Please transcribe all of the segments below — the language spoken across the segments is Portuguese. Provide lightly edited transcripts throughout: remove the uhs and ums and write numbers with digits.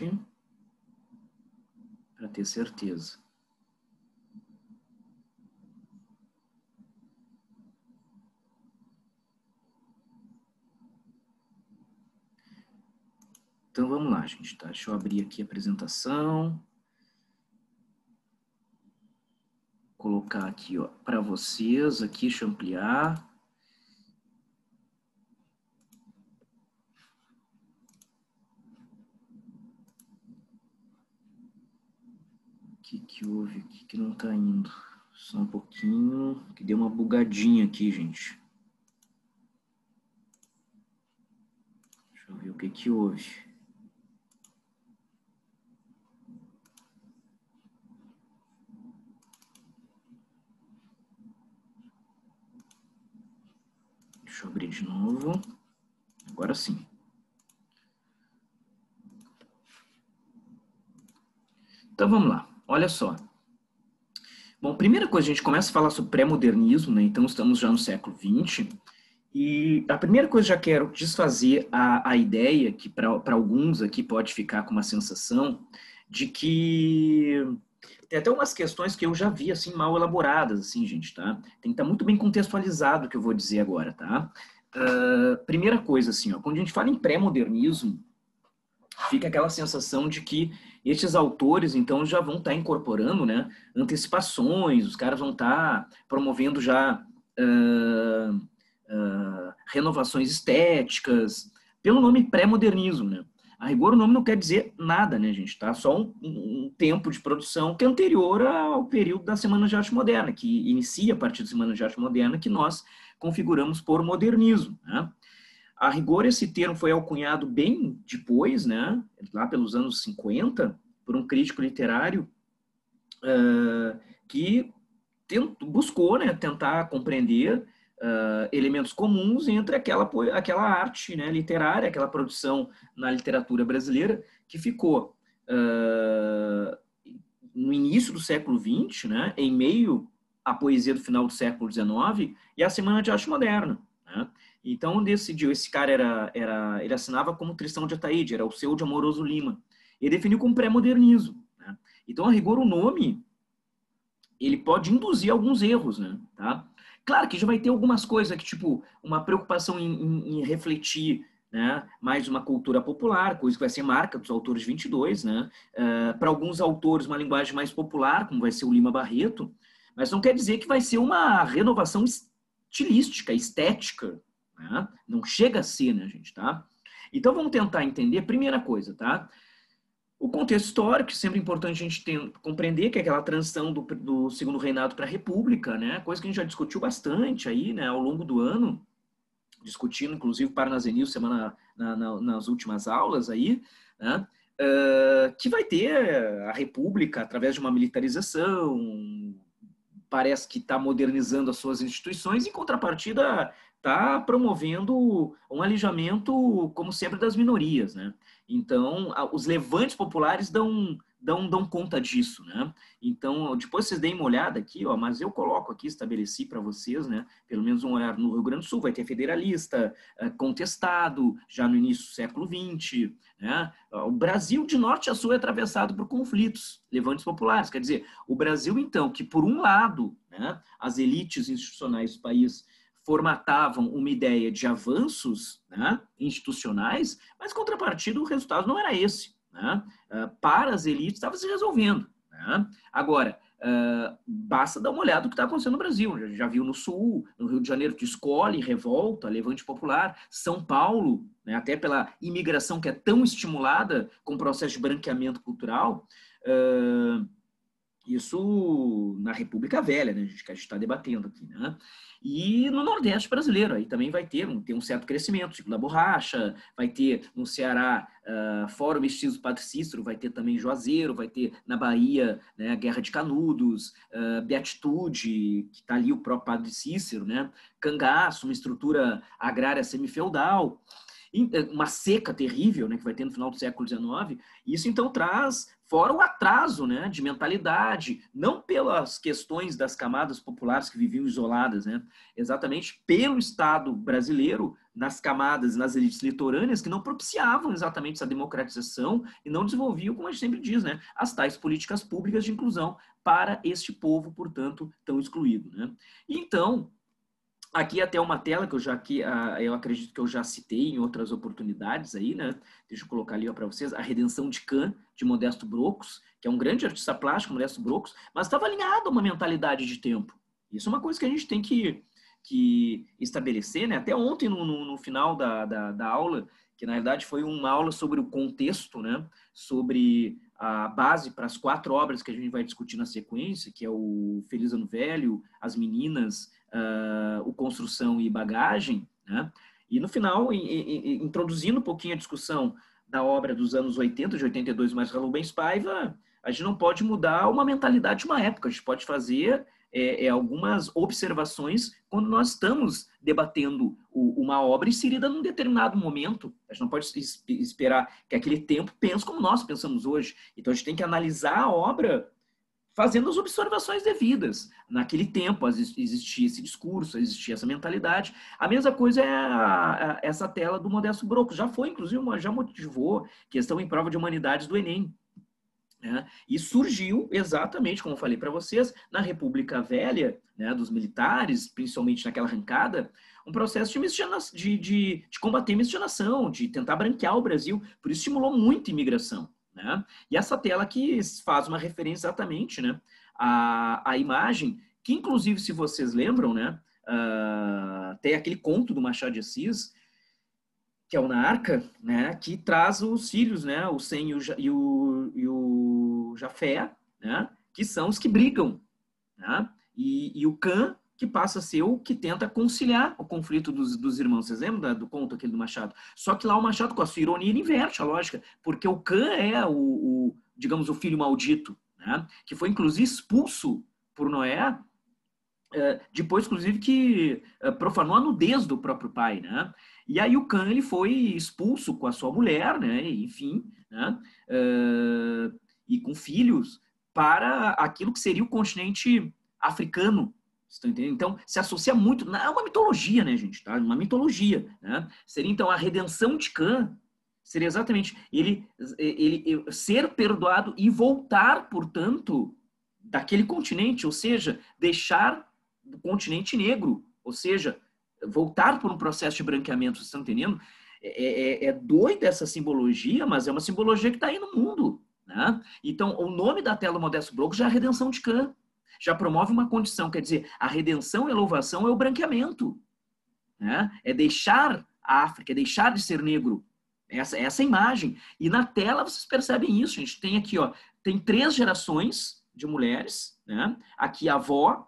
novamente, para ter certeza. Então, vamos lá, gente, tá? Deixa eu abrir aqui a apresentação. Colocar aqui, ó, para vocês, aqui, deixa eu ampliar. O que houve aqui que não tá indo? Só um pouquinho, que deu uma bugadinha aqui, gente. Deixa eu ver o que houve. Deixa eu abrir de novo. Agora sim. Então vamos lá. Olha só. Bom, primeira coisa, a gente começa a falar sobre pré-modernismo, né? Então estamos já no século XX. E a primeira coisa, já quero desfazer a ideia que para alguns aqui pode ficar com uma sensação de que tem até umas questões que eu já vi assim mal elaboradas, assim, gente, tá? Tem que estar muito bem contextualizado o que eu vou dizer agora, tá? Primeira coisa, assim, ó, quando a gente fala em pré-modernismo, fica aquela sensação de que estes autores, então, já vão estar incorporando, né, antecipações, os caras vão estar promovendo já renovações estéticas, pelo nome pré-modernismo, né? A rigor, o nome não quer dizer nada, né, gente? Tá? Só um tempo de produção que é anterior ao período da Semana de Arte Moderna, que inicia a partir da Semana de Arte Moderna, que nós configuramos por modernismo, né? A rigor, esse termo foi alcunhado bem depois, né, lá pelos anos 50, por um crítico literário que buscou, né, tentar compreender elementos comuns entre aquela arte, né, literária, aquela produção na literatura brasileira que ficou no início do século XX, né, em meio à poesia do final do século XIX e à Semana de Arte Moderna, né? Então decidiu, esse cara ele assinava como Tristão de Ataíde, era o seu de Amoroso Lima. Ele definiu como pré-modernismo, né? Então, a rigor, o nome ele pode induzir alguns erros, né? Tá? Claro que já vai ter algumas coisas que, tipo, uma preocupação em refletir, né, mais uma cultura popular, coisa que vai ser marca dos autores 22, né? Para alguns autores, uma linguagem mais popular, como vai ser o Lima Barreto, mas não quer dizer que vai ser uma renovação estilística, estética, né? Não chega a ser, né, gente, tá? Então, vamos tentar entender, primeira coisa, tá? O contexto histórico, sempre importante a gente compreender que é aquela transição do Segundo Reinado para a República, né? Coisa que a gente já discutiu bastante aí, né, ao longo do ano, discutindo, inclusive, Parnasenil nas últimas aulas aí, né? Que vai ter a República através de uma militarização, parece que está modernizando as suas instituições, em contrapartida está promovendo um alijamento, como sempre, das minorias, né? Então, os levantes populares dão conta disso, né? Então, depois vocês deem uma olhada aqui, ó, mas eu coloco aqui, estabeleci para vocês, né? Pelo menos um olhar no Rio Grande do Sul, vai ter federalista, contestado, já no início do século XX, né? O Brasil, de norte a sul, é atravessado por conflitos, levantes populares. Quer dizer, o Brasil, então, que por um lado, né, as elites institucionais do país formatavam uma ideia de avanços, né, institucionais, mas, contrapartida, o resultado não era esse, né? Para as elites estava se resolvendo, né? Agora, basta dar uma olhada no que está acontecendo no Brasil. Já viu no Sul, no Rio de Janeiro, que escolhe, revolta, levante popular. São Paulo, né, até pela imigração que é tão estimulada com o processo de branqueamento cultural, isso na República Velha, né, que a gente está debatendo aqui, né? E no Nordeste brasileiro, aí também vai ter um certo crescimento, tipo da borracha, vai ter no Ceará, fora o mestiço do Padre Cícero, vai ter também Juazeiro, vai ter na Bahia, né, a Guerra de Canudos, Beatitude, que está ali o próprio Padre Cícero, né? Cangaço, uma estrutura agrária semifeudal, uma seca terrível, né, que vai ter no final do século XIX. Isso, então, traz, fora o atraso, né, de mentalidade, não pelas questões das camadas populares que viviam isoladas, né, exatamente pelo Estado brasileiro nas camadas, nas elites litorâneas, que não propiciavam exatamente essa democratização e não desenvolviam, como a gente sempre diz, né, as tais políticas públicas de inclusão para este povo, portanto, tão excluído, né? Então, aqui até uma tela que eu acredito que eu já citei em outras oportunidades aí, né? Deixa eu colocar ali para vocês, A Redenção de Cã, de Modesto Brocos, que é um grande artista plástico, Modesto Brocos, mas estava alinhado a uma mentalidade de tempo. Isso é uma coisa que a gente tem que estabelecer, né? Até ontem, no final da aula, que na verdade foi uma aula sobre o contexto, né? Sobre a base para as 4 obras que a gente vai discutir na sequência, que é o Feliz Ano Velho, As Meninas, o Construção e Bagagem, né? E no final, introduzindo um pouquinho a discussão da obra dos anos 80, de 82, mais Rubens Paiva, a gente não pode mudar uma mentalidade de uma época, a gente pode fazer algumas observações quando nós estamos debatendo uma obra inserida num determinado momento. A gente não pode esperar que aquele tempo pense como nós pensamos hoje. Então, a gente tem que analisar a obra fazendo as observações devidas. Naquele tempo existia esse discurso, existia essa mentalidade. A mesma coisa é essa tela do Modesto Brocos. Já foi, inclusive, já motivou questão em prova de humanidades do Enem. Né? E surgiu exatamente, como eu falei para vocês, na República Velha, né, dos militares, principalmente naquela arrancada, um processo de combater a miscigenação, de tentar branquear o Brasil. Por isso estimulou muito a imigração. Né? E essa tela aqui faz uma referência exatamente, né, à imagem, que inclusive, se vocês lembram, né, tem aquele conto do Machado de Assis, que é o Narca, né, que traz os filhos, né, o Sem e o Jafé, né, que são os que brigam, né, e o Cã, que passa a ser o que tenta conciliar o conflito dos irmãos. Vocês lembram do conto aquele do Machado? Só que lá o Machado, com a sua ironia, ele inverte a lógica, porque o Cã é digamos, o filho maldito, né, que foi inclusive expulso por Noé, depois, inclusive, que profanou a nudez do próprio pai, né? E aí o Cã, ele foi expulso com a sua mulher, né? Enfim, né? E com filhos para aquilo que seria o continente africano. Estão entendendo? Então, se associa muito... É uma mitologia, né, gente? Tá? Uma mitologia, né? Seria, então, a redenção de Cã, seria exatamente ele ser perdoado e voltar, portanto, daquele continente, ou seja, deixar do continente negro, ou seja, voltar por um processo de branqueamento, vocês estão entendendo? É doida essa simbologia, mas é uma simbologia que está aí no mundo. Né? Então, o nome da tela do Modesto Brocos já é a redenção de Cã. Já promove uma condição, quer dizer, a redenção e a louvação é o branqueamento. Né? É deixar a África, é deixar de ser negro. Essa imagem. E na tela vocês percebem isso, gente. Tem aqui, ó, tem 3 gerações de mulheres, né? Aqui a avó,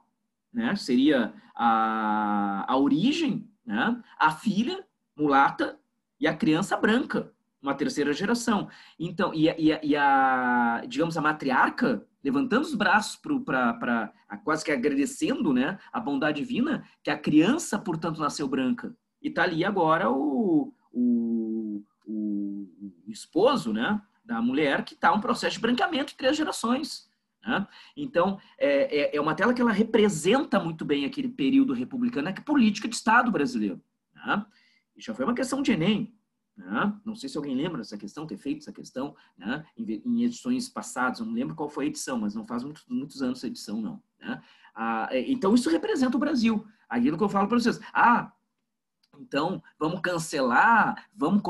né? Seria a origem, né? A filha, mulata, e a criança branca, uma 3ª geração. Então, digamos, a matriarca, levantando os braços para quase que agradecendo, né, a bondade divina, que a criança, portanto, nasceu branca. E está ali agora o esposo, né, da mulher, que está em um processo de branqueamento de 3 gerações. Né? Então, é uma tela que ela representa muito bem aquele período republicano, a política de Estado brasileiro. Né? E já foi uma questão de Enem. Né? Não sei se alguém lembra dessa questão, ter feito essa questão, né? Em edições passadas, eu não lembro qual foi a edição, mas não faz muitos anos essa edição, não. Né? Então, isso representa o Brasil. Aquilo que eu falo para vocês. Então, vamos cancelar, vamos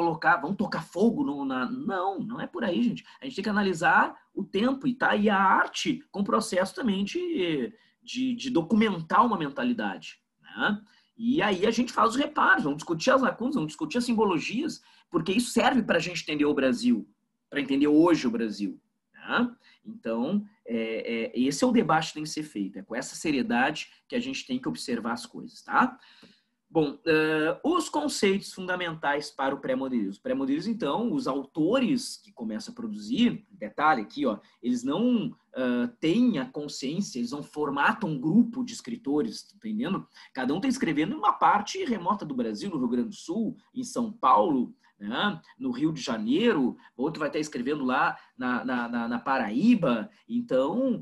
tocar fogo Não é por aí, gente. A gente tem que analisar o tempo e tá aí a arte com o processo também de documentar uma mentalidade. Né? E aí a gente faz os reparos, vamos discutir as lacunas, vamos discutir as simbologias, porque isso serve para a gente entender o Brasil, para entender hoje o Brasil. Né? Então, esse é o debate que tem que ser feito, é com essa seriedade que a gente tem que observar as coisas, tá? Bom, os conceitos fundamentais para o pré-modernismo. Pré-modernismo, então, os autores que começam a produzir, detalhe aqui, ó, eles não têm a consciência, eles não formatam um grupo de escritores, tá entendendo? Cada um está escrevendo em uma parte remota do Brasil, no Rio Grande do Sul, em São Paulo, né? No Rio de Janeiro, outro vai estar escrevendo lá na Paraíba. Então,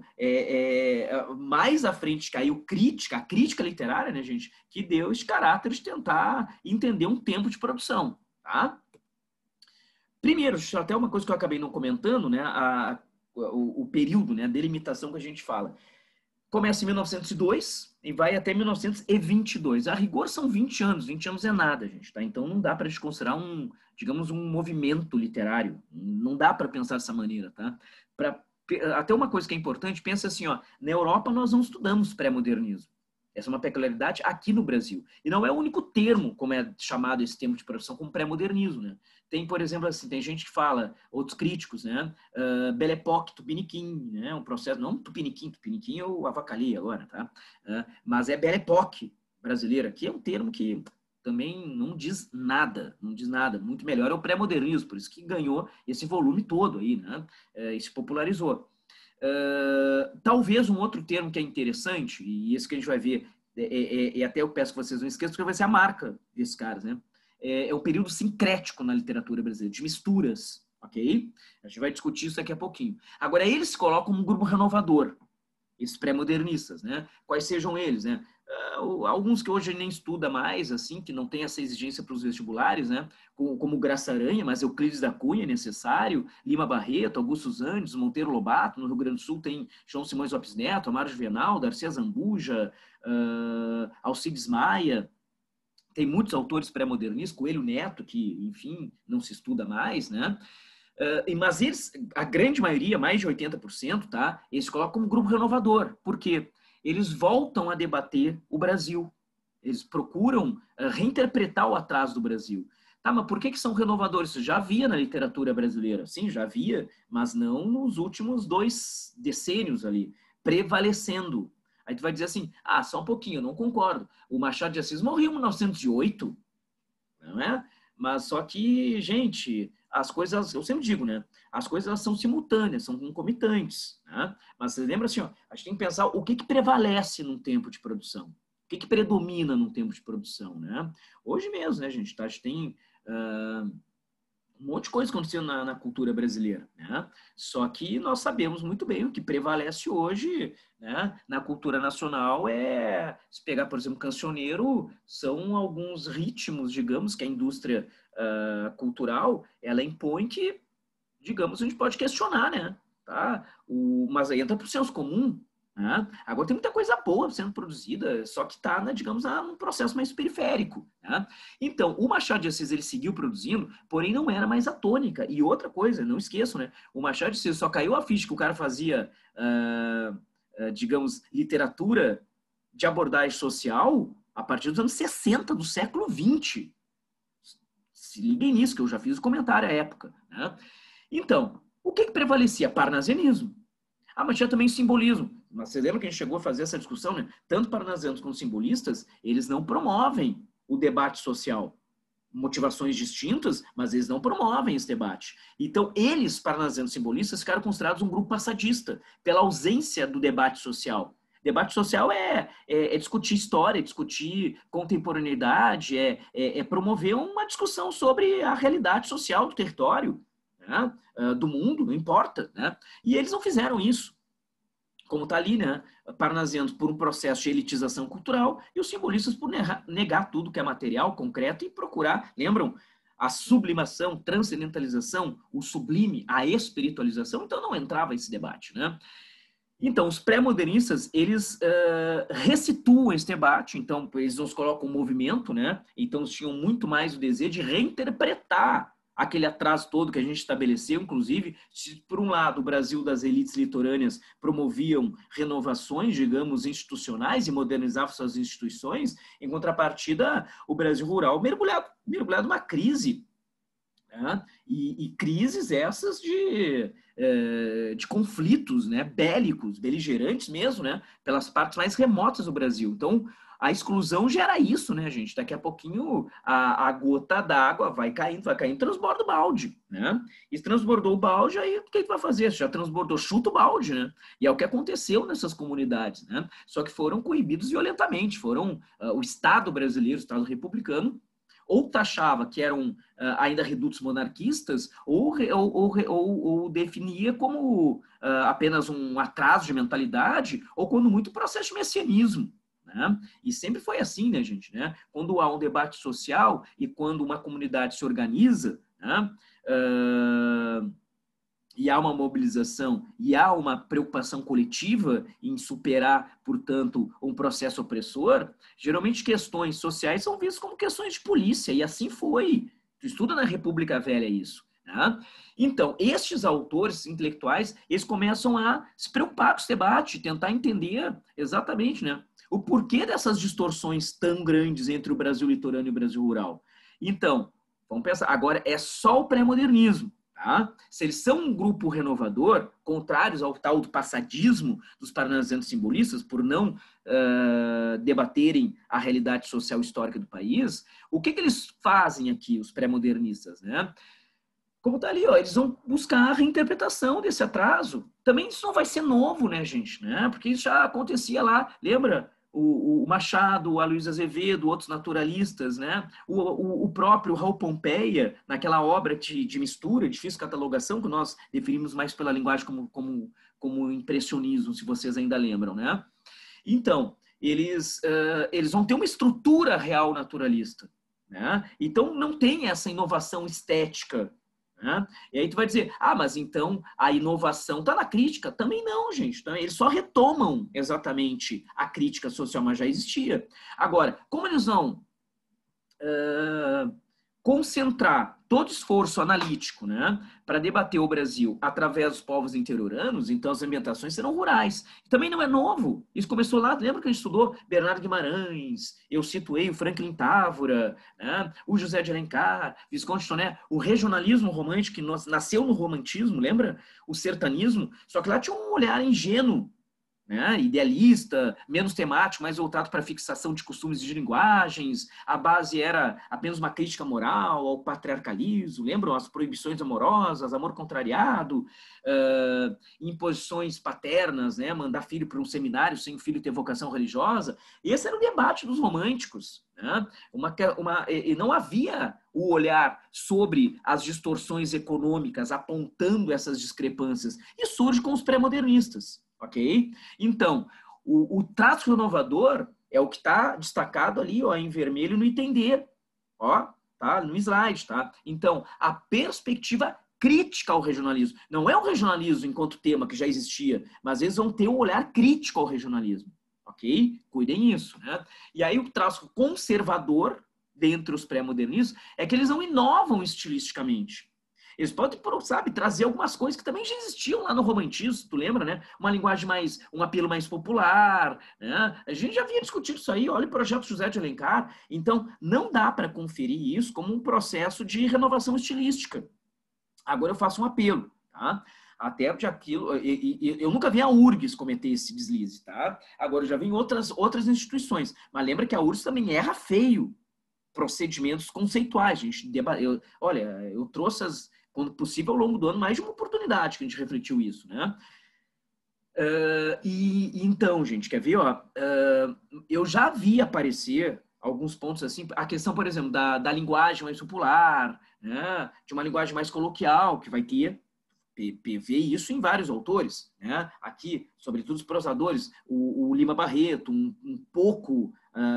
mais à frente caiu a crítica literária, né, gente, que deu esse caráter de tentar entender um tempo de produção. Tá? Primeiro, até uma coisa que eu acabei não comentando, né, o período, né, a delimitação que a gente fala. Começa em 1902 e vai até 1922. A rigor são 20 anos. 20 anos é nada, gente. Tá? Então não dá para a gente considerar digamos, um movimento literário. Não dá para pensar dessa maneira. Tá? Até uma coisa que é importante, pensa assim, ó, na Europa nós não estudamos pré-modernismo. Essa é uma peculiaridade aqui no Brasil. E não é o único termo, como é chamado esse termo de produção, como pré-modernismo. Né? Tem, por exemplo, assim, tem gente que fala, outros críticos, né? Belle Époque, Tupiniquim, né? Um processo, não Tupiniquim eu avacalhei agora, tá? Mas é Belle Époque brasileira, que é um termo que também não diz nada, Muito melhor é o pré-modernismo, por isso que ganhou esse volume todo aí, né? E se popularizou. Talvez um outro termo que é interessante, e esse que a gente vai ver, e até eu peço que vocês não esqueçam, que vai ser a marca desses caras, né? É o período sincrético na literatura brasileira, de misturas, ok? A gente vai discutir isso daqui a pouquinho. Agora, eles se colocam um grupo renovador, esses pré-modernistas, né? Quais sejam eles, né? Alguns que hoje nem estuda mais, assim, que não tem essa exigência para os vestibulares, né? Como Graça Aranha, mas Euclides da Cunha é necessário, Lima Barreto, Augusto Andes, Monteiro Lobato, no Rio Grande do Sul tem João Simões Lopes Neto, Amaro Juvenal, Darcy Zambuja, Alcides Maia. Tem muitos autores pré-modernistas, Coelho Neto, que, enfim, não se estuda mais, né? Mas eles, a grande maioria, mais de 80%, tá? Eles colocam como grupo renovador. Por quê? Eles voltam a debater o Brasil. Eles procuram reinterpretar o atraso do Brasil. Tá, mas por que são renovadores? Isso já havia na literatura brasileira. Sim, já havia, mas não nos últimos 2 decênios ali, prevalecendo. Aí tu vai dizer assim, só um pouquinho, eu não concordo. O Machado de Assis morreu em 1908, não é? Mas só que, gente, as coisas, eu sempre digo, né? As coisas são simultâneas, são concomitantes, né? Mas você lembra assim, ó, a gente tem que pensar o que prevalece num tempo de produção. O que predomina num tempo de produção, né? Hoje mesmo, né, gente? A gente tem um monte de coisa acontecendo na cultura brasileira, né? Só que nós sabemos muito bem o que prevalece hoje, né, na cultura nacional se pegar, por exemplo, cancioneiro, são alguns ritmos, digamos, que a indústria cultural, ela impõe que, digamos, a gente pode questionar, né? Tá? Mas aí entra para o senso comum, né? Agora tem muita coisa boa sendo produzida, só que está, né, digamos, num processo mais periférico. Né? Então, o Machado de Assis ele seguiu produzindo, porém não era mais a tônica. E outra coisa, não esqueçam, né? O Machado de Assis só caiu a ficha que o cara fazia, digamos, literatura de abordagem social a partir dos anos 60 do século XX. Se liguem nisso, que eu já fiz o comentário à época. Né? Então, o que prevalecia? Parnasianismo. Mas tinha também simbolismo. Mas você lembra que a gente chegou a fazer essa discussão, né? Tanto parnasianos como simbolistas, eles não promovem o debate social. Motivações distintas, mas eles não promovem esse debate. Então, eles, parnasianos simbolistas, ficaram considerados um grupo passadista, pela ausência do debate social. Debate social é discutir história, é discutir contemporaneidade, é promover uma discussão sobre a realidade social do território, né? Do mundo, não importa. Né? E eles não fizeram isso. Como está ali, né? Parnasianos por um processo de elitização cultural e os simbolistas por negar tudo que é material, concreto e procurar, lembram? A sublimação, transcendentalização, o sublime, a espiritualização, então não entrava esse debate, né? Então, os pré-modernistas, eles ressituam esse debate, então eles nos colocam um movimento, né? Então eles tinham muito mais o desejo de reinterpretar aquele atraso todo que a gente estabeleceu, inclusive, se por um lado o Brasil das elites litorâneas promoviam renovações, digamos, institucionais e modernizavam suas instituições, em contrapartida, o Brasil rural mergulhado numa crise. Né? E crises essas de conflitos, né? Bélicos, beligerantes mesmo, né? Pelas partes mais remotas do Brasil. Então, a exclusão gera isso, né, gente? Daqui a pouquinho a gota d'água vai caindo, transborda o balde, né? E se transbordou o balde, aí o que vai fazer? Já transbordou, chuta o balde, né? E é o que aconteceu nessas comunidades, né? Só que foram coibidos violentamente, o Estado brasileiro, o Estado republicano, ou taxava que eram ainda redutos monarquistas, ou definia como apenas um atraso de mentalidade, ou quando muito processo de messianismo. Né? E sempre foi assim, né, gente? Né? Quando há um debate social e quando uma comunidade se organiza, né, e há uma mobilização e há uma preocupação coletiva em superar, portanto, um processo opressor, geralmente questões sociais são vistas como questões de polícia, e assim foi. Tu estuda na República Velha isso. Né? Então, estes autores intelectuais, eles começam a se preocupar com esse debate, tentar entender exatamente, né, o porquê dessas distorções tão grandes entre o Brasil litorâneo e o Brasil rural. Então, vamos pensar, agora é só o pré-modernismo. Tá? Se eles são um grupo renovador, contrários ao tal do passadismo dos parnasianos simbolistas, por não debaterem a realidade social histórica do país, o que eles fazem aqui, os pré-modernistas? Né? Como está ali, ó, eles vão buscar a reinterpretação desse atraso. Também isso não vai ser novo, né, gente? Né? Porque isso já acontecia lá, lembra? O Machado, o Aloysio Azevedo, outros naturalistas, né? O próprio Raul Pompeia, naquela obra de mistura, difícil catalogação, que nós definimos mais pela linguagem como impressionismo, se vocês ainda lembram, né? Então, eles vão ter uma estrutura real naturalista, né? Então, não tem essa inovação estética. Né? E aí tu vai dizer, mas então a inovação está na crítica? Também não, gente. Eles só retomam exatamente a crítica social, mas já existia. Agora, como eles vão concentrar todo esforço analítico, né, para debater o Brasil através dos povos interioranos, então as ambientações serão rurais. Também não é novo. Isso começou lá, lembra que a gente estudou Bernardo Guimarães, eu situei o Franklin Távora, né, o José de Alencar, Visconde de Toné, o regionalismo romântico que nasceu no romantismo, lembra? O sertanismo, só que lá tinha um olhar ingênuo, né, idealista, menos temático, mais voltado para a fixação de costumes e de linguagens. A base era apenas uma crítica moral ao patriarcalismo, lembram? As proibições amorosas, amor contrariado, imposições paternas, né, mandar filho para um seminário sem o filho ter vocação religiosa. Esse era o debate dos românticos. Né? E não havia o olhar sobre as distorções econômicas apontando essas discrepâncias. E surge com os pré-modernistas. Ok? Então, o traço renovador é o que está destacado ali, ó, em vermelho no entender. Ó, tá? No slide, tá? Então, a perspectiva crítica ao regionalismo. Não é o regionalismo enquanto tema que já existia, mas eles vão ter um olhar crítico ao regionalismo. Ok? Cuidem isso, né? E aí o traço conservador dentre os pré-modernistas é que eles não inovam estilisticamente. Eles podem, sabe, trazer algumas coisas que também já existiam lá no romantismo, tu lembra, né? Uma linguagem um apelo mais popular, né? A gente já havia discutido isso aí, olha o projeto José de Alencar. Então, não dá para conferir isso como um processo de renovação estilística. Agora eu faço um apelo, tá? Até de aquilo, eu nunca vi a URGS cometer esse deslize, tá? Agora eu já vi em outras instituições, mas lembra que a URGS também erra feio procedimentos conceituais, gente. Olha, eu trouxe quando possível, ao longo do ano, mais de uma oportunidade que a gente refletiu isso, né? Então, gente, quer ver? Ó, eu já vi aparecer alguns pontos assim, a questão, por exemplo, da linguagem mais popular, né? De uma linguagem mais coloquial, que vai ter vê isso em vários autores, né? Aqui, sobretudo os prosadores, o Lima Barreto, um pouco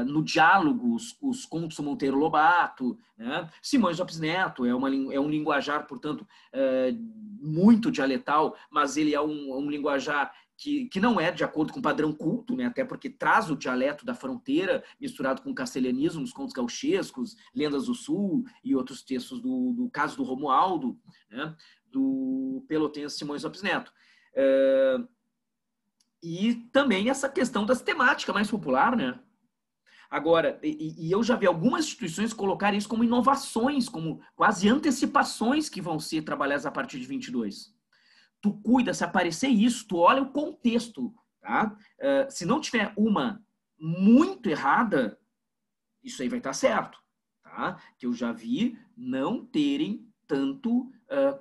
no diálogo, os contos do Monteiro Lobato, né? Simões Lopes Neto é um linguajar, portanto, muito dialetal, mas ele é um linguajar que não é de acordo com o padrão culto, né? Até porque traz o dialeto da fronteira misturado com o castelhanismo, os contos gauchescos, Lendas do Sul e outros textos do caso do Romualdo, né? Do pelotense Simões Lopes Neto. E também essa questão das temáticas mais popular, né? Agora, e eu já vi algumas instituições colocarem isso como inovações, como quase antecipações que vão ser trabalhadas a partir de 22. Tu cuida, se aparecer isso, tu olha o contexto, tá? Se não tiver uma muito errada, isso aí vai estar certo, tá? Que eu já vi não terem tanto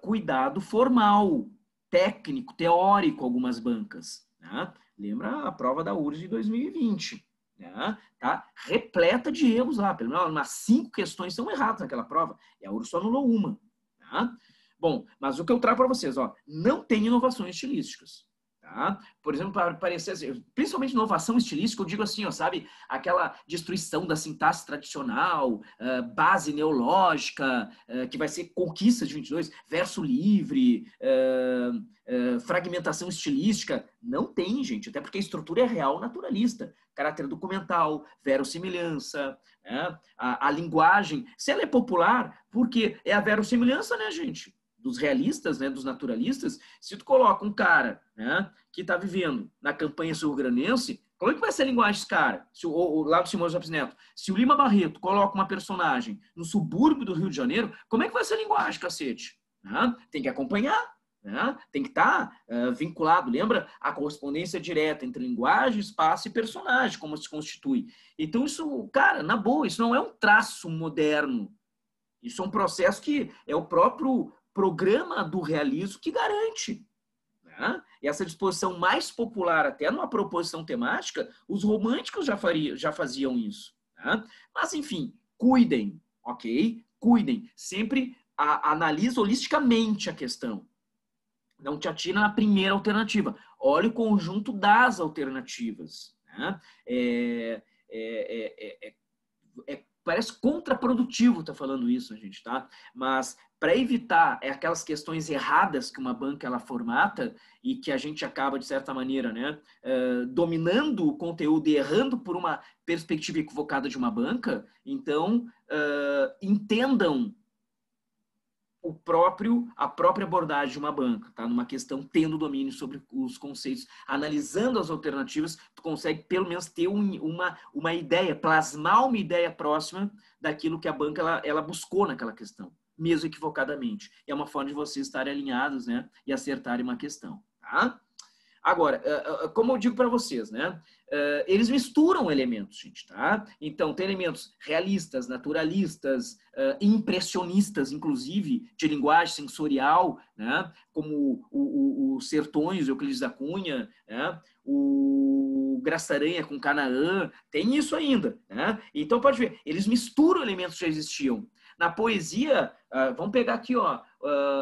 cuidado formal, técnico, teórico, algumas bancas. Né? Lembra a prova da URSS de 2020. né? Tá repleta de erros lá, pelo menos umas 5 questões são erradas naquela prova, e a URGS só anulou uma. Tá? Bom, mas o que eu trago para vocês, ó, não tem inovações estilísticas. Tá? Por exemplo, para parecer assim, principalmente inovação estilística, eu digo assim, ó, sabe, aquela destruição da sintaxe tradicional, base neológica, que vai ser conquista de 22, verso livre, fragmentação estilística. Não tem, gente, até porque a estrutura é real naturalista, caráter documental, verossimilhança, né? A linguagem, se ela é popular, porque é a verossimilhança, né, gente? Dos realistas, né, dos naturalistas, se tu coloca um cara, né, que está vivendo na campanha sul-granense, como é que vai ser a linguagem desse cara? Se lá do Simões Lopes Neto, se o Lima Barreto coloca uma personagem no subúrbio do Rio de Janeiro, como é que vai ser a linguagem, cacete? Né? Tem que acompanhar, né? Tem que estar vinculado, lembra? A correspondência direta entre linguagem, espaço e personagem, como se constitui. Então isso, cara, na boa, isso não é um traço moderno. Isso é um processo que é o próprio programa do realismo que garante. Né? E essa disposição mais popular, até numa proposição temática, os românticos já faziam isso. Né? Mas, enfim, cuidem, ok? Cuidem. Sempre analisa holisticamente a questão. Não te atira na primeira alternativa. Olha o conjunto das alternativas. Né? Parece contraprodutivo estar falando isso, gente, tá? Mas para evitar aquelas questões erradas que uma banca ela formata e que a gente acaba, de certa maneira, né, dominando o conteúdo e errando por uma perspectiva equivocada de uma banca, então entendam a própria abordagem de uma banca, tá? Numa questão tendo domínio sobre os conceitos, analisando as alternativas, tu consegue pelo menos ter uma ideia, plasmar uma ideia próxima daquilo que a banca ela buscou naquela questão, mesmo equivocadamente. É uma forma de vocês estarem alinhados, né? E acertarem uma questão, tá? Agora, como eu digo para vocês, né? Eles misturam elementos, gente, tá? Então, tem elementos realistas, naturalistas, impressionistas, inclusive, de linguagem sensorial, né? Como os Sertões, Euclides da Cunha, né? O Graça Aranha com Canaã, tem isso ainda, né? Então, pode ver, eles misturam elementos que já existiam. Na poesia, vamos pegar aqui, ó,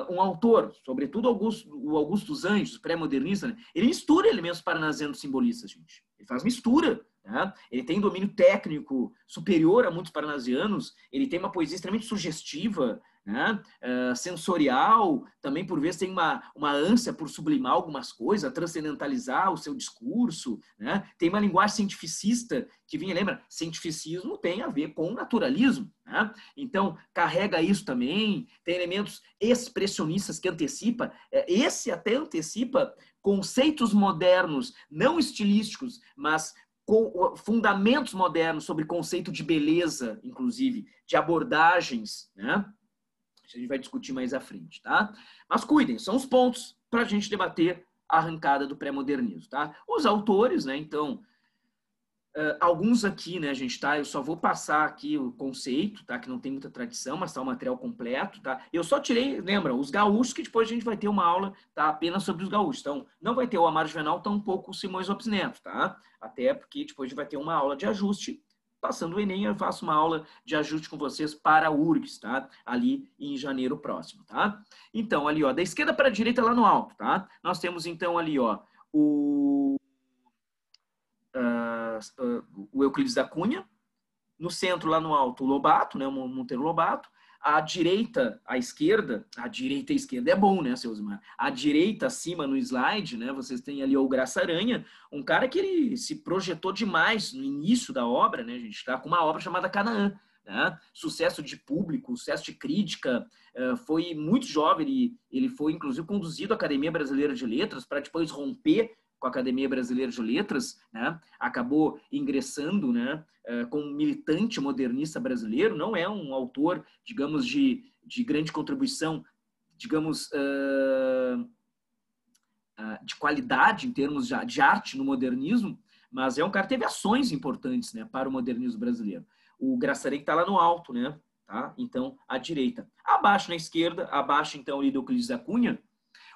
um autor, sobretudo o Augusto dos Anjos, pré-modernista, né? Ele mistura elementos parnasianos simbolistas, gente. Ele faz mistura. Né? Ele tem domínio técnico superior a muitos parnasianos, ele tem uma poesia extremamente sugestiva, né? Sensorial, também por vezes tem uma ânsia por sublimar algumas coisas, transcendentalizar o seu discurso, né? Tem uma linguagem cientificista que vinha, lembra? Cientificismo tem a ver com naturalismo, né? Então carrega isso também, tem elementos expressionistas que antecipa, esse até antecipa conceitos modernos, não estilísticos, mas com fundamentos modernos sobre conceito de beleza, inclusive, de abordagens, né? A gente vai discutir mais à frente, tá? Mas cuidem, são os pontos para a gente debater a arrancada do pré-modernismo, tá? Os autores, né? Então, alguns aqui, né, gente, tá? Eu só vou passar aqui o conceito, tá? Que não tem muita tradição, mas tá o material completo, tá? Eu só tirei, lembra, os gaúchos, que depois a gente vai ter uma aula, tá? Apenas sobre os gaúchos. Então, não vai ter o Amaro Juvenal, tampouco o Simões Lopes Neto, tá? Até porque depois a gente vai ter uma aula de ajuste. Passando o Enem, eu faço uma aula de ajuste com vocês para a URGS, tá? Ali em janeiro próximo, tá? Então, ali, ó, da esquerda para a direita lá no alto, tá? Nós temos, então, ali, ó, o Euclides da Cunha, no centro, lá no alto, o Lobato, né, o Monteiro Lobato, à direita, à esquerda, a direita e a esquerda é bom, né, seu Osmar? À direita, acima no slide, né, vocês têm ali o Graça Aranha, um cara que ele se projetou demais no início da obra, né, a gente está com uma obra chamada Canaã, né? Sucesso de público, sucesso de crítica, foi muito jovem, ele foi inclusive conduzido à Academia Brasileira de Letras para depois romper com a Academia Brasileira de Letras, né? Acabou ingressando, né, como militante modernista brasileiro, não é um autor, digamos, de grande contribuição, digamos, de qualidade em termos de arte no modernismo, mas é um cara que teve ações importantes, né, para o modernismo brasileiro. O Graça Aranha está lá no alto, né? Tá? Então, à direita. Abaixo na esquerda, abaixo então ali do Euclides da Cunha,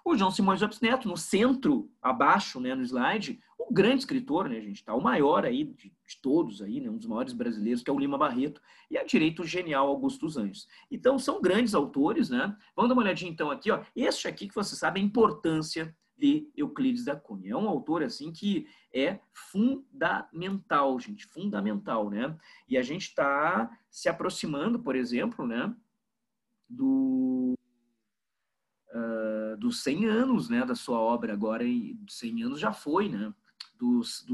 O João Simões Lopes Neto, no centro, abaixo, né, no slide, o grande escritor, né, gente, tá, o maior aí de todos aí, né, um dos maiores brasileiros, que é o Lima Barreto, e à direita o genial Augusto dos Anjos. Então, são grandes autores, né? Vamos dar uma olhadinha então aqui, ó. Este aqui que você sabe a importância de Euclides da Cunha. É um autor, assim, que é fundamental, gente, fundamental, né? E a gente está se aproximando, por exemplo, né, dos 100 anos, né, da sua obra agora, e 100 anos já foi, né, dos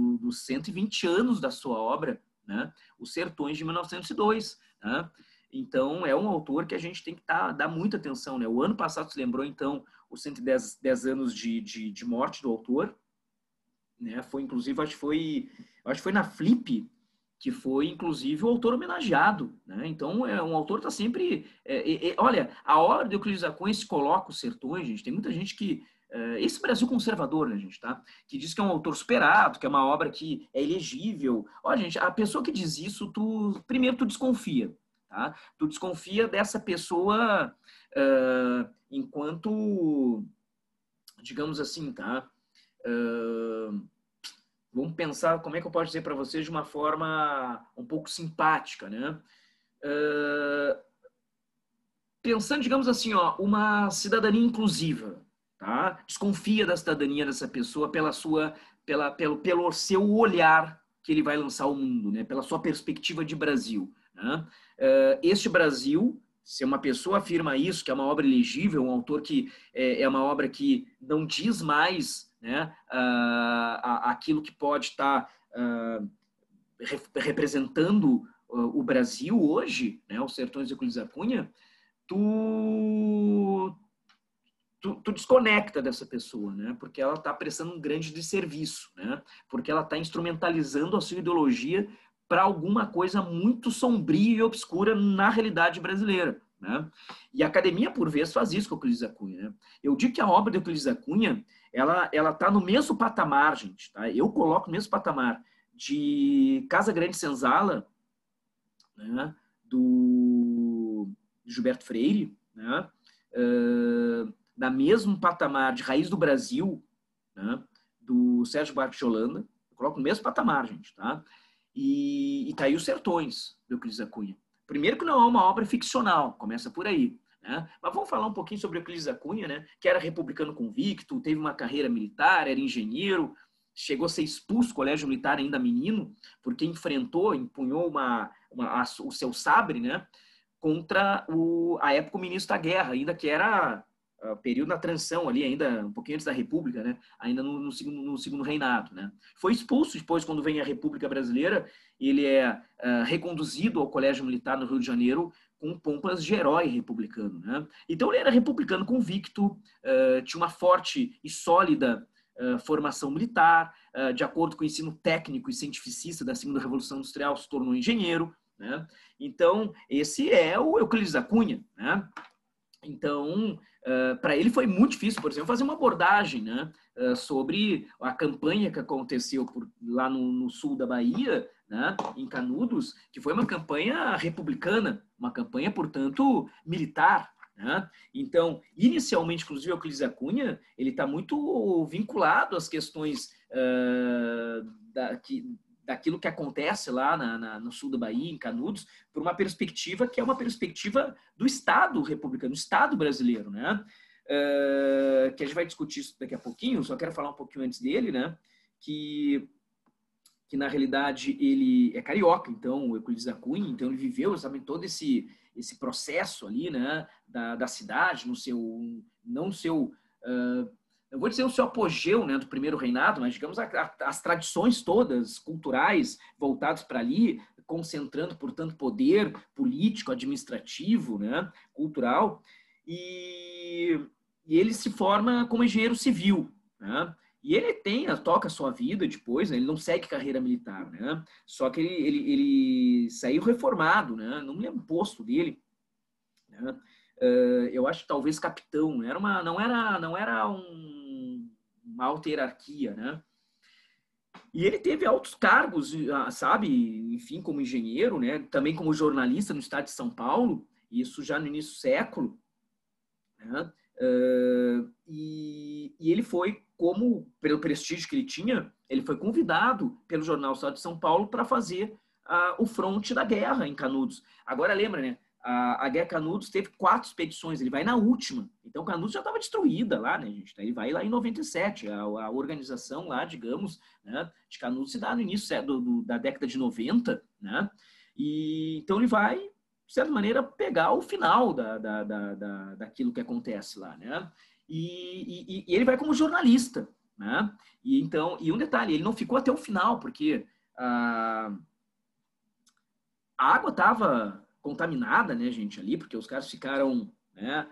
120 anos da sua obra, né, Os Sertões de 1902, né? Então, é um autor que a gente tem que dar muita atenção, né? O ano passado se lembrou, então, os 110 anos de morte do autor, né? Foi, inclusive, acho que foi na Flip, que foi, inclusive, o autor homenageado, né? Então, um autor está sempre... olha, a obra de Euclides da Cunha se coloca os sertões, gente. Tem muita gente que... esse Brasil conservador, né, gente, tá? Que diz que é um autor superado, que é uma obra que é ilegível. Olha, gente, a pessoa que diz isso, primeiro tu desconfia, tá? Tu desconfia dessa pessoa enquanto, digamos assim, tá? Vamos pensar como é que eu posso dizer para vocês de uma forma um pouco simpática, né? Pensando, digamos assim, ó, uma cidadania inclusiva, tá? Desconfia da cidadania dessa pessoa pelo seu olhar que ele vai lançar ao mundo, né? Pela sua perspectiva de Brasil, né? Este Brasil, se uma pessoa afirma isso, que é uma obra elegível, um autor que é uma obra que não diz mais, né, aquilo que pode estar representando o Brasil hoje, né, os Sertões de Euclides da Cunha, tu desconecta dessa pessoa, né? Porque ela está prestando um grande desserviço, né? Porque ela está instrumentalizando a sua ideologia para alguma coisa muito sombria e obscura na realidade brasileira, né? E a academia, por vezes, faz isso com Euclides da Cunha, né? Eu digo que a obra de Euclides da Cunha, ela está no mesmo patamar, gente, tá? Eu coloco no mesmo patamar de Casa Grande Senzala, né? Do Gilberto Freire, né? Da mesmo patamar de Raiz do Brasil, né? Do Sérgio Buarque de Holanda. Eu coloco no mesmo patamar, gente, tá? E tá aí Os Sertões, do Euclides da Cunha. Primeiro que não é uma obra ficcional, começa por aí, né? Mas vamos falar um pouquinho sobre Euclides da Cunha, né? Que era republicano convicto, teve uma carreira militar, era engenheiro, chegou a ser expulso do colégio militar ainda menino, porque empunhou o seu sabre, né? Contra a época o ministro da Guerra, ainda que era período da transição ali, ainda um pouquinho antes da República, né? Ainda no segundo reinado, né? Foi expulso depois, quando vem a República Brasileira, ele é reconduzido ao Colégio Militar no Rio de Janeiro com pompas de herói republicano, né? Então ele era republicano convicto, tinha uma forte e sólida formação militar, de acordo com o ensino técnico e cientificista da Segunda Revolução Industrial, se tornou engenheiro, né? Então, esse é o Euclides da Cunha, né? Então, para ele foi muito difícil, por exemplo, fazer uma abordagem, né, sobre a campanha que aconteceu lá no sul da Bahia, né, em Canudos, que foi uma campanha republicana, uma campanha, portanto, militar, né? Então, inicialmente, inclusive, o Euclides da Cunha, ele está muito vinculado às questões daquilo que acontece lá no sul da Bahia, em Canudos, por uma perspectiva que é uma perspectiva do Estado republicano, do Estado brasileiro, né? Que a gente vai discutir isso daqui a pouquinho, só quero falar um pouquinho antes dele, né? Que na realidade ele é carioca, então, o Euclides da Cunha, então ele viveu, sabe, todo esse processo ali, né, da cidade, eu vou dizer o seu apogeu, né, do primeiro reinado, mas digamos as tradições todas culturais voltadas para ali, concentrando, portanto, poder político, administrativo, né, cultural, e ele se forma como engenheiro civil, né? E ele toca a sua vida depois, né? Ele não segue carreira militar, né? Só que ele saiu reformado, né? Não me lembro o posto dele, né? Eu acho que talvez capitão, não era uma alta hierarquia, né? E ele teve altos cargos, sabe? Enfim, como engenheiro, né? Também como jornalista no estado de São Paulo, isso já no início do século, né? E ele foi, como pelo prestígio que ele tinha, ele foi convidado pelo jornal Estado de São Paulo para fazer o fronte da guerra em Canudos. Agora lembra, né? A Guerra Canudos teve 4 expedições, ele vai na última. Então Canudos já estava destruída lá, né, gente? Ele vai lá em 97. A organização lá, digamos, né, de Canudos se dá no início da década de 90, né? E então ele vai, de certa maneira, pegar o final daquilo que acontece lá, né? E ele vai como jornalista, né? E um detalhe, ele não ficou até o final, porque a água estava contaminada, né, gente, ali, porque os caras ficaram, né,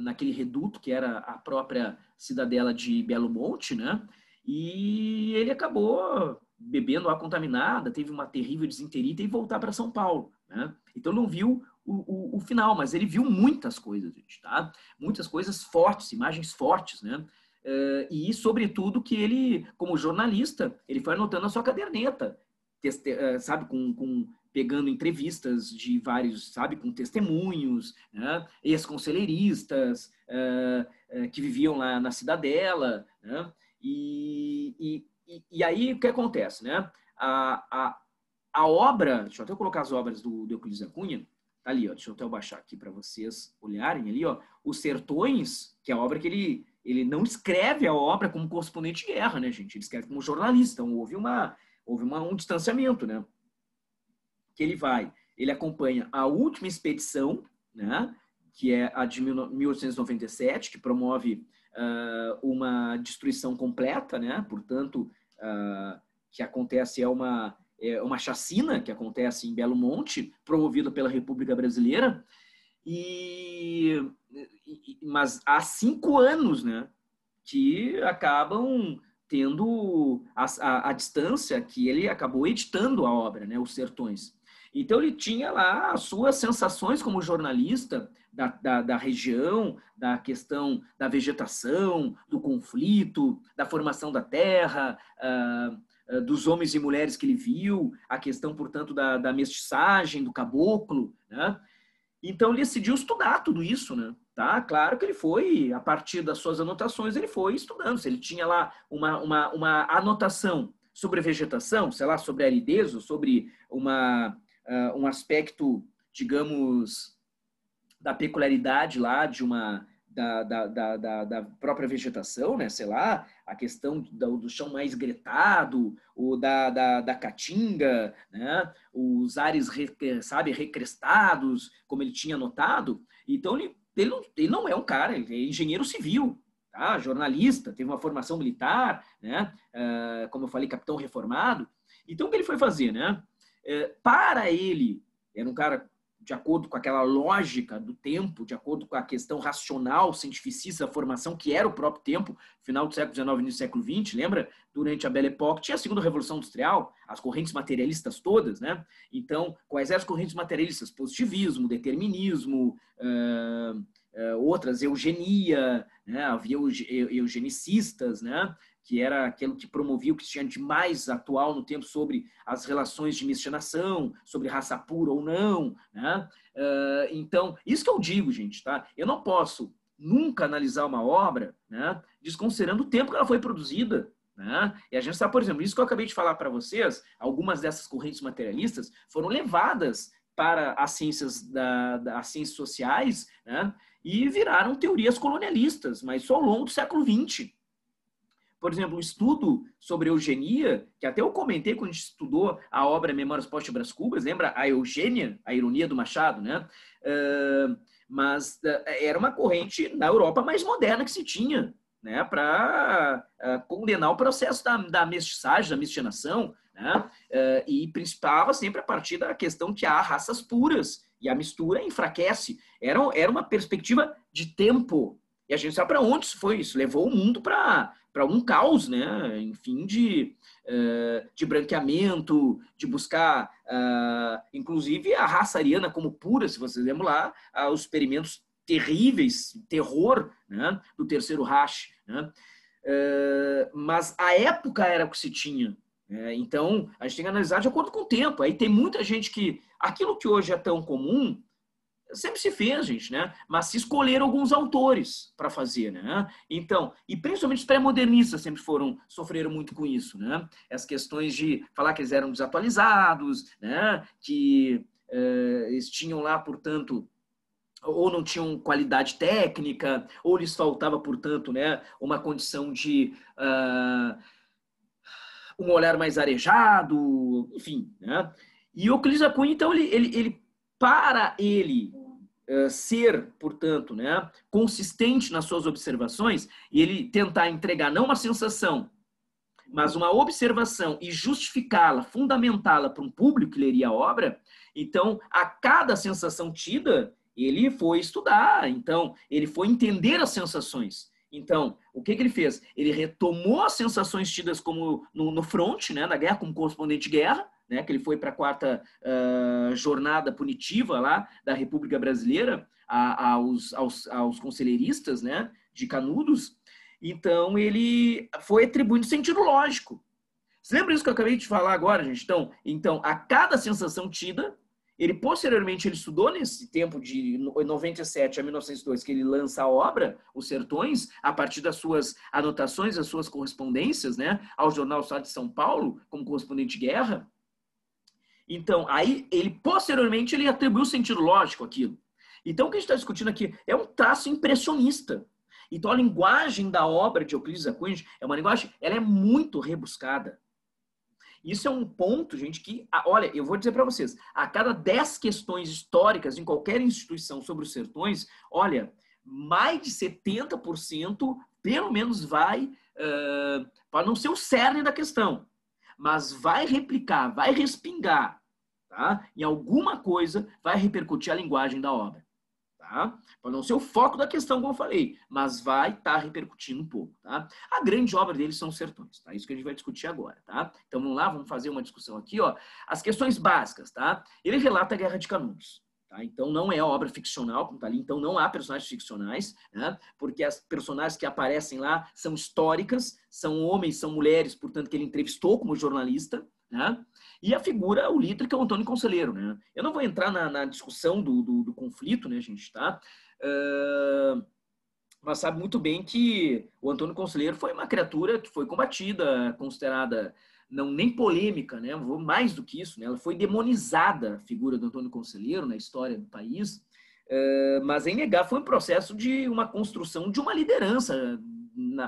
naquele reduto que era a própria cidadela de Belo Monte, né? E ele acabou bebendo água contaminada, teve uma terrível desenterite e voltar para São Paulo, né? Então não viu o final, mas ele viu muitas coisas, gente, tá? Muitas coisas fortes, imagens fortes, né? E sobretudo que ele, como jornalista, ele foi anotando na sua caderneta, sabe, pegando entrevistas de vários, sabe, com testemunhos, né? Ex-conselheiristas que viviam lá na cidadela, né? E aí o que acontece, né? A obra, deixa eu até colocar as obras do Euclides da Cunha, tá ali, ó, deixa eu até baixar aqui para vocês olharem ali, ó, Os Sertões, que é a obra que ele não escreve a obra como correspondente de guerra, né, gente? Ele escreve como jornalista, então houve um distanciamento, né? Que ele acompanha a última expedição, né, que é a de 1897, que promove uma destruição completa, né, portanto, que acontece, é uma chacina que acontece em Belo Monte, promovida pela República Brasileira, mas há 5 anos, né, que acabam tendo a distância que ele acabou editando a obra, né, Os Sertões. Então ele tinha lá as suas sensações como jornalista da região, da questão da vegetação, do conflito, da formação da terra, dos homens e mulheres que ele viu, a questão, portanto, da mestiçagem, do caboclo, né? Então ele decidiu estudar tudo isso, né? Tá? Claro que ele foi, a partir das suas anotações, ele foi estudando. Se ele tinha lá uma anotação sobre vegetação, sei lá, sobre aridez, ou sobre um aspecto, digamos, da peculiaridade lá da própria vegetação, né? Sei lá, a questão do chão mais gretado, ou da caatinga, né? Os ares, sabe, recrestados, como ele tinha notado. Então, ele não é um cara, ele é engenheiro civil, tá? Jornalista, teve uma formação militar, né? Como eu falei, capitão reformado. Então, o que ele foi fazer, né? Para ele, era um cara de acordo com aquela lógica do tempo, de acordo com a questão racional, cientificista da formação, que era o próprio tempo, final do século XIX, início do século XX, lembra? Durante a Belle Époque, tinha a segunda Revolução Industrial, as correntes materialistas todas, né? Então, quais eram as correntes materialistas? Positivismo, determinismo, outras, eugenia, né? Havia eugenicistas, né? Que era aquilo que promovia o que tinha de mais atual no tempo sobre as relações de miscigenação, sobre raça pura ou não, né? Então, isso que eu digo, gente, tá? Eu não posso nunca analisar uma obra, né, desconsiderando o tempo que ela foi produzida, né? E a gente sabe, por exemplo, isso que eu acabei de falar para vocês, algumas dessas correntes materialistas foram levadas para as ciências, as ciências sociais, né, e viraram teorias colonialistas, mas só ao longo do século XX. Por exemplo, o estudo sobre eugenia, que até eu comentei quando a gente estudou a obra Memórias Pós-Brás Cubas, lembra a Eugênia, a ironia do Machado, né? Mas era uma corrente na Europa mais moderna que se tinha, né? Para condenar o processo da mestiçagem, da miscigenação, né? E principava sempre a partir da questão que há raças puras e a mistura enfraquece. Era uma perspectiva de tempo. E a gente sabe para onde isso foi. Isso levou o mundo para um caos, né? Enfim, de branqueamento, de buscar, inclusive, a raça ariana como pura, se vocês lembram lá, os experimentos terríveis, terror, né? Do Terceiro Reich, né? Mas a época era o que se tinha. Então, a gente tem que analisar de acordo com o tempo. Aí tem muita gente que aquilo que hoje é tão comum sempre se fez, gente, né? Mas se escolheram alguns autores para fazer, né? Então, e principalmente os pré-modernistas sempre sofreram muito com isso, né? As questões de falar que eles eram desatualizados, né? Que eles tinham lá, portanto, ou não tinham qualidade técnica, ou lhes faltava, portanto, né, uma condição de um olhar mais arejado, enfim, né? E Euclides da Cunha, então, para ele ser, portanto, né, consistente nas suas observações, e ele tentar entregar não uma sensação, mas uma observação e justificá-la, fundamentá-la para um público que leria a obra, então, a cada sensação tida, ele foi estudar, então, ele foi entender as sensações. Então, o que ele fez? Ele retomou as sensações tidas como no front, né, na guerra, como correspondente de guerra, né, que ele foi para a quarta jornada punitiva lá da República Brasileira, aos conselheiristas, né, de Canudos. Então, ele foi atribuindo sentido lógico. Você lembra isso que eu acabei de falar agora, gente? Então, a cada sensação tida, ele posteriormente ele estudou nesse tempo de 97 a 1902, que ele lança a obra, Os Sertões, a partir das suas anotações, das suas correspondências, né, ao Jornal Estado de São Paulo, como correspondente de guerra. Então, aí, posteriormente, ele atribuiu sentido lógico àquilo. Então, o que a gente está discutindo aqui é um traço impressionista. Então, a linguagem da obra de Euclides da Cunha é uma linguagem, ela é muito rebuscada. Isso é um ponto, gente, que, olha, eu vou dizer para vocês, a cada 10 questões históricas em qualquer instituição sobre os sertões, olha, mais de 70% pelo menos vai, para não ser o cerne da questão, mas vai replicar, vai respingar, tá? Em alguma coisa vai repercutir a linguagem da obra. Tá? Pode não ser o foco da questão, como eu falei, mas vai estar repercutindo um pouco. Tá? A grande obra deles são os sertões. Tá? Isso que a gente vai discutir agora. Tá? Então vamos lá, vamos fazer uma discussão aqui. Ó. As questões básicas. Tá? Ele relata a Guerra de Canudos. Tá? Então não é obra ficcional, como está ali. Então não há personagens ficcionais, né? Porque as personagens que aparecem lá são históricas, são homens, são mulheres, portanto, que ele entrevistou como jornalista. Né? E a figura, o líder, que é o Antônio Conselheiro. Né? Eu não vou entrar na discussão do conflito, né, gente? Tá? Mas sabe muito bem que o Antônio Conselheiro foi uma criatura que foi combatida, considerada não nem polêmica, né? Mais do que isso, né? Ela foi demonizada, a figura do Antônio Conselheiro na história do país, mas é inegável, foi um processo de uma construção de uma liderança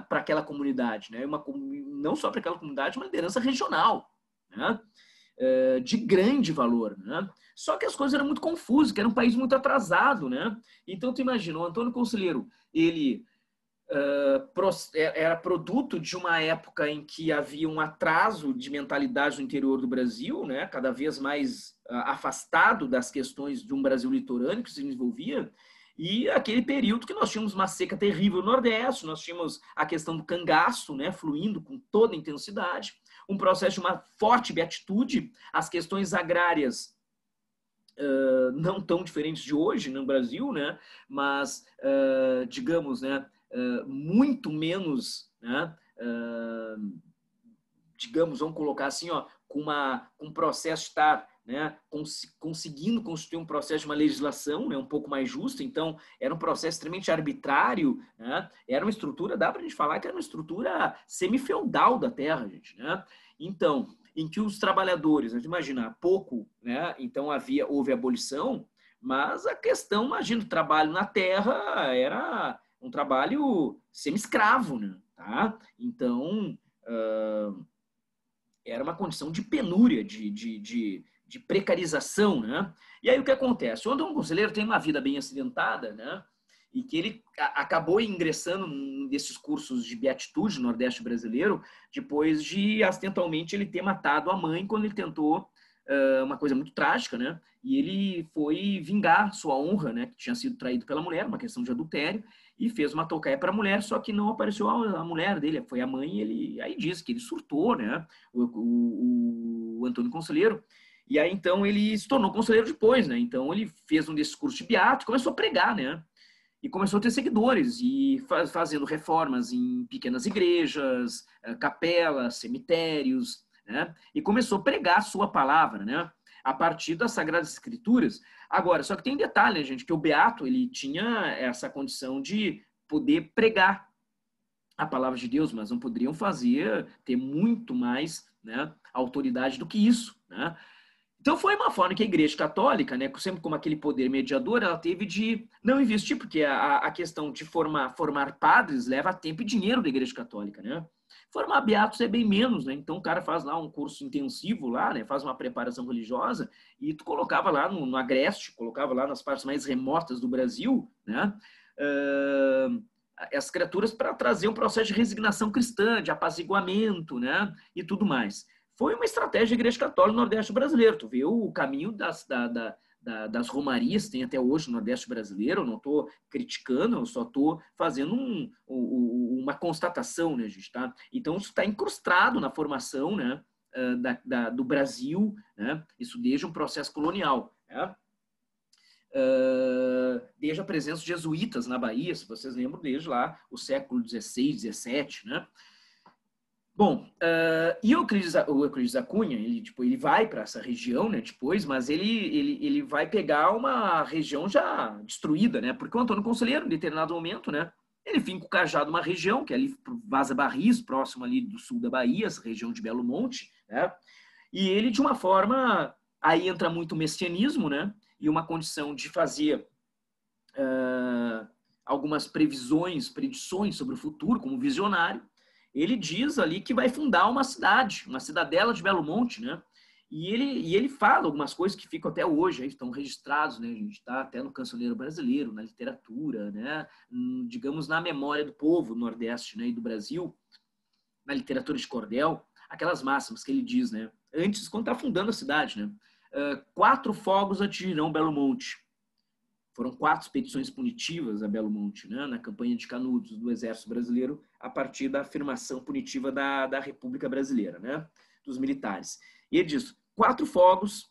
para aquela comunidade, né? Não só para aquela comunidade, uma liderança regional, né? De grande valor, né? Só que as coisas eram muito confusas, que era um país muito atrasado, né? Então, tu imagina, o Antônio Conselheiro, ele era produto de uma época em que havia um atraso de mentalidade no interior do Brasil, né? Cada vez mais afastado das questões de um Brasil litorâneo que se desenvolvia, e aquele período que nós tínhamos uma seca terrível no Nordeste, nós tínhamos a questão do cangaço, né? Fluindo com toda intensidade, um processo de uma forte beatitude, as questões agrárias não tão diferentes de hoje no Brasil, né? Mas, digamos, né? Muito menos, né? Digamos, vamos colocar assim, ó, com um processo de estar, né, conseguindo constituir um processo de uma legislação, né, um pouco mais justa. Então, era um processo extremamente arbitrário, né? Era uma estrutura, dá para a gente falar que era uma estrutura semi-feudal da terra, gente, né? Então, em que os trabalhadores, a gente imagina, pouco, né? Então, houve abolição, mas a questão, imagina, o trabalho na terra era um trabalho semi-escravo, né? Tá? Então, era uma condição de penúria, de precarização, né? E aí o que acontece? O Antônio Conselheiro tem uma vida bem acidentada, né? E que ele acabou ingressando nesses cursos de beatitude no Nordeste brasileiro, depois de acidentalmente ele ter matado a mãe quando ele tentou uma coisa muito trágica, né? E ele foi vingar sua honra, né? Que tinha sido traído pela mulher, uma questão de adultério, e fez uma tocaia para a mulher, só que não apareceu a mulher dele, foi a mãe, e ele aí diz que ele surtou, né? O Antônio Conselheiro. E aí então ele se tornou conselheiro depois, né? Então ele fez um desses cursos de beato e começou a pregar, né? E começou a ter seguidores e fazendo reformas em pequenas igrejas, capelas, cemitérios, né? E começou a pregar a sua palavra, né? a partir das Sagradas Escrituras. Agora, só que tem detalhe, gente, que o beato, ele tinha essa condição de poder pregar a palavra de Deus, mas não poderiam ter muito mais, né, autoridade do que isso, né? Então foi uma forma que a Igreja Católica, né, sempre como aquele poder mediador, ela teve de não investir, porque a questão de formar padres leva tempo e dinheiro da Igreja Católica, né? Formar beatos é bem menos, né? Então o cara faz lá um curso intensivo lá, né? Faz uma preparação religiosa e tu colocava lá no Agreste, colocava lá nas partes mais remotas do Brasil, né? As criaturas para trazer um processo de resignação cristã, de apaziguamento, né? E tudo mais. Foi uma estratégia da Igreja Católica no Nordeste brasileiro. Tu vê o caminho das romarias, tem até hoje no Nordeste brasileiro. Eu não estou criticando, eu só estou fazendo uma constatação, né, gente? Tá? Então, isso está incrustado na formação, né, do Brasil, né? Isso desde um processo colonial, né? Desde a presença de jesuítas na Bahia, se vocês lembram, desde lá o século XVI, XVII, né? Bom, e o Euclides da Cunha, ele vai para essa região, né, depois, mas ele vai pegar uma região já destruída, né, porque o Antônio Conselheiro, em determinado momento, né, ele finca o cajado numa região, que é ali Vaza Barris, próximo ali do sul da Bahia, essa região de Belo Monte, né, e ele, de uma forma, aí entra muito o messianismo, né, e uma condição de fazer algumas predições sobre o futuro, como visionário. Ele diz ali que vai fundar uma cidadela de Belo Monte, né? E ele fala algumas coisas que ficam até hoje, aí estão registrados, né? A gente está até no cancioneiro brasileiro, na literatura, né? Digamos, na memória do povo do Nordeste, né? E do Brasil, na literatura de cordel, aquelas máximas que ele diz, né? Antes, quando está fundando a cidade, né? 4 fogos atingirão Belo Monte. Foram 4 expedições punitivas a Belo Monte, né, na campanha de Canudos do Exército Brasileiro, a partir da afirmação punitiva da República Brasileira, né, dos militares. E ele diz, 4 fogos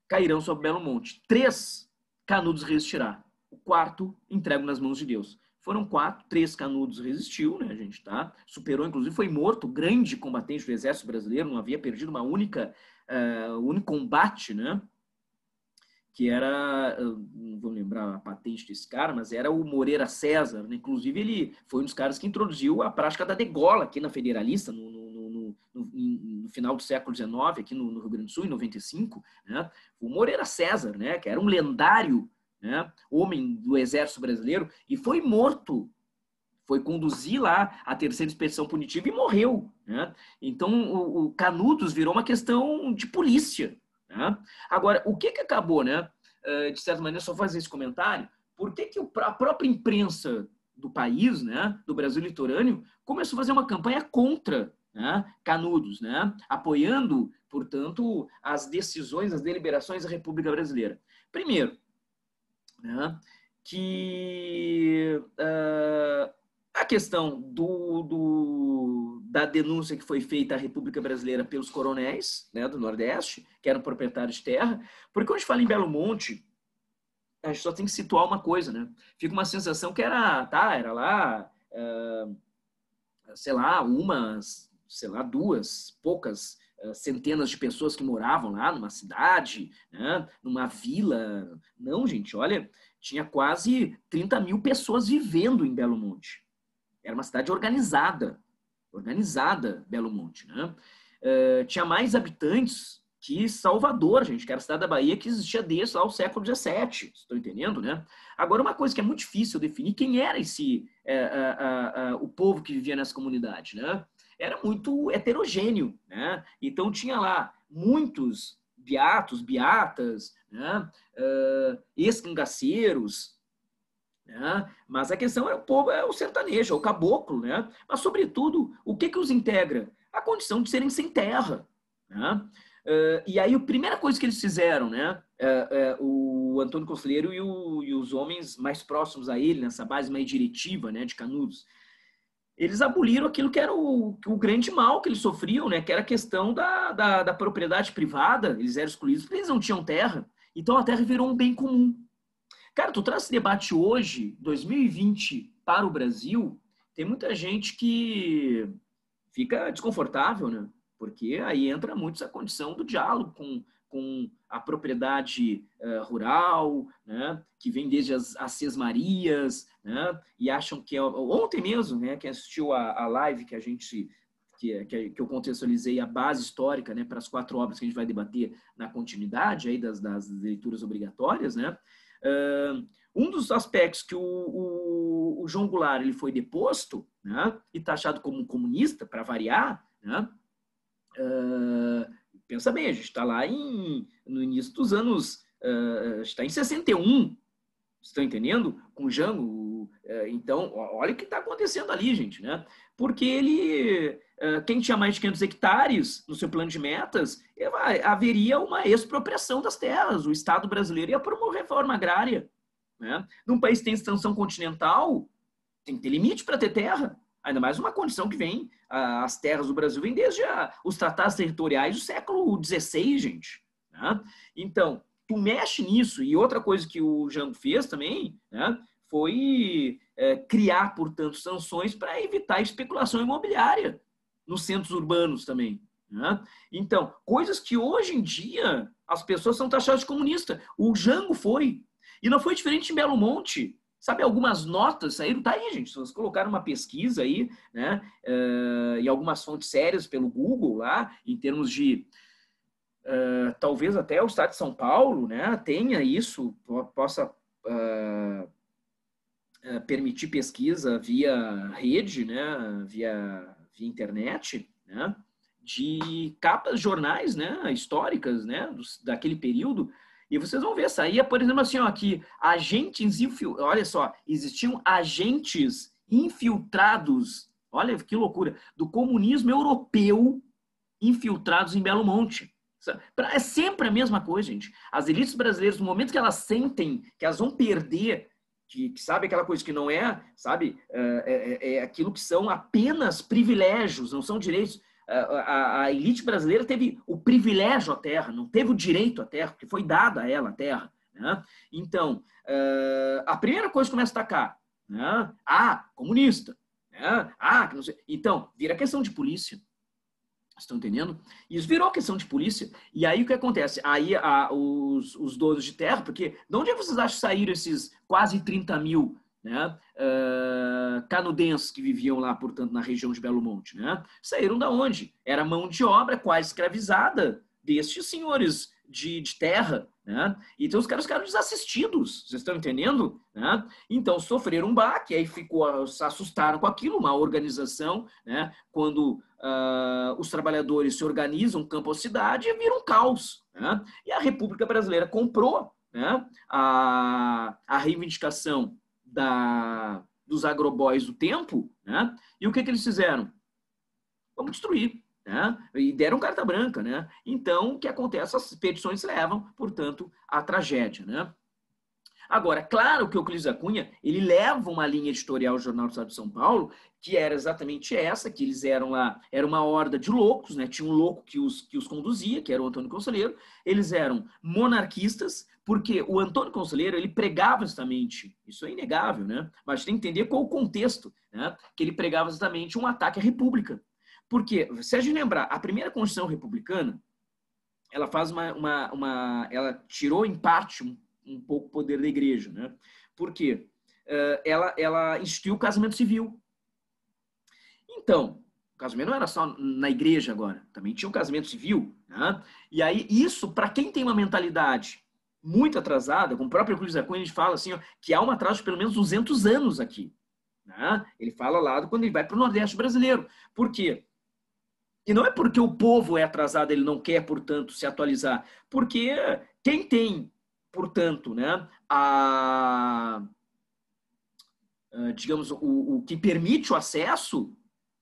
cairão sobre Belo Monte, 3 Canudos resistirá, o 4º entrego nas mãos de Deus. Foram 4, 3 Canudos resistiu, né, a gente tá, superou, inclusive foi morto, grande combatente do Exército Brasileiro, não havia perdido um único combate, né, que era, não vou lembrar a patente desse cara, mas era o Moreira César, né? Inclusive ele foi um dos caras que introduziu a prática da degola aqui na Federalista, no final do século XIX, aqui no Rio Grande do Sul, em 95, né? O Moreira César, né? Que era um lendário, né, homem do Exército Brasileiro, e foi morto, foi conduzir lá a 3ª expedição punitiva e morreu, né? Então o Canudos virou uma questão de polícia, né? Agora, o que acabou, né? De certa maneira, só fazer esse comentário, por que a própria imprensa do país, né, do Brasil litorâneo, começou a fazer uma campanha contra, né, Canudos, né, apoiando, portanto, as decisões, as deliberações da República Brasileira? Primeiro, né, que a questão da denúncia que foi feita à República Brasileira pelos coronéis, né, do Nordeste, que eram proprietários de terra, porque quando a gente fala em Belo Monte, a gente só tem que situar uma coisa, né? Fica uma sensação que era lá, sei lá, duas, poucas centenas de pessoas que moravam lá numa cidade, né, numa vila. Não, gente, olha, tinha quase 30 mil pessoas vivendo em Belo Monte. Era uma cidade organizada, Belo Monte, né? Tinha mais habitantes que Salvador, gente, que era a cidade da Bahia que existia desde lá o século XVII, estão entendendo, né? Agora, uma coisa que é muito difícil definir, quem era o povo que vivia nessa comunidade, né? Era muito heterogêneo, né? Então, tinha lá muitos beatas, né? Ex-cangaceiros, né? Mas a questão é o povo, é o sertanejo, é o caboclo, né? Mas, sobretudo, o que os integra? A condição de serem sem terra, né? E aí, a primeira coisa que eles fizeram, né? O Antônio Conselheiro e os homens mais próximos a ele, nessa base mais diretiva, né, de Canudos, eles aboliram aquilo que era o grande mal que eles sofriam, né? Que era a questão da propriedade privada. Eles eram excluídos porque eles não tinham terra. Então, a terra virou um bem comum. Cara, tu traz esse debate hoje, 2020, para o Brasil, tem muita gente que fica desconfortável, né? Porque aí entra muito essa condição do diálogo com com a propriedade rural, né, que vem desde as sesmarias, né, e acham que ontem mesmo, né, quem assistiu a live que a gente que eu contextualizei a base histórica, né, para as 4 obras que a gente vai debater na continuidade aí das leituras obrigatórias, né, um dos aspectos que o João Goulart ele foi deposto, né, e taxado como um comunista, para variar, né, pensa bem, a gente está lá no início dos anos, está em 61, estão entendendo? Com Jango. Então, olha o que está acontecendo ali, gente, né? Porque ele, quem tinha mais de 500 hectares no seu plano de metas, haveria uma expropriação das terras. O Estado brasileiro ia promover reforma agrária, né? Num país que tem extensão continental, tem que ter limite para ter terra. Ainda mais uma condição que vem, as terras do Brasil vêm desde os tratados territoriais do século XVI, gente, né? Então, tu mexe nisso, e outra coisa que o Jango fez também, né, foi criar, portanto, sanções para evitar especulação imobiliária nos centros urbanos também, né? Então, coisas que hoje em dia as pessoas são taxadas de comunista. O Jango foi. E não foi diferente em Belo Monte. Sabe, algumas notas saíram, tá aí, gente, vocês colocaram uma pesquisa aí, né, e algumas fontes sérias pelo Google lá, em termos de talvez até o Estado de São Paulo, né, tenha isso, possa permitir pesquisa via rede, né, via internet, né, de capas de jornais, né, históricas, né, daquele período. E vocês vão ver, saía, por exemplo, assim, ó, que agentes olha só, existiam agentes infiltrados, olha que loucura, do comunismo europeu infiltrados em Belo Monte. É sempre a mesma coisa, gente. As elites brasileiras, no momento que elas sentem que elas vão perder, que sabe aquela coisa que não é, sabe, é aquilo que são apenas privilégios, não são direitos. A elite brasileira teve o privilégio à terra, não teve o direito à terra, porque foi dada a ela a terra, né? Então, a primeira coisa que começa a atacar, né? Comunista, né? Que não sei. Então, vira questão de polícia. Estão entendendo? Isso virou questão de polícia. E aí o que acontece? Aí os donos de terra, porque de onde é que vocês acham que saíram esses quase 30 mil, né, canudenses que viviam lá, portanto, na região de Belo Monte, né? Saíram da onde? Era mão de obra quase escravizada destes senhores de terra, né? Então os caras ficaram desassistidos, vocês estão entendendo? Né? Então sofreram um baque, aí se assustaram com aquilo, uma organização, né? Quando os trabalhadores se organizam campo ou cidade, vira um caos, né? E a República Brasileira comprou, né, a reivindicação dos agroboys do tempo, né? E o que eles fizeram? Vamos destruir, né? E deram carta branca, né? Então, o que acontece? As petições levam, portanto, à tragédia, né? Agora, claro que o Euclides da Cunha, ele leva uma linha editorial do Jornal do Estado de São Paulo, que era exatamente essa, que eles eram lá, era uma horda de loucos, né? Tinha um louco que os conduzia, que era o Antônio Conselheiro, eles eram monarquistas, porque o Antônio Conselheiro, ele pregava exatamente, isso é inegável, né? Mas tem que entender qual o contexto, né? Que ele pregava exatamente um ataque à República. Porque, se a gente lembrar, a primeira Constituição Republicana, ela faz ela tirou em parte um pouco o poder da igreja, né? Porque ela instituiu o casamento civil. Então, o casamento não era só na igreja agora, também tinha o casamento civil, né? E aí, isso, para quem tem uma mentalidade muito atrasada, como o próprio Euclides da Cunha, a gente fala assim, ó, que há um atraso de pelo menos 200 anos aqui, né? Ele fala lá quando ele vai para o Nordeste brasileiro. Por quê? E não é porque o povo é atrasado, ele não quer, portanto, se atualizar. Porque quem tem, portanto, né, digamos, o que permite o acesso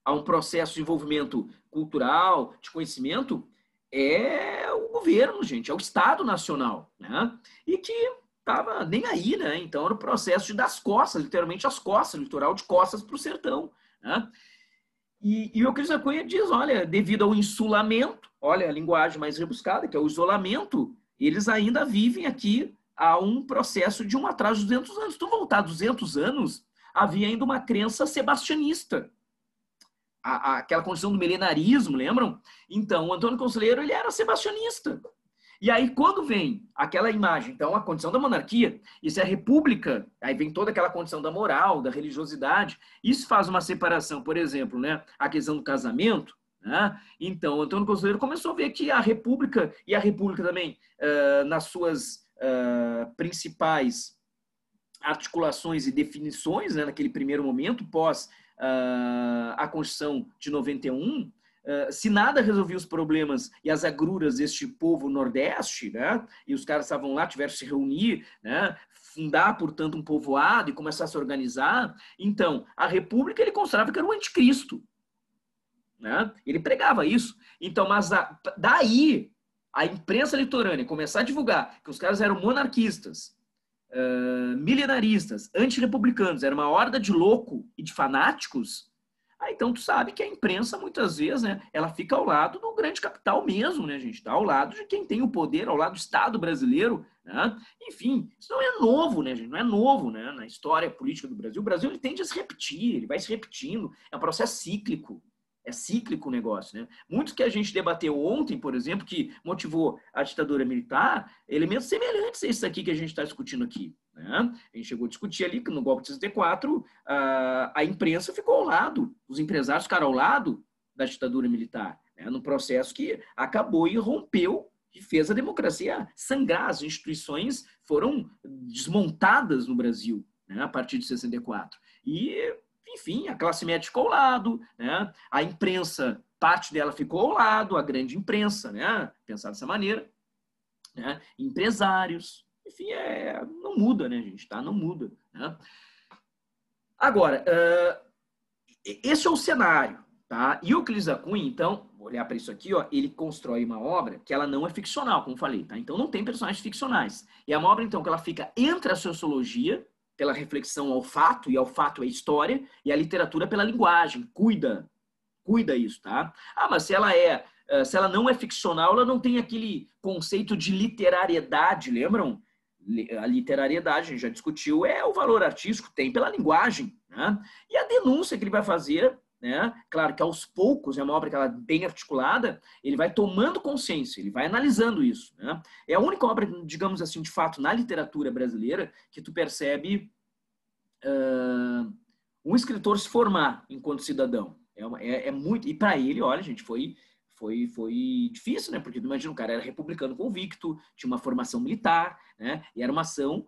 a um processo de desenvolvimento cultural, de conhecimento, é o governo, gente, é o Estado Nacional, né? E que estava nem aí, né? Então era o processo de dar as costas, literalmente as costas, litoral de costas para o sertão, né? E o Euclides da Cunha diz, olha, devido ao insulamento, olha a linguagem mais rebuscada, que é o isolamento, eles ainda vivem aqui a um processo de um atraso de 200 anos. Se tu voltar 200 anos, havia ainda uma crença sebastianista. Aquela condição do milenarismo, lembram? Então, o Antônio Conselheiro, ele era sebastianista. E aí, quando vem aquela imagem, então, a condição da monarquia, isso é a república, aí vem toda aquela condição da moral, da religiosidade, isso faz uma separação, por exemplo, né, a questão do casamento, né? Então, Antônio Conselheiro começou a ver que a república, e a república também, nas suas principais articulações e definições, né, naquele primeiro momento, pós a Constituição de 91, se nada resolvia os problemas e as agruras deste povo nordeste, né, e os caras estavam lá, tiveram que se reunir, né, fundar, portanto, um povoado e começar a se organizar, então, a República ele considerava que era o anticristo. Né? Ele pregava isso. Então, mas daí a imprensa litorânea começar a divulgar que os caras eram monarquistas, milenaristas, antirrepublicanos, era uma horda de louco e de fanáticos, aí então tu sabe que a imprensa muitas vezes, né, ela fica ao lado do grande capital mesmo, né, gente? Tá ao lado de quem tem o poder, ao lado do Estado brasileiro, né? Enfim, isso não é novo, né, gente? Não é novo, né, na história política do Brasil. O Brasil ele tende a se repetir, ele vai se repetindo, é um processo cíclico. É cíclico o negócio, né? Muito que a gente debateu ontem, por exemplo, que motivou a ditadura militar, elementos semelhantes a isso aqui que a gente está discutindo aqui. Né? A gente chegou a discutir ali que no golpe de 64 a imprensa ficou ao lado, os empresários ficaram ao lado da ditadura militar, né? Num processo que acabou e rompeu e fez a democracia sangrar. As instituições foram desmontadas no Brasil, né? A partir de 64. Enfim, a classe média ficou ao lado, né? A imprensa, parte dela ficou ao lado, a grande imprensa, né? Pensar dessa maneira, né? Empresários, enfim, não muda, né, gente? Tá? Não muda, né? Agora, esse é o cenário, tá? E o Euclides da Cunha, então, vou olhar para isso aqui, ó, ele constrói uma obra que ela não é ficcional, como falei, tá? Então não tem personagens ficcionais. E é uma obra, então, que ela fica entre a sociologia, pela reflexão ao fato, e ao fato é história, e a literatura pela linguagem. Cuida isso, tá? Mas se ela não é ficcional, ela não tem aquele conceito de literariedade, lembram? A literariedade, a gente já discutiu, é o valor artístico, tem pela linguagem, né? E a denúncia que ele vai fazer, né? Claro que aos poucos, é uma obra que ela é bem articulada, ele vai tomando consciência, ele vai analisando isso, né? É a única obra, digamos assim, de fato, na literatura brasileira, que tu percebe um escritor se formar enquanto cidadão. É muito... E para ele, olha, gente, foi difícil, né? Porque imagina, o cara era republicano convicto, tinha uma formação militar, né? E era uma ação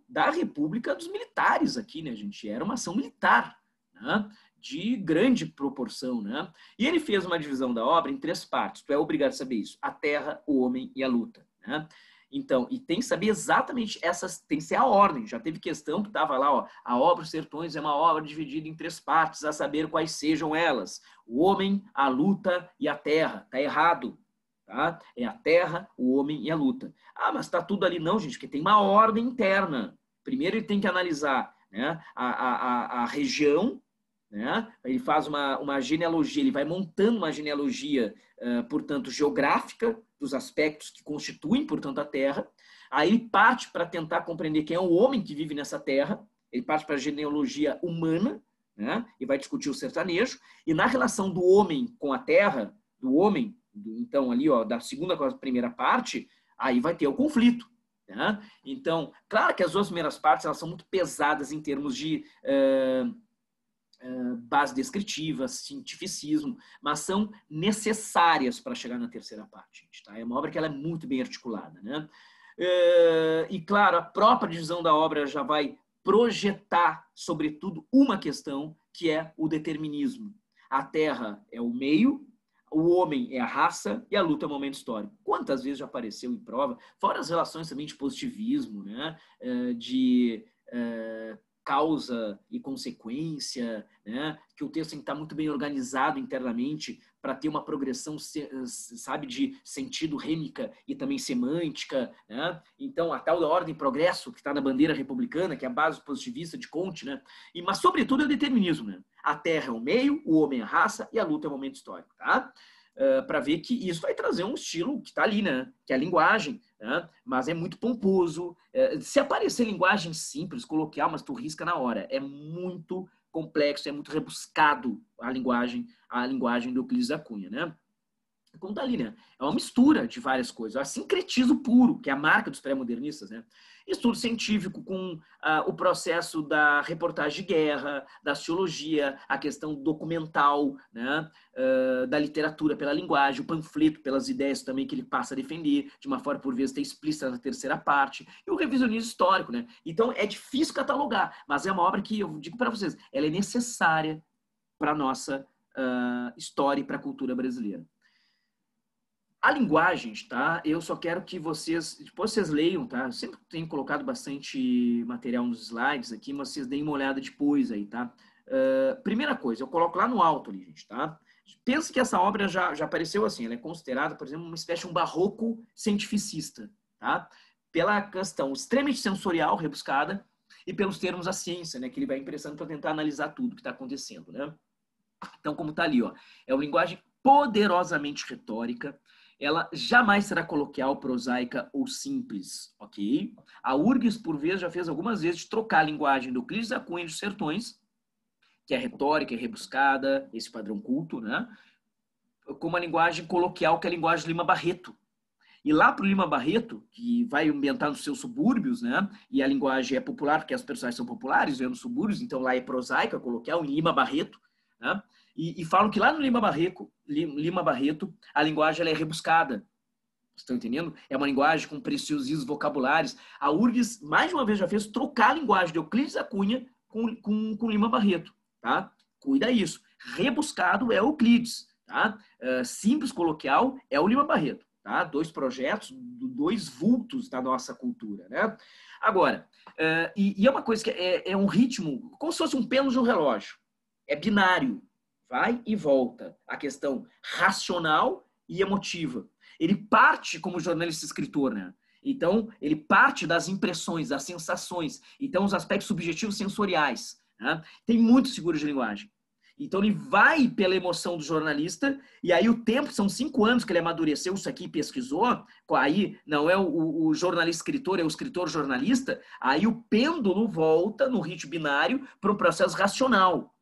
da República dos militares aqui, né, gente? Era uma ação militar, né? De grande proporção, né? E ele fez uma divisão da obra em 3 partes. Tu é obrigado a saber isso: a terra, o homem e a luta, né? Então, e tem que saber exatamente essas, tem que ser a ordem. Já teve questão que estava lá, ó, a obra Os Sertões é uma obra dividida em 3 partes, a saber quais sejam elas: o homem, a luta e a terra. Tá errado, tá? É a terra, o homem e a luta. Mas tá tudo ali. Não, gente, porque tem uma ordem interna. Primeiro ele tem que analisar, né, a região, né? Ele faz uma genealogia, ele vai montando uma genealogia, portanto, geográfica dos aspectos que constituem, portanto, a Terra. Aí ele parte para tentar compreender quem é o homem que vive nessa Terra, ele parte para a genealogia humana, né? E vai discutir o sertanejo, e na relação do homem com a Terra, então, ali, ó, da segunda com a primeira parte, aí vai ter o conflito. Né? Então, claro que as 2 primeiras partes elas são muito pesadas em termos de base descritiva, cientificismo, mas são necessárias para chegar na terceira parte. Gente, tá? É uma obra que ela é muito bem articulada. Né? E, claro, a própria divisão da obra já vai projetar, sobretudo, uma questão, que é o determinismo. A Terra é o meio, o homem é a raça e a luta é o momento histórico. Quantas vezes já apareceu em prova? Fora as relações também de positivismo, né? De causa e consequência, né? Que o texto tem que estar muito bem organizado internamente para ter uma progressão, sabe, de sentido rêmica e também semântica, né? Então, a tal da ordem e progresso, que está na bandeira republicana, que é a base positivista de Comte, né? Mas, sobretudo, é o determinismo, né? A terra é o meio, o homem é a raça e a luta é o momento histórico, tá? Para ver que isso vai trazer um estilo que está ali, né? Que é a linguagem, né? Mas é muito pomposo. Se aparecer linguagem simples, coloquial, mas tu risca na hora. É muito complexo, é muito rebuscado a linguagem do Euclides da Cunha, né? como tá ali, né? É uma mistura de várias coisas. É um sincretismo puro, que é a marca dos pré-modernistas, né? Estudo científico com o processo da reportagem de guerra, da sociologia, a questão documental, né? Da literatura pela linguagem, o panfleto pelas ideias também que ele passa a defender, de uma forma, por vezes, até explícita na terceira parte, e o revisionismo histórico, né? Então, é difícil catalogar, mas é uma obra que, eu digo para vocês, ela é necessária para a nossa história e para a cultura brasileira. A linguagem, tá? Eu só quero que vocês, depois vocês leiam, tá? Eu sempre tenho colocado bastante material nos slides aqui, mas vocês deem uma olhada depois aí, tá? Primeira coisa, eu coloco lá no alto ali, gente, tá? Pensa que essa obra já apareceu assim, ela é considerada, por exemplo, uma espécie de um barroco cientificista, tá? Pela questão extremamente sensorial, rebuscada, e pelos termos da ciência, né? Que ele vai emprestando para tentar analisar tudo que está acontecendo, né? Então, como está ali, ó, é uma linguagem poderosamente retórica, ela jamais será coloquial, prosaica ou simples, ok? A URGS, por vezes, já fez algumas vezes de trocar a linguagem do Euclides da Cunha dos Sertões, que é retórica, é rebuscada, esse padrão culto, né? Com uma linguagem coloquial, que é a linguagem de Lima Barreto. E lá para o Lima Barreto, que vai ambientar nos seus subúrbios, né? E a linguagem é popular, porque as personagens são populares, vendo nos subúrbios, então lá é prosaica, coloquial, em Lima Barreto, né? E falam que lá no Lima Barreto, a linguagem ela é rebuscada. Vocês estão entendendo? É uma linguagem com preciosismos vocabulários. A URGS, mais de uma vez, já fez trocar a linguagem de Euclides da Cunha com Lima Barreto. Tá? Cuida isso. Rebuscado é Euclides. Tá? Simples, coloquial, é o Lima Barreto. Tá? Dois projetos, dois vultos da nossa cultura. Né? Agora, e é uma coisa que é um ritmo, como se fosse um pêndulo de um relógio. É binário. Vai e volta. A questão racional e emotiva. Ele parte como jornalista escritor, né? Então, ele parte das impressões, das sensações. Então, os aspectos subjetivos sensoriais. Né? Tem muitos figuras de linguagem. Então, ele vai pela emoção do jornalista, e aí o tempo, são 5 anos que ele amadureceu isso aqui e pesquisou, aí não é o jornalista escritor, é o escritor jornalista, aí o pêndulo volta no ritmo binário para um processo racional,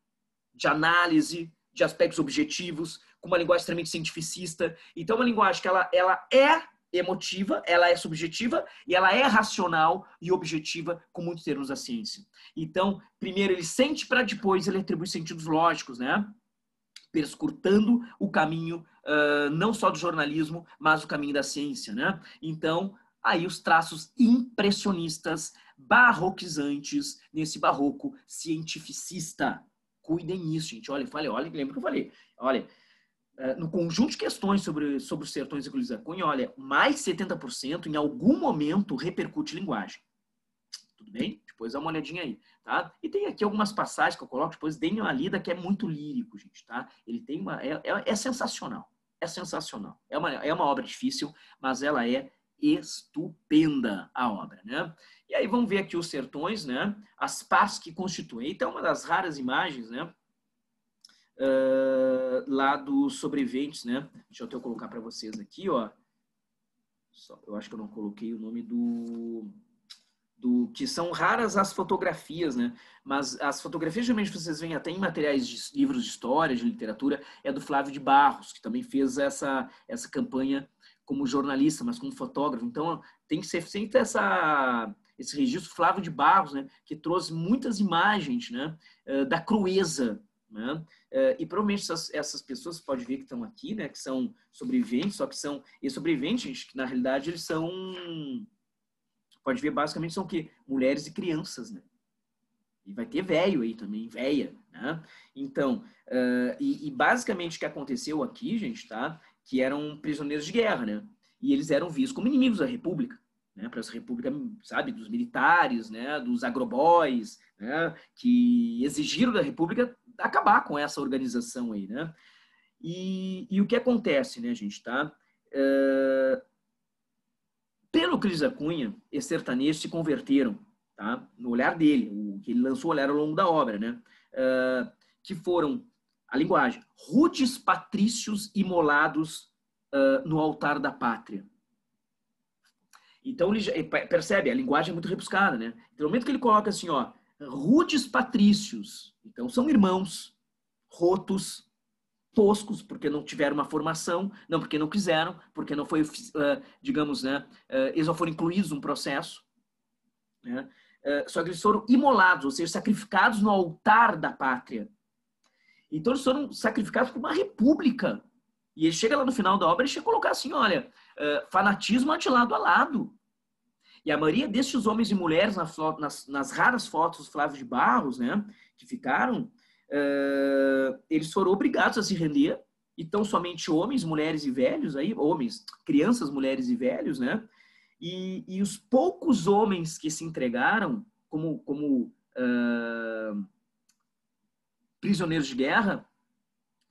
de análise, de aspectos objetivos, com uma linguagem extremamente cientificista. Então, uma linguagem que ela é emotiva, ela é subjetiva e ela é racional e objetiva, com muitos termos da ciência. Então, primeiro ele sente para depois ele atribui sentidos lógicos, né? Perscrutando o caminho não só do jornalismo, mas o caminho da ciência, né? Então, aí os traços impressionistas, barroquizantes, nesse barroco cientificista. Cuidem nisso, gente. Olha, lembra que eu falei. Olha, no conjunto de questões sobre os sertões de Euclides da Cunha, olha, mais de 70% em algum momento repercute linguagem. Tudo bem? Depois dá uma olhadinha aí, tá? E tem aqui algumas passagens que eu coloco, depois deem uma lida, que é muito lírico, gente, tá? Ele tem uma... É sensacional. É sensacional. É uma obra difícil, mas ela é estupenda, a obra, né? E aí vamos ver aqui os sertões, né? As partes que constituem. Então, uma das raras imagens, né? Lá dos sobreviventes, né? Deixa eu até colocar para vocês aqui, ó. Eu acho que eu não coloquei o nome do que são raras as fotografias, né? Mas as fotografias geralmente vocês veem até em materiais de livros de história, de literatura, é do Flávio de Barros, que também fez essa campanha como jornalista, mas como fotógrafo. Então, tem que ser sempre esse registro Flávio de Barros, né, que trouxe muitas imagens, né, da crueza, né, e provavelmente essas pessoas, pode ver que estão aqui, né, que são sobreviventes, só que são sobreviventes, que na realidade eles são, pode ver, basicamente são o quê? Mulheres e crianças, né? E vai ter velho aí também, véia, né? Então, e basicamente o que aconteceu aqui, gente, tá? Que eram prisioneiros de guerra, né? E eles eram vistos como inimigos da República, né? Para essa República, sabe, dos militares, né? Dos agroboys, né? Que exigiram da República acabar com essa organização aí, né? E o que acontece, né, gente, tá? Pelo Euclides da Cunha, esses sertanejos se converteram, tá? No olhar dele, o que ele lançou o olhar ao longo da obra, né? Que foram a linguagem, rudes patrícios imolados no altar da pátria. Então, ele percebe, a linguagem é muito rebuscada, né? Então, no momento que ele coloca assim, ó, rudes patrícios, então são irmãos, rotos, toscos, porque não tiveram uma formação, não porque não quiseram, porque não foi, digamos, né, eles não foram incluídos num processo, né? Só que eles foram imolados, ou seja, sacrificados no altar da pátria. Então eles foram sacrificados por uma república. E ele chega lá no final da obra, ele chega a colocar assim, olha, fanatismo de lado a lado. E a maioria destes homens e mulheres, nas raras fotos do Flávio de Barros, né, que ficaram, eles foram obrigados a se render. Então, somente homens, mulheres e velhos, aí, homens, crianças, mulheres e velhos, né? E os poucos homens que se entregaram como prisioneiros de guerra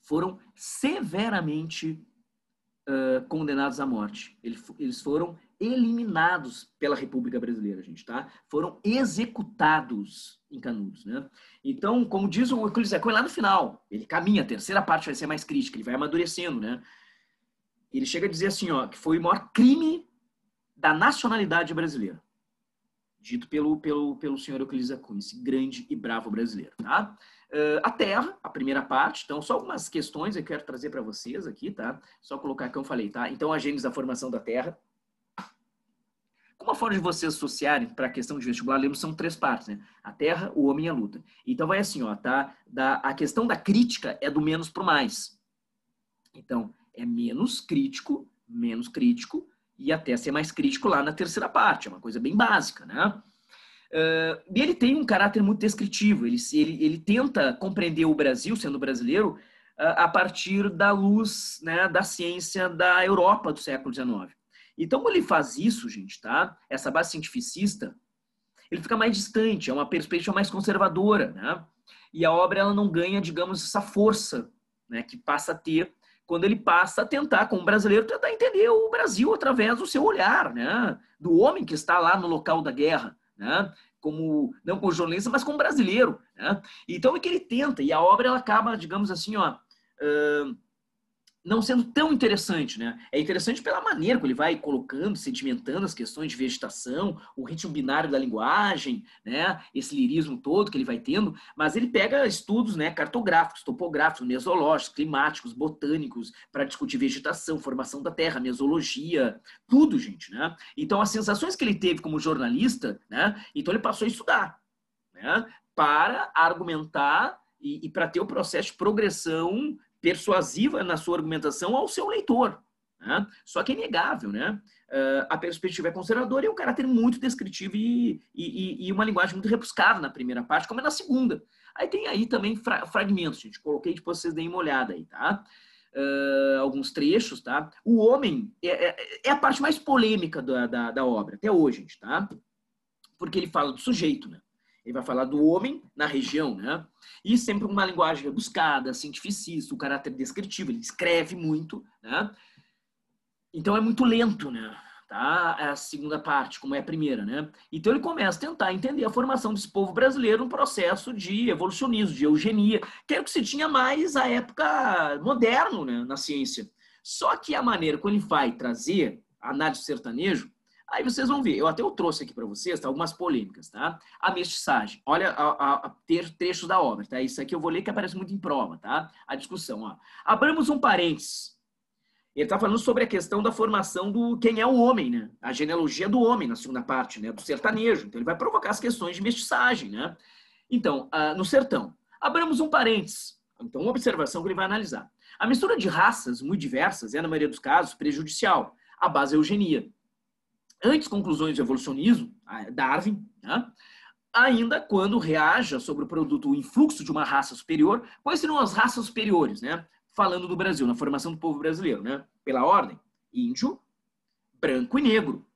foram severamente condenados à morte. Eles foram eliminados pela República Brasileira, gente, tá? Foram executados em Canudos, né? Então, como diz o Euclides da Cunha lá no final, ele caminha, a terceira parte vai ser mais crítica, ele vai amadurecendo, né? Ele chega a dizer assim, ó, que foi o maior crime da nacionalidade brasileira, dito pelo senhor Euclides da Cunha, esse grande e bravo brasileiro, tá? A Terra, a primeira parte, então só algumas questões eu quero trazer para vocês aqui, tá? Só colocar que eu falei, tá? Então a gênese da formação da Terra. Como a forma de vocês associarem para a questão de vestibular, lemos, são 3 partes, né? A Terra, o homem e a luta. Então vai assim, ó, tá? A questão da crítica é do menos para o mais. Então, é menos crítico, e até ser mais crítico lá na terceira parte. É uma coisa bem básica, né? E ele tem um caráter muito descritivo. Ele tenta compreender o Brasil, sendo brasileiro, a partir da luz, né, da ciência da Europa do século XIX. Então, quando ele faz isso, gente, tá? Essa base cientificista, ele fica mais distante, é uma perspectiva mais conservadora, né? E a obra, ela não ganha, digamos, essa força, né, que passa a ter quando ele passa a tentar, como brasileiro, tentar entender o Brasil através do seu olhar, né? Do homem que está lá no local da guerra, né? Não como jornalista, mas como brasileiro, né? Então é que ele tenta, e a obra ela acaba, digamos assim, ó, não sendo tão interessante, né? É interessante pela maneira que ele vai colocando, sedimentando as questões de vegetação, o ritmo binário da linguagem, né? Esse lirismo todo que ele vai tendo, mas ele pega estudos, né, cartográficos, topográficos, mesológicos, climáticos, botânicos, para discutir vegetação, formação da terra, mesologia, tudo, gente, né? Então, as sensações que ele teve como jornalista, né? Então, ele passou a estudar, né? Para argumentar e para ter o processo de progressão persuasiva na sua argumentação ao seu leitor, né? Só que é inegável, né? A perspectiva é conservadora e um caráter muito descritivo e uma linguagem muito rebuscada na primeira parte, como é na segunda. Aí tem aí também fragmentos, gente. Coloquei para vocês darem uma olhada aí, tá? Alguns trechos, tá? O homem é a parte mais polêmica da obra, até hoje, gente, tá? Porque ele fala do sujeito, né? Ele vai falar do homem na região, né? E sempre uma linguagem rebuscada, cientificista, o caráter descritivo, ele escreve muito, né? Então é muito lento, né? Tá? É a segunda parte, como é a primeira, né? Então ele começa a tentar entender a formação desse povo brasileiro num processo de evolucionismo, de eugenia, que é o que se tinha mais à época moderno, né, na ciência. Só que a maneira como ele vai trazer a análise do sertanejo, aí vocês vão ver, eu até trouxe aqui para vocês, tá, algumas polêmicas, tá? A mestiçagem, olha trechos da obra, tá? Isso aqui eu vou ler que aparece muito em prova, tá? A discussão, ó. Abramos um parênteses. Ele está falando sobre a questão da formação do quem é o homem, né? A genealogia do homem, na segunda parte, né? Do sertanejo. Então ele vai provocar as questões de mestiçagem, né? Então, no sertão. Abramos um parênteses. Então, uma observação que ele vai analisar. A mistura de raças muito diversas é, na maioria dos casos, prejudicial. A base é a eugenia. Antes conclusões do evolucionismo, Darwin, né? Ainda quando reaja sobre o produto o influxo de uma raça superior, quais seriam as raças superiores, né? Falando do Brasil, na formação do povo brasileiro, né? Pela ordem, índio, branco e negro,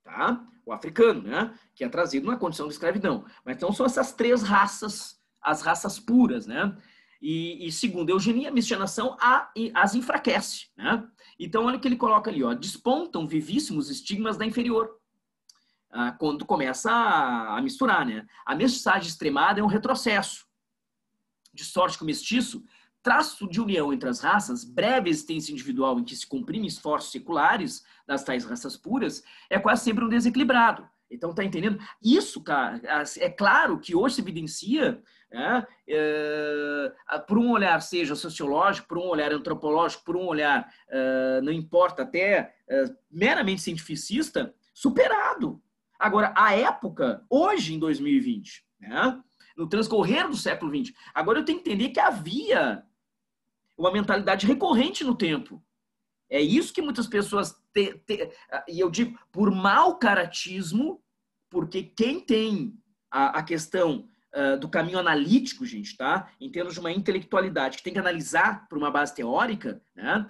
tá? O africano, né? Que é trazido na condição de escravidão. Mas então são essas 3 raças, as raças puras, né? E segundo a eugenia, a miscigenação as enfraquece, né? Então, olha o que ele coloca ali, ó. Despontam vivíssimos estigmas da inferior, quando começa a misturar, né? A mestiçagem extremada é um retrocesso. De sorte que o mestiço, traço de união entre as raças, breve existência individual em que se comprimem esforços seculares das tais raças puras, é quase sempre um desequilibrado. Então, tá entendendo? Isso, cara, é claro que hoje se evidencia por um olhar, seja sociológico, por um olhar antropológico, por um olhar, não importa, até meramente cientificista, superado. Agora, a época, hoje em 2020, né, no transcorrer do século XX, agora eu tenho que entender que havia uma mentalidade recorrente no tempo. É isso que muitas pessoas e eu digo, por mau caratismo, porque quem tem a questão do caminho analítico, gente, tá? Em termos de uma intelectualidade que tem que analisar por uma base teórica, né?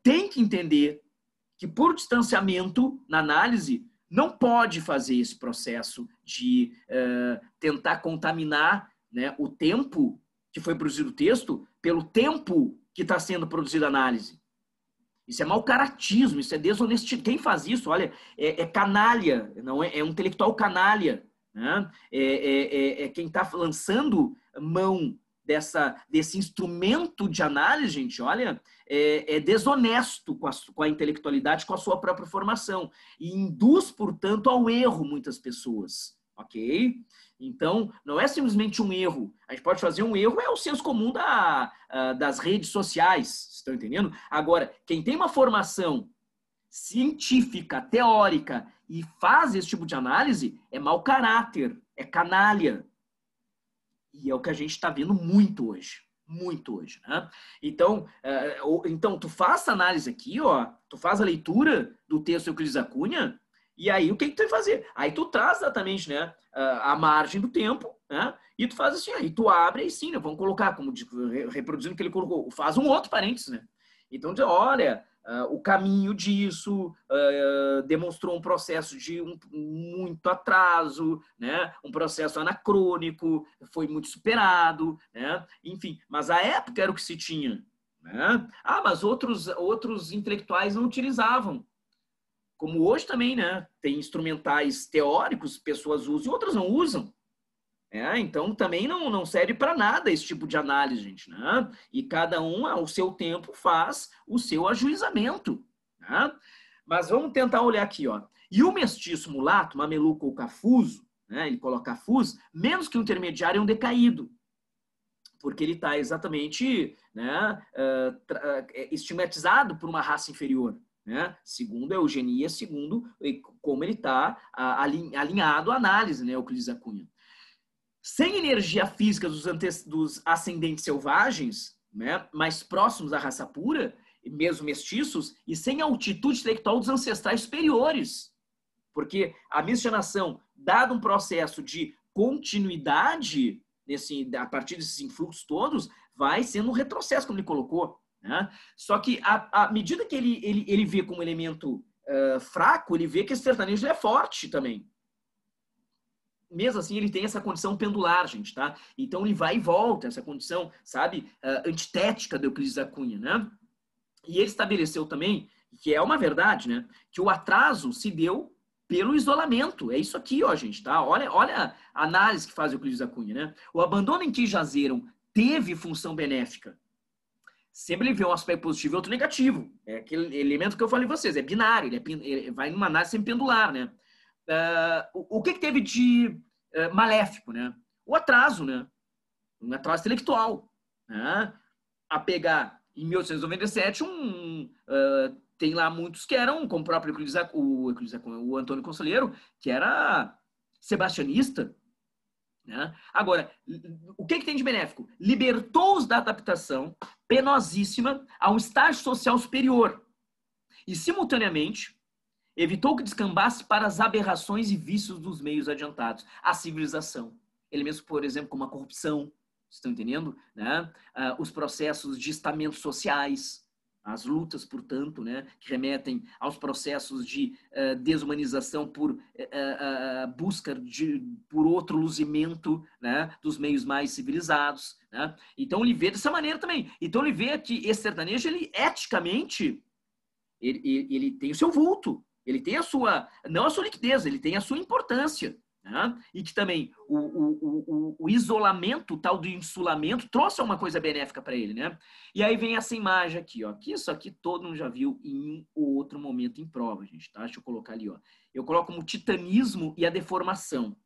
Tem que entender que por distanciamento na análise não pode fazer esse processo de tentar contaminar, né, o tempo que foi produzido o texto pelo tempo que está sendo produzida a análise. Isso é mau caratismo, isso é desonestidade. Quem faz isso, olha, é canalha, não é um intelectual canalha. Né? Quem está lançando mão desse instrumento de análise, gente, olha, é desonesto com a intelectualidade, com a sua própria formação. E induz, portanto, ao erro muitas pessoas. Ok? Então, não é simplesmente um erro. A gente pode fazer um erro, é o senso comum das redes sociais, estão entendendo? Agora, quem tem uma formação científica, teórica, e faz esse tipo de análise, é mau caráter, é canalha. E é o que a gente está vendo muito hoje. Muito hoje. Né? Então, tu faz a análise aqui, ó, tu faz a leitura do texto Euclides da Cunha, e aí o que tu vai fazer? Aí tu traz exatamente, né, a margem do tempo, né, e tu faz assim, aí tu abre e sim, né, vamos colocar, como reproduzindo o que ele colocou, faz um outro parênteses, né? Então, olha, o caminho disso demonstrou um processo de muito atraso, né? Um processo anacrônico, foi muito superado, né? Enfim, mas a época era o que se tinha. Né? Mas outros intelectuais não utilizavam. Como hoje também, né? Tem instrumentais teóricos, pessoas usam e outras não usam. Então, também não serve para nada esse tipo de análise, gente. Né? E cada um, ao seu tempo, faz o seu ajuizamento. Né? Mas vamos tentar olhar aqui. Ó. E o mestiço mulato, mameluco ou cafuso, né? Ele coloca cafuso, menos que o intermediário é um decaído. Porque ele está exatamente, né, estigmatizado por uma raça inferior. Né? Segundo a eugenia, segundo como ele está alinhado à análise, né, Euclides da Cunha. Sem energia física dos ascendentes selvagens, né, mais próximos da raça pura, mesmo mestiços, e sem altitude intelectual dos ancestrais superiores. Porque a miscigenação, dado um processo de continuidade, a partir desses influxos todos, vai sendo um retrocesso, como ele colocou. Né? Só que, à medida que ele vê como elemento fraco, ele vê que esse sertanejo é forte também. Mesmo assim, ele tem essa condição pendular, gente, tá? Então, ele vai e volta, essa condição, sabe, antitética do Euclides da Cunha, né? E ele estabeleceu também, que é uma verdade, né? Que o atraso se deu pelo isolamento. É isso aqui, ó, gente, tá? Olha a análise que faz o Euclides da Cunha, né? O abandono em que jazeram teve função benéfica. Sempre ele vê um aspecto positivo e outro negativo. É aquele elemento que eu falei pra vocês, é binário, ele vai numa análise sempre pendular, né? O que teve de maléfico, né? O atraso, né? Um atraso intelectual, né? A pegar em 1897 tem lá muitos que eram, como o próprio o Antônio Conselheiro, que era sebastianista. Né? Agora, o que tem de benéfico? Libertou-os da adaptação penosíssima a um estágio social superior e, simultaneamente, evitou que descambasse para as aberrações e vícios dos meios adiantados, a civilização. Elementos, por exemplo, como a corrupção, estão entendendo? Né? Os processos de estamentos sociais, as lutas, portanto, né, que remetem aos processos de desumanização por busca por outro luzimento, né, dos meios mais civilizados. Né? Então, ele vê dessa maneira também. Então, ele vê que esse sertanejo, ele eticamente, ele tem o seu vulto. Ele tem a sua, não a sua liquidez, ele tem a sua importância. Né? E que também o isolamento, o tal do insulamento, trouxe uma coisa benéfica para ele. Né? E aí vem essa imagem aqui, ó, que isso aqui todo mundo já viu em um outro momento em prova, gente. Tá? Deixa eu colocar ali. Ó. Eu coloco como titanismo e a deformação.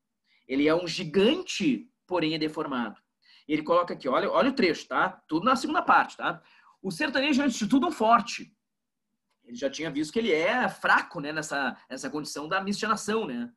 Ele é um gigante porém é deformado. Ele coloca aqui, olha o trecho, tá? Tudo na segunda parte, tá? O sertanejo é, antes de tudo, um forte. Ele já tinha visto que ele é fraco, né, nessa condição da miscigenação, né?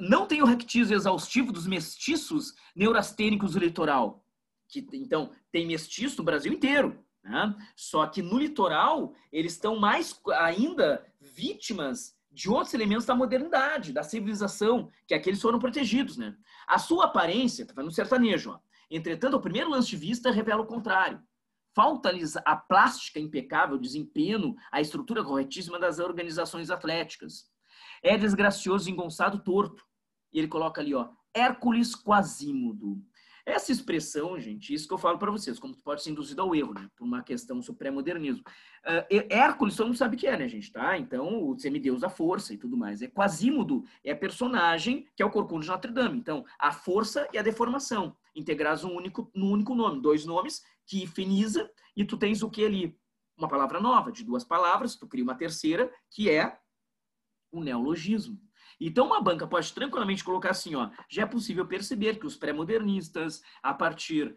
Não tem o rectismo exaustivo dos mestiços neurastênicos do litoral. Que, então, tem mestiço no Brasil inteiro. Né? Só que no litoral, eles estão mais ainda vítimas de outros elementos da modernidade, da civilização, que aqueles foram protegidos. Né? A sua aparência, está falando sertanejo, ó. Entretanto, o primeiro lance de vista revela o contrário. Falta-lhes a plástica impecável, o desempenho, a estrutura corretíssima das organizações atléticas. É desgracioso, engonçado, torto. E ele coloca ali, ó, Hércules Quasímodo. Essa expressão, gente, isso que eu falo para vocês, como pode ser induzido ao erro, né, por uma questão sobre pré-modernismo. Hércules, todo mundo sabe o que é, né, gente, tá? Então, o semideus da força e tudo mais. Quasímodo é personagem que é o Corcunda de Notre Dame. Então, a força e a deformação, integrados no único nome, dois nomes que finiza, e tu tens o que ali? Uma palavra nova, de duas palavras, tu cria uma terceira, que é o neologismo. Então, uma banca pode tranquilamente colocar assim, ó, já é possível perceber que os pré-modernistas, a partir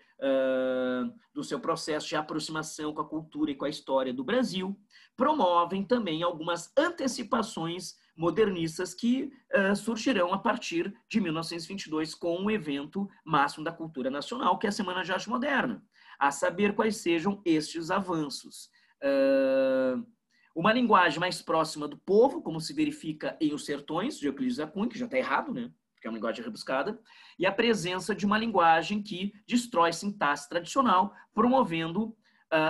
do seu processo de aproximação com a cultura e com a história do Brasil, promovem também algumas antecipações modernistas que surgirão a partir de 1922 com o evento máximo da cultura nacional, que é a Semana de Arte Moderna, a saber quais sejam estes avanços. Uma linguagem mais próxima do povo, como se verifica em Os Sertões, de Euclides da Cunha, que já está errado, né? Porque é uma linguagem rebuscada, e a presença de uma linguagem que destrói sintaxe tradicional, promovendo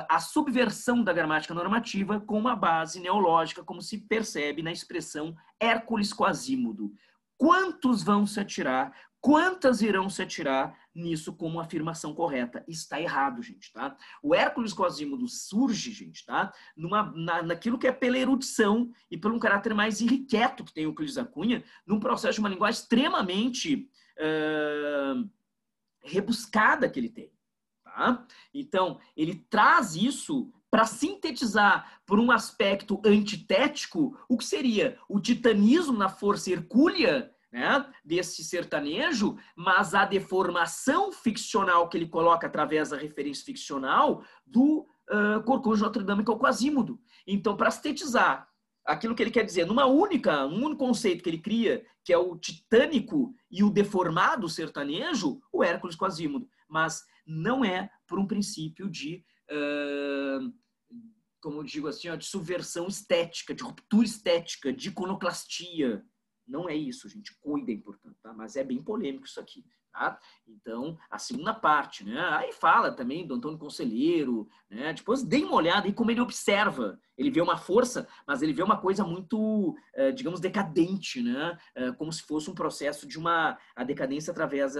a subversão da gramática normativa com uma base neológica, como se percebe na expressão Hércules Quasímodo. Quantos vão se atirar? Quantas irão se atirar nisso como afirmação correta? Está errado, gente, tá? O Hércules Quasímodo surge, gente, tá? Naquilo que é pela erudição e por um caráter mais irrequieto que tem o Euclides da Cunha, num processo de uma linguagem extremamente rebuscada que ele tem, tá? Então, ele traz isso para sintetizar por um aspecto antitético o que seria o titanismo na força hercúlea, né, desse sertanejo, mas a deformação ficcional que ele coloca através da referência ficcional do Corcunda de Notre Dame, que é o Quasímodo. Então, para sintetizar aquilo que ele quer dizer, num único conceito que ele cria, que é o titânico e o deformado sertanejo, o Hércules Quasímodo. Mas não é por um princípio de, como eu digo assim, de subversão estética, de ruptura estética, de iconoclastia. Não é isso, gente. Cuidem, portanto, tá? Mas é bem polêmico isso aqui, tá? Então, a segunda parte, né? Aí fala também do Antônio Conselheiro, né? Depois dê uma olhada em como ele observa. Ele vê uma força, mas ele vê uma coisa muito, digamos, decadente, né? Como se fosse um processo de a decadência através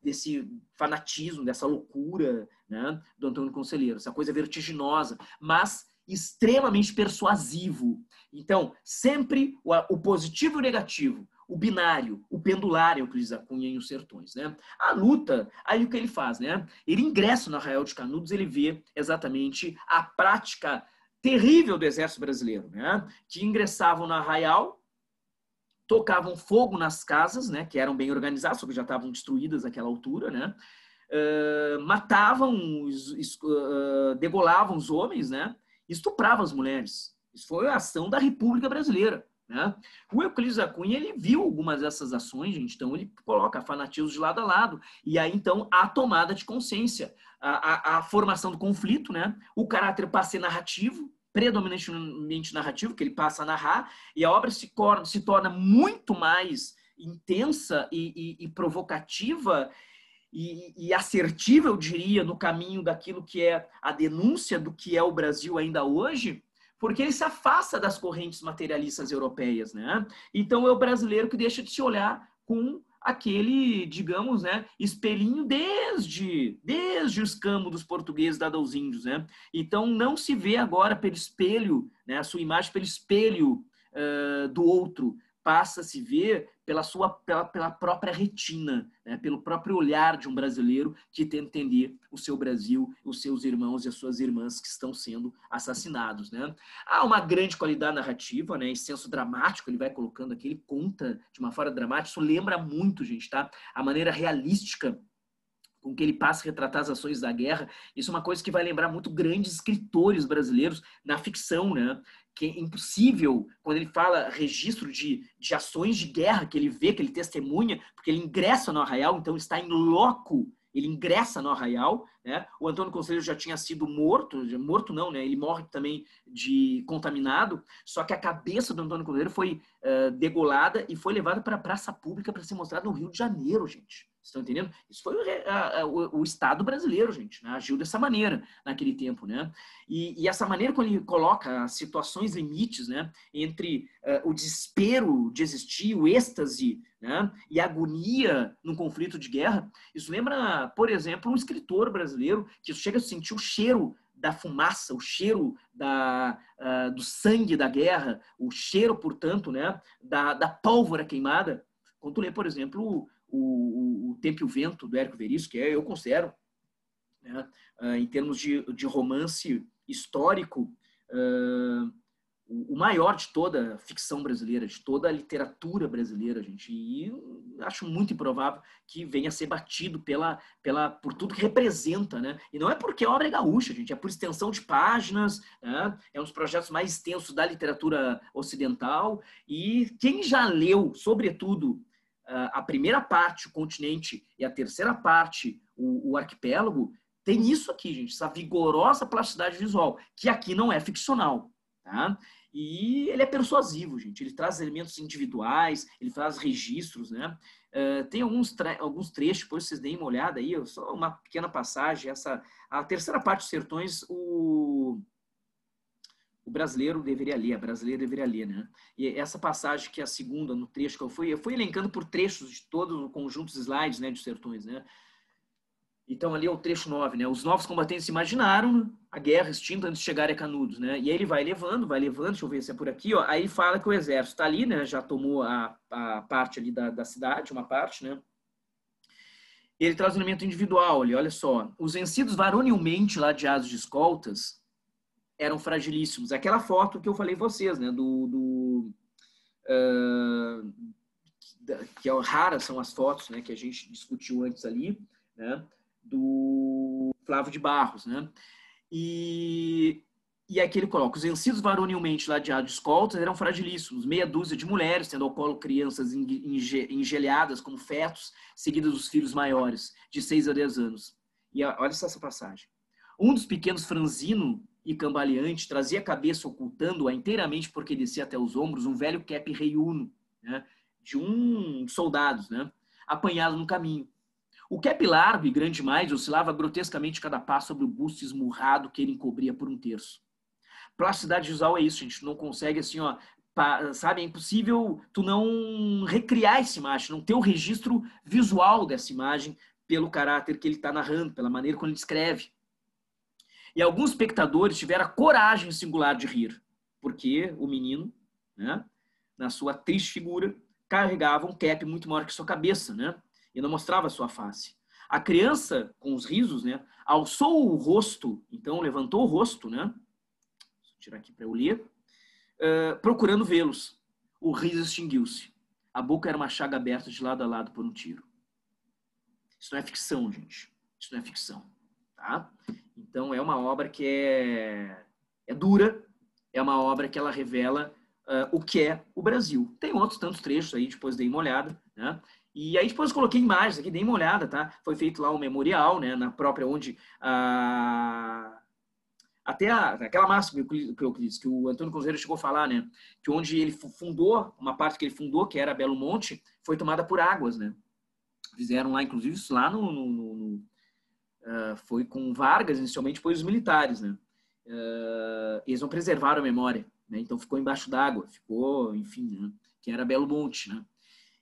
desse fanatismo, dessa loucura, né? Do Antônio Conselheiro. Essa coisa vertiginosa, mas extremamente persuasivo. Então, sempre o positivo e o negativo, o binário, o pendular, Euclides da Cunha em Os Sertões, né? A luta, aí o que ele faz, né? Ele ingressa no Arraial de Canudos, ele vê exatamente a prática terrível do exército brasileiro, né? Que ingressavam no Arraial, tocavam fogo nas casas, né? Que eram bem organizadas, só que já estavam destruídas naquela altura, né? Matavam, degolavam os homens, né? Estuprava as mulheres. Isso foi a ação da República Brasileira, né? O Euclides da Cunha, ele viu algumas dessas ações, gente, então ele coloca fanatismo de lado a lado, e aí então a tomada de consciência, a formação do conflito, né? O caráter passe narrativo, predominantemente narrativo, que ele passa a narrar, e a obra se torna muito mais intensa e provocativa e assertiva, eu diria, no caminho daquilo que é a denúncia do que é o Brasil ainda hoje, porque ele se afasta das correntes materialistas europeias, né? Então é o brasileiro que deixa de se olhar com aquele, digamos, né, espelhinho desde os campos dos portugueses dados aos índios, né? Então não se vê agora pelo espelho, né, a sua imagem pelo espelho do outro, passa a se ver pela própria retina, né? Pelo próprio olhar de um brasileiro que tenta entender o seu Brasil, os seus irmãos e as suas irmãs que estão sendo assassinados, né? Há uma grande qualidade narrativa, né? Esse senso dramático ele vai colocando aqui, ele conta de uma forma dramática. Isso lembra muito, gente, tá? A maneira realística com que ele passa a retratar as ações da guerra. Isso é uma coisa que vai lembrar muito grandes escritores brasileiros na ficção, né? Que é impossível, quando ele fala registro de ações de guerra, que ele vê, que ele testemunha, porque ele ingressa no arraial, então está em loco, ele ingressa no arraial, né? O Antônio Conselheiro já tinha sido morto não, né? Ele morre também de contaminado, só que a cabeça do Antônio Conselheiro foi degolada e foi levada para a praça pública para ser mostrada no Rio de Janeiro, gente. Vocês estão entendendo? Isso foi o Estado brasileiro, gente, né? Agiu dessa maneira naquele tempo, né? E essa maneira quando ele coloca as situações limites, né? Entre o desespero de existir, o êxtase, né? E a agonia num conflito de guerra, isso lembra, por exemplo, um escritor brasileiro que chega a sentir o cheiro da fumaça, o cheiro do sangue da guerra, o cheiro, portanto, né? Da pólvora queimada. Quando tu lê, por exemplo, o Tempo e o Vento, do Érico Veríssimo, que eu considero, né, em termos de romance histórico, o maior de toda a ficção brasileira, de toda a literatura brasileira, gente. E acho muito improvável que venha a ser batido por tudo que representa, né? E não é porque a obra é gaúcha, gente, é por extensão de páginas, né? É um dos projetos mais extensos da literatura ocidental. E quem já leu, sobretudo, a primeira parte, o continente, e a terceira parte, o arquipélago, tem isso aqui, gente, essa vigorosa plasticidade visual, que aqui não é ficcional, tá? E ele é persuasivo, gente. Ele traz elementos individuais, ele traz registros, né? Tem alguns trechos, depois vocês deem uma olhada aí, só uma pequena passagem. A terceira parte dos Sertões, o brasileiro deveria ler, a brasileira deveria ler, né? E essa passagem que é a segunda, no trecho que eu fui elencando por trechos de todo o conjunto de slides, né, dos Sertões, né? Então, ali é o trecho 9, né? Os novos combatentes se imaginaram a guerra extinta antes de chegarem a Canudos, né? E aí ele vai levando, deixa eu ver se é por aqui, ó. Aí fala que o exército está ali, né? Já tomou a parte ali da cidade, uma parte, né? E ele traz um elemento individual ali, olha só. Os vencidos varonilmente ladeados de escoltas eram fragilíssimos. Aquela foto que eu falei vocês, né? Que é rara são as fotos, né? Que a gente discutiu antes ali, né? Do Flávio de Barros, né? E aqui ele coloca: os vencidos varonilmente ladeados de escoltas eram fragilíssimos, meia dúzia de mulheres, tendo ao colo crianças engelhadas como fetos, seguidas dos filhos maiores, de 6 a 10 anos. E olha só essa passagem. Um dos pequenos, franzino e cambaleante, trazia a cabeça ocultando-a inteiramente porque descia até os ombros um velho cap reiuno, né? De soldados, né? Apanhado no caminho. O cap largo e grande demais oscilava grotescamente cada passo sobre o busto esmurrado que ele encobria por um terço. Plasticidade visual é isso, gente. Não consegue assim, ó, sabe? É impossível tu não recriar essa imagem, não ter o registro visual dessa imagem pelo caráter que ele está narrando, pela maneira como ele descreve. E alguns espectadores tiveram a coragem singular de rir, porque o menino, né, na sua triste figura, carregava um cap muito maior que sua cabeça, né? E não mostrava a sua face. A criança, com os risos, né, alçou o rosto, então levantou o rosto, né? Vou tirar aqui para eu ler, procurando vê-los. O riso extinguiu-se. A boca era uma chaga aberta de lado a lado por um tiro. Isso não é ficção, gente. Isso não é ficção, tá? Então é uma obra que é dura, é uma obra que ela revela o que é o Brasil. Tem outros tantos trechos aí, depois dei uma olhada, né? E aí depois coloquei imagens aqui, dei uma olhada, tá? Foi feito lá um memorial, né? Na própria onde até aquela máxima que o Antônio Conselheiro chegou a falar, né? Que onde ele fundou, uma parte que ele fundou, que era Belo Monte, foi tomada por águas, né? Fizeram lá, inclusive, isso lá foi com Vargas, inicialmente, depois os militares, né? Eles não preservaram a memória, né? Então ficou embaixo d'água, ficou, enfim, né? Que era Belo Monte, né?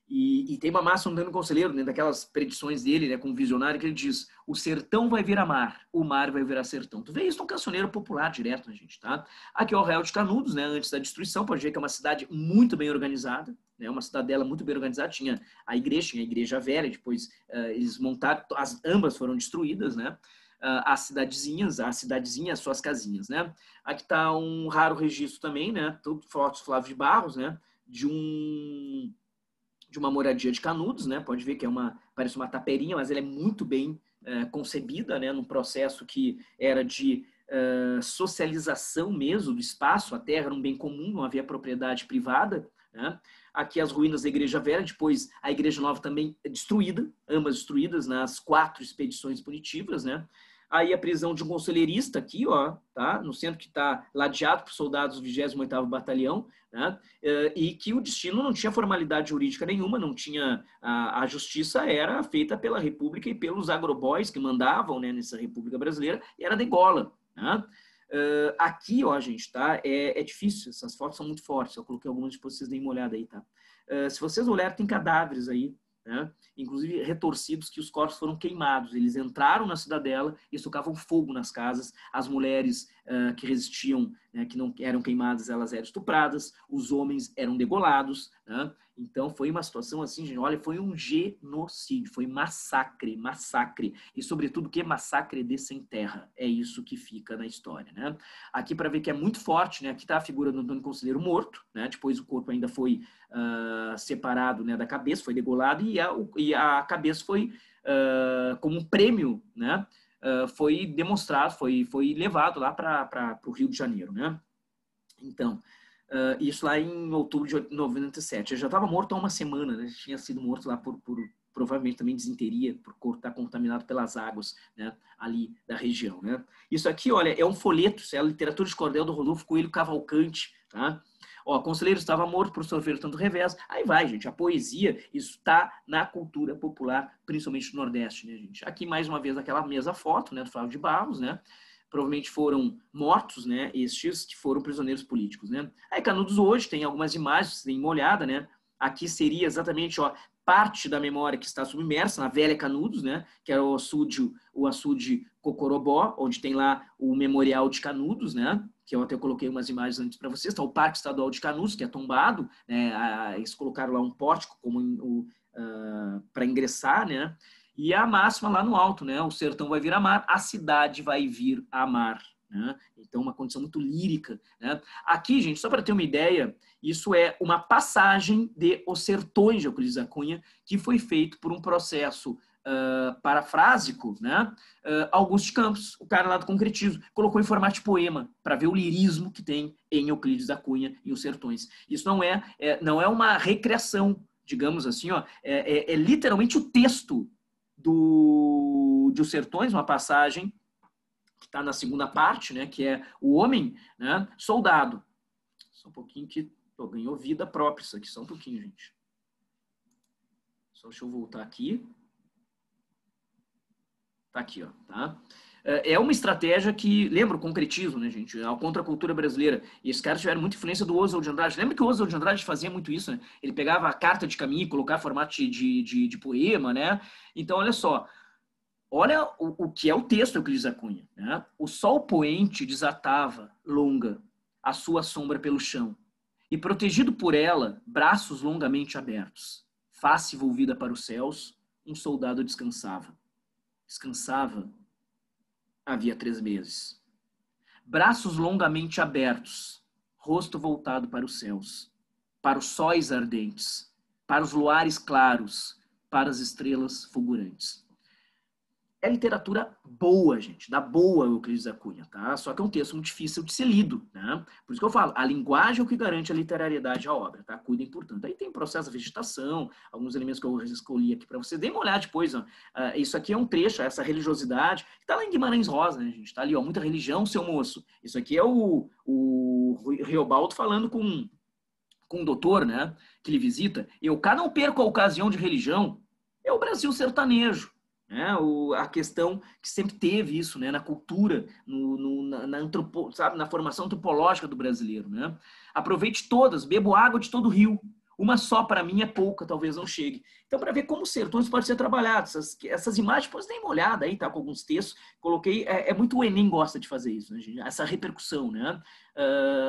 E tem uma máxima do Antônio Conselheiro, né, daquelas predições dele, né, como visionário, que ele diz: o sertão vai virar mar, o mar vai virar sertão. Tu vê isso num cancioneiro popular direto, né, gente, tá? Aqui é o Arraial de Canudos, né, antes da destruição, pode ver que é uma cidade muito bem organizada, né, uma cidadela muito bem organizada, tinha a igreja velha, depois eles montaram, ambas foram destruídas, né? As cidadezinha, as suas casinhas, né? Aqui está um raro registro também, né? Tudo fotos Flávio de Barros, né? De uma moradia de Canudos, né? Pode ver que parece uma taperinha, mas ela é muito bem concebida, né? Num processo que era de socialização mesmo do espaço. A terra era um bem comum, não havia propriedade privada, né? Aqui as ruínas da Igreja Velha, depois a Igreja Nova também destruída, ambas destruídas nas 4 expedições punitivas, né? Aí a prisão de um conselheirista aqui, ó, tá? No centro, que está ladeado por soldados do 28º Batalhão, né? E que o destino não tinha formalidade jurídica nenhuma, não tinha... A justiça era feita pela República e pelos agroboys que mandavam, né, nessa República Brasileira, e era degola, né? Aqui, ó, gente, tá? É difícil, essas fotos são muito fortes, eu coloquei algumas para vocês darem uma olhada aí, tá? Se vocês olharem, tem cadáveres aí, né? Inclusive retorcidos, que os corpos foram queimados. Eles entraram na cidadela e socavam fogo nas casas. As mulheres que resistiam, né, que não eram queimadas, elas eram estupradas. Os homens eram degolados, né? Então foi uma situação assim, gente, olha, foi um genocídio, foi massacre. E sobretudo que massacre de sem terra. É isso que fica na história, né? Aqui para ver que é muito forte, né? Aqui está a figura do Antônio Conselheiro morto, né? Depois o corpo ainda foi separado, né, da cabeça, foi degolado, e a cabeça foi, como um prêmio, né, foi demonstrado, foi levado lá para o Rio de Janeiro, né? Então, isso lá em outubro de 97. Eu já estava morto há uma semana, né? Tinha sido morto lá por provavelmente também desinteria, por estar contaminado pelas águas, né, ali da região, né? Isso aqui, olha, é um folheto, isso é a literatura de cordel do Rodolfo Coelho Cavalcante, tá? Ó, conselheiro estava morto, professor Feiro tanto revés. Aí vai, gente, a poesia, isso está na cultura popular, principalmente no Nordeste, né, gente? Aqui, mais uma vez, aquela mesma foto, né, do Flávio de Barros, né? Provavelmente foram mortos, né, estes que foram prisioneiros políticos, né? Aí, Canudos hoje tem algumas imagens, tem uma olhada, né? Aqui seria exatamente, ó, parte da memória que está submersa na velha Canudos, né, que era o açude Cocorobó, onde tem lá o Memorial de Canudos, né, que eu até coloquei umas imagens antes para vocês. Está o Parque Estadual de Canudos, que é tombado, né, eles colocaram lá um pórtico para ingressar, né, e a máxima lá no alto, né, o sertão vai vir a mar, a cidade vai vir a mar, né? Então, uma condição muito lírica, né? Aqui, gente, só para ter uma ideia, isso é uma passagem de Os Sertões de Euclides da Cunha, que foi feito por um processo parafrásico, né? Augusto de Campos, o cara lá do concretismo, colocou em formato de poema, para ver o lirismo que tem em Euclides da Cunha e Os Sertões. Isso não é uma recriação, digamos assim, ó, é literalmente o texto de Os Sertões, uma passagem que está na segunda parte, né, que é o homem, né, soldado. Só um pouquinho que ganhou vida própria isso aqui, só um pouquinho, gente. Só deixa eu voltar aqui. Tá aqui, ó, tá? É uma estratégia que, lembra o concretismo, né, gente? A contracultura brasileira. E esses caras tiveram muita influência do Oswald de Andrade. Lembra que o Oswald de Andrade fazia muito isso, né? Ele pegava a carta de caminho e colocava formato de poema, né? Então, olha só. Olha o que é o texto Euclides da Cunha, né? O sol poente desatava, longa, a sua sombra pelo chão, e protegido por ela, braços longamente abertos, face volvida para os céus, um soldado descansava. Descansava havia 3 meses. Braços longamente abertos, rosto voltado para os céus, para os sóis ardentes, para os luares claros, para as estrelas fulgurantes. É literatura boa, gente, da boa Euclides da Cunha, tá? Só que é um texto muito difícil de ser lido, né? Por isso que eu falo, a linguagem é o que garante a literariedade à obra, tá? Cuidem, portanto. Aí tem processo da vegetação, alguns elementos que eu escolhi aqui para você. Dê uma olhada depois, ó. Isso aqui é um trecho, essa religiosidade, que tá lá em Guimarães Rosa, né, gente? Tá ali, ó, muita religião, seu moço. Isso aqui é o Riobaldo falando com um doutor, né, que ele visita. Eu cá não perco a ocasião de religião. É o Brasil sertanejo. Né? A questão que sempre teve isso, né? Na cultura, sabe? Na formação antropológica do brasileiro. Né? Aproveite todas, bebo água de todo rio. Uma só para mim é pouca, talvez não chegue. Então, para ver como os sertões podem ser trabalhados, essas imagens, depois dê uma olhada aí, tá? Com alguns textos, coloquei, muito o Enem gosta de fazer isso, né, gente? Essa repercussão, né?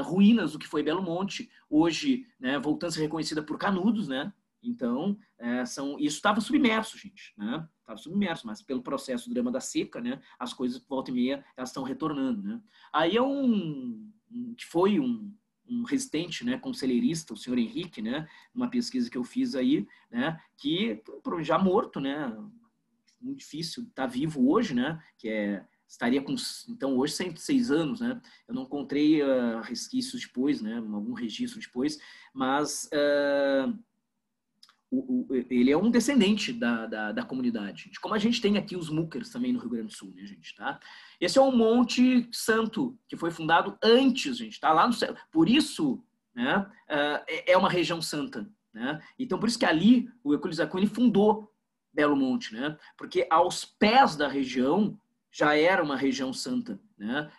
Ruínas do que foi Belo Monte, hoje, né, voltando a ser reconhecida por Canudos, né? Então, isso estava submerso, gente, né? Estava submerso, mas pelo processo do drama da seca, né? As coisas, volta e meia, elas estão retornando, né? Aí foi um resistente, né, conselheirista, o senhor Henrique, né, uma pesquisa que eu fiz aí, né, que já morto, né, muito difícil, tá vivo hoje, né, estaria com, então, hoje 106 anos, né, eu não encontrei resquícios depois, né, algum registro depois, mas ele é um descendente da comunidade, gente. Como a gente tem aqui os Muckers também no Rio Grande do Sul, né, gente, tá? Esse é um Monte Santo, que foi fundado antes, gente, tá? Lá no céu. Por isso, né, é uma região santa, né? Então, por isso que ali, o Euclides da Cunha, ele fundou Belo Monte, né? Porque aos pés da região já era uma região santa, né?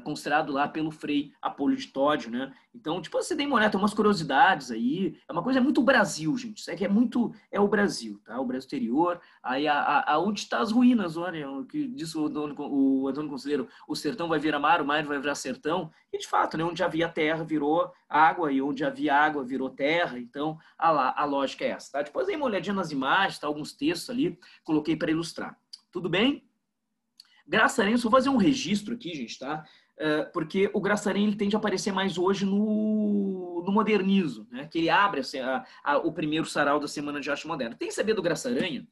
Considerado lá pelo Frei Apolo de Tódio, né? Então, tipo, você tem tem umas curiosidades aí, é uma coisa muito Brasil, gente, isso é que é o Brasil, tá? O Brasil exterior, aí onde está as ruínas, olha, o que disse o Antônio Conselheiro, o sertão vai virar mar, o mar vai virar sertão, e de fato, né, onde havia terra virou água, e onde havia água virou terra, então a lógica é essa, tá? Depois dei uma olhadinha nas imagens, tá? Alguns textos ali, coloquei para ilustrar. Tudo bem? Graçarém, só vou fazer um registro aqui, gente, tá? Porque o Graçarém ele tende a aparecer mais hoje no modernismo, né? Que ele abre o primeiro sarau da Semana de Arte Moderna. Tem que saber do Graçaranha,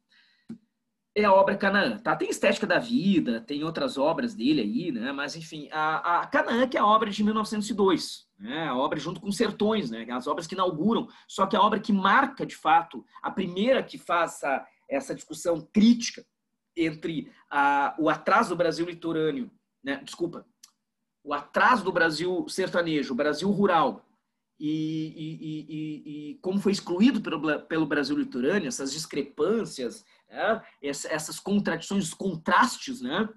é a obra Canaã, tá? Tem Estética da Vida, tem outras obras dele aí, né? Mas, enfim, a Canaã, que é a obra de 1902, né? A obra junto com Sertões, né? As obras que inauguram, só que a obra que marca, de fato, a primeira que faz essa discussão crítica entre o atraso do Brasil litorâneo, né? Desculpa, o atraso do Brasil sertanejo, o Brasil rural, e como foi excluído pelo Brasil litorâneo, essas discrepâncias, né? Essas contradições, os contrastes, né?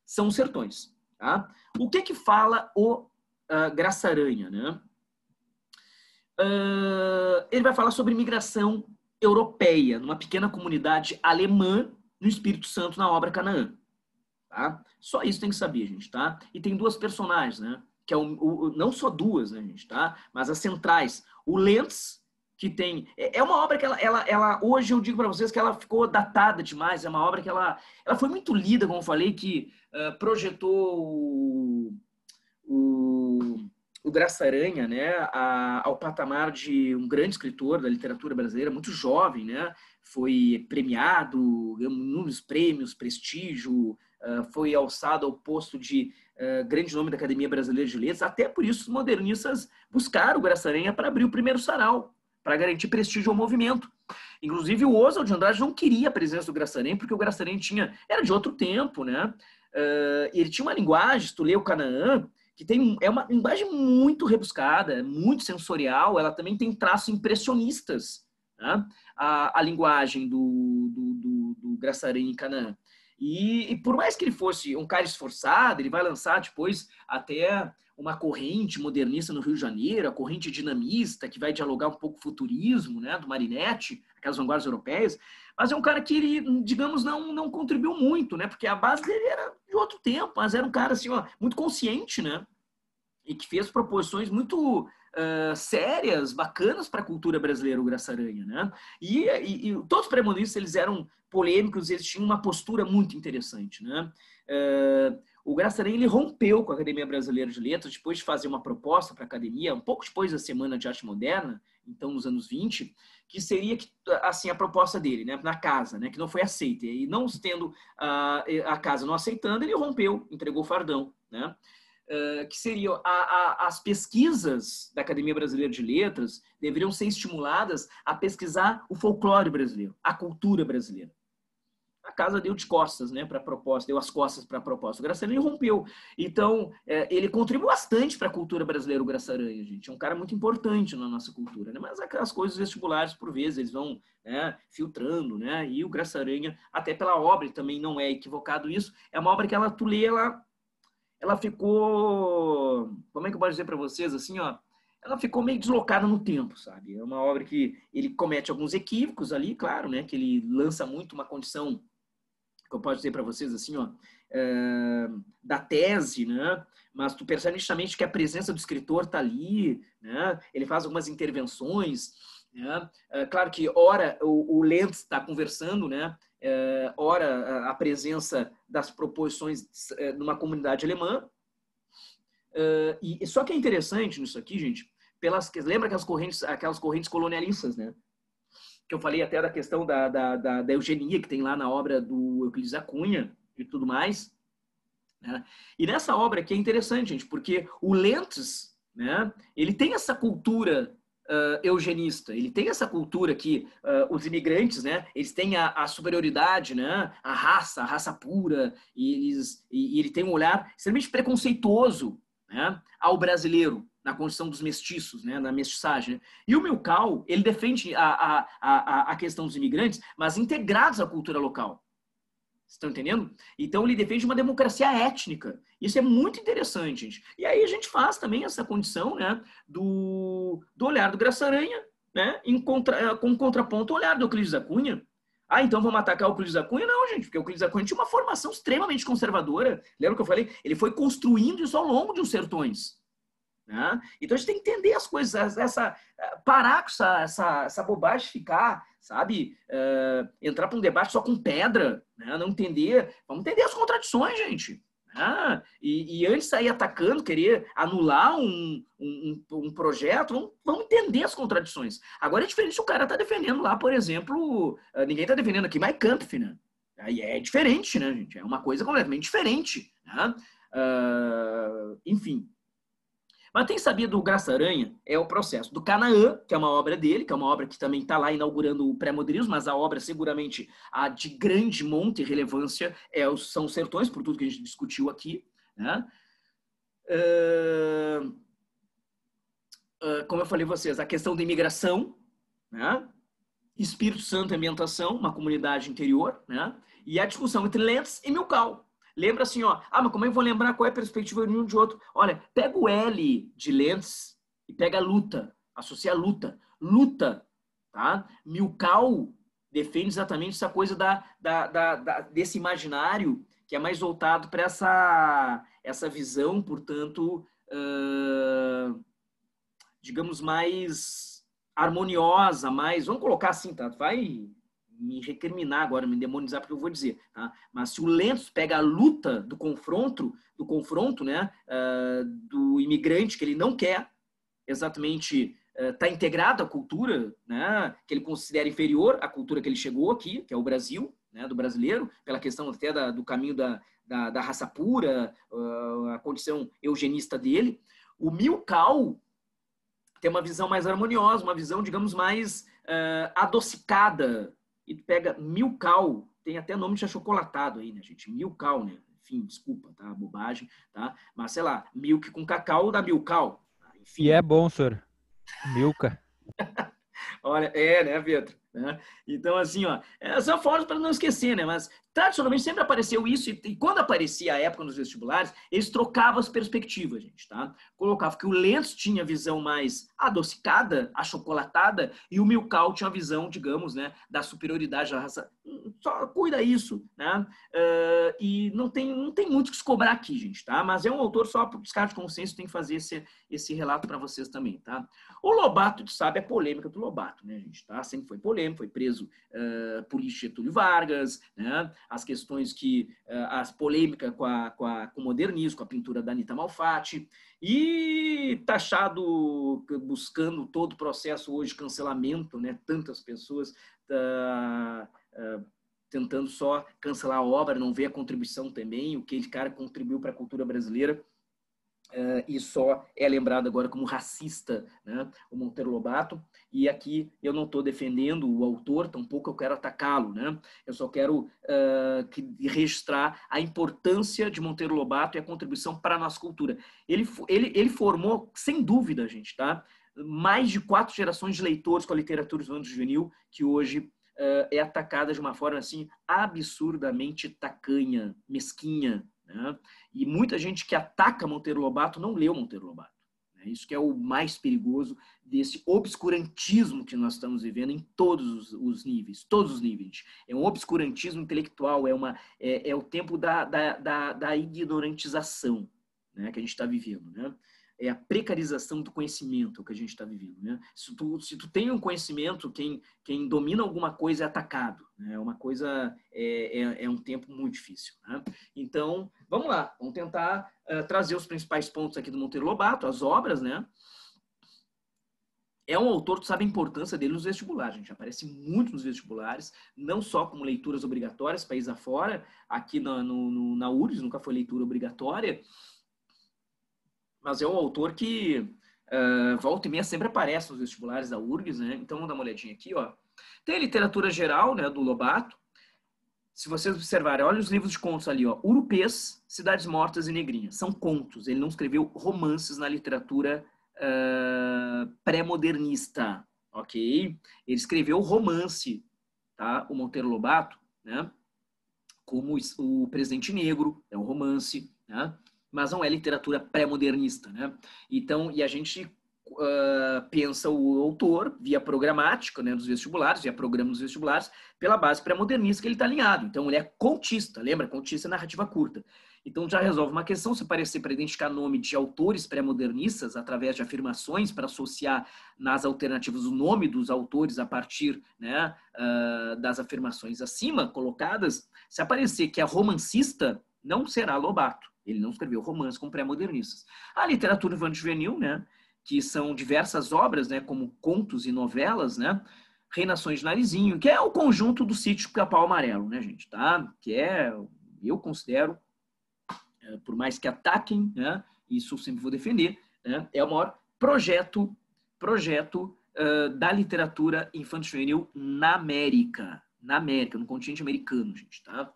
São os sertões. Tá? O que fala o Graçaranha? Né? Ele vai falar sobre migração europeia, numa pequena comunidade alemã no Espírito Santo, na obra Canaã. Tá? Só isso tem que saber, gente, tá? E tem duas personagens, né? Que não só duas, né, gente, tá? Mas as centrais. O Lentz, que tem... É uma obra que ela hoje eu digo para vocês que ela ficou datada demais. É uma obra que ela foi muito lida, como eu falei, que projetou o Graçaranha, né, ao patamar de um grande escritor da literatura brasileira, muito jovem, né? Foi premiado, ganhou inúmeros prêmios, prestígio, foi alçado ao posto de grande nome da Academia Brasileira de Letras. Até por isso os modernistas buscaram o Graçaranha para abrir o primeiro sarau, para garantir prestígio ao movimento. Inclusive o Oswald de Andrade não queria a presença do Graçaranha, porque o Graçaranha era de outro tempo, né? Ele tinha uma linguagem, se tu lê o Canaã, que é uma linguagem muito rebuscada, muito sensorial, ela também tem traços impressionistas, né? A linguagem do Graçaranha em Canaã. E por mais que ele fosse um cara esforçado, ele vai lançar depois até uma corrente modernista no Rio de Janeiro, a corrente dinamista, que vai dialogar um pouco com o futurismo, né, do Marinetti, aquelas vanguardas europeias, mas é um cara que ele, digamos, não contribuiu muito, né, porque a base dele era de outro tempo, mas era um cara assim, muito consciente, né, e que fez proposições muito sérias, bacanas para a cultura brasileira, o Graçaranha, né? E todos os pré-modernistas, eles eram polêmicos, eles tinham uma postura muito interessante, né? O Graçaranha, ele rompeu com a Academia Brasileira de Letras, depois de fazer uma proposta para a academia, um pouco depois da Semana de Arte Moderna, então nos anos 20, que seria assim a proposta dele, né, na casa, né, que não foi aceita. E não tendo a casa não aceitando, ele rompeu, entregou o fardão, né? Que seriam as pesquisas da Academia Brasileira de Letras deveriam ser estimuladas a pesquisar o folclore brasileiro, a cultura brasileira. A casa deu de costas, né, para a proposta, deu as costas para a proposta. O Graçaranha rompeu. Então, ele contribuiu bastante para a cultura brasileira, o Graçaranha, gente. É um cara muito importante na nossa cultura, né? Mas aquelas coisas vestibulares, por vezes, eles vão, né, filtrando, né? E o Graçaranha, até pela obra, também não é equivocado isso, é uma obra que tu lê, ela ficou, como é que eu posso dizer para vocês, assim, ela ficou meio deslocada no tempo, sabe? É uma obra que ele comete alguns equívocos ali, claro, né? Que ele lança muito uma condição, que eu posso dizer para vocês assim, ó, da tese, né? Mas tu percebe nitidamente que a presença do escritor está ali, né? Ele faz algumas intervenções, né? Claro que ora o Lentz está conversando, né? Ora a presença das proposições de uma comunidade alemã. E só que é interessante nisso aqui, gente, lembra aquelas correntes colonialistas, né? Que eu falei até da questão da eugenia que tem lá na obra do Euclides da Cunha e tudo mais, né? E nessa obra aqui é interessante, gente, porque o Lentz, né, ele tem essa cultura eugenista, ele tem essa cultura que os imigrantes, né, eles têm a superioridade, né, a raça pura, e ele tem um olhar extremamente preconceituoso, né, ao brasileiro, na condição dos mestiços, né, na mestiçagem. Né? E o Milkau, ele defende a questão dos imigrantes, mas integrados à cultura local. Estão entendendo? Então, ele defende uma democracia étnica. Isso é muito interessante, gente. E aí a gente faz também essa condição, né, do olhar do Graça Aranha, né, com contraponto ao olhar do Euclides da Cunha. Ah, então vamos atacar o Euclides da Cunha? Não, gente, porque o Euclides da Cunha tinha uma formação extremamente conservadora. Lembra que eu falei? Ele foi construindo isso ao longo de uns sertões. Né? Então a gente tem que entender as coisas, parar com essa bobagem de ficar, sabe, entrar para um debate só com pedra, né? Não entender, vamos entender as contradições, gente. Né? E antes de sair atacando, querer anular um projeto, vamos entender as contradições. Agora é diferente se o cara está defendendo lá, por exemplo, ninguém está defendendo aqui Mein Kampf, né? Aí é diferente, né, gente? É uma coisa completamente diferente. Né? Enfim. Mas tem sabido do Graça Aranha é o processo do Canaã, que é uma obra dele, que é uma obra que também está lá inaugurando o pré-modernismo, mas a obra seguramente a de grande monta e relevância são os sertões, por tudo que a gente discutiu aqui. Né? Como eu falei a vocês, a questão da imigração, né? Espírito Santo e ambientação, uma comunidade interior, né? E a discussão entre Lentz e Milkau. Lembra assim, ó, mas como eu vou lembrar qual é a perspectiva de um de outro? Olha, pega o L de Lentz e pega a luta, associa a luta. Luta, tá? Milkau defende exatamente essa coisa desse imaginário que é mais voltado para essa visão, portanto, digamos, mais harmoniosa, mais... Vamos colocar assim, tá? Vai me recriminar agora, me demonizar porque eu vou dizer, tá? Mas se o Lentz pega a luta do confronto, né, do imigrante que ele não quer exatamente tá integrado à cultura, né, que ele considera inferior à cultura que ele chegou aqui, que é o Brasil, né, do brasileiro, pela questão até do caminho da raça pura, a condição eugenista dele. O Milkau tem uma visão mais harmoniosa, uma visão, digamos, mais adocicada. E tu pega Milkau, tem até nome de achocolatado aí, né, gente? Milkau, né? Enfim, desculpa, tá? Bobagem, tá? Mas, sei lá, milk com cacau dá Milkau. Enfim. E é bom, senhor. Milka. Olha, né, Pedro? Né? Então, assim, ó, são formas para não esquecer, né? Mas, tradicionalmente, sempre apareceu isso, e quando aparecia a época nos vestibulares, eles trocavam as perspectivas, gente, tá? Colocavam que o Lentz tinha a visão mais adocicada, achocolatada, e o Milkau tinha a visão, digamos, né, da superioridade da raça. Só cuida isso, né? E não tem muito o que se cobrar aqui, gente, tá? Mas é um autor só por descarte de consciência, tem que fazer esse relato para vocês também, tá? O Lobato, a gente sabe, a polêmica do Lobato, né, gente, tá? Sempre foi polêmico, foi preso por Getúlio Vargas, né? As questões as polêmicas com o modernismo, com a pintura da Anita Malfatti, e taxado, buscando todo o processo hoje de cancelamento, né? Tantas pessoas tentando só cancelar a obra, não ver a contribuição também, o que esse cara contribuiu para a cultura brasileira. E só é lembrado agora como racista, né, o Monteiro Lobato. E aqui eu não estou defendendo o autor, tampouco eu quero atacá-lo, né? Eu só quero registrar a importância de Monteiro Lobato e a contribuição para a nossa cultura. Ele formou, sem dúvida, gente, tá? Mais de 4 gerações de leitores com a literatura infanto-juvenil, que hoje é atacada de uma forma assim absurdamente tacanha, mesquinha, né? E muita gente que ataca Monteiro Lobato não leu Monteiro Lobato. Isso que é o mais perigoso desse obscurantismo que nós estamos vivendo em todos os níveis, todos os níveis. É um obscurantismo intelectual, é o tempo da ignorantização, né, que a gente está vivendo, né? É a precarização do conhecimento que a gente está vivendo, né? Se tu tem um conhecimento, quem domina alguma coisa é atacado, né? É uma coisa, é um tempo muito difícil, né? Então, vamos lá, vamos tentar trazer os principais pontos aqui do Monteiro Lobato, as obras, né? É um autor que sabe a importância dele nos vestibulares, gente. Aparece muito nos vestibulares, não só como leituras obrigatórias, país afora, aqui na URGS nunca foi leitura obrigatória, mas é um autor que volta e meia sempre aparece nos vestibulares da URGS, né? Então vamos dar uma olhadinha aqui, ó. Tem a literatura geral, né, do Lobato. Se vocês observarem, olha os livros de contos ali, ó. Urupês, Cidades Mortas e Negrinhas. São contos. Ele não escreveu romances na literatura pré-modernista, ok? Ele escreveu romance, tá? O Monteiro Lobato, né? Como o Presidente Negro, é um romance, né? Mas não é literatura pré-modernista, né? Então, e a gente pensa o autor via programática, né, dos vestibulares, via programa dos vestibulares, pela base pré-modernista que ele está alinhado. Então, ele é contista, lembra? Contista é narrativa curta. Então, já resolve uma questão, se aparecer para identificar nome de autores pré-modernistas através de afirmações para associar nas alternativas o nome dos autores a partir, né, das afirmações acima colocadas, se aparecer que é romancista, não será Lobato. Ele não escreveu romance com pré-modernistas. A literatura infanto-juvenil, né, que são diversas obras, né, como contos e novelas, né, Reinações de Narizinho, que é o conjunto do Sítio Pica-Pau Amarelo, né, gente, tá? Que eu considero, por mais que ataquem, né, isso eu sempre vou defender, né, é o maior projeto da literatura infanto-juvenil na América, no continente americano, gente, tá?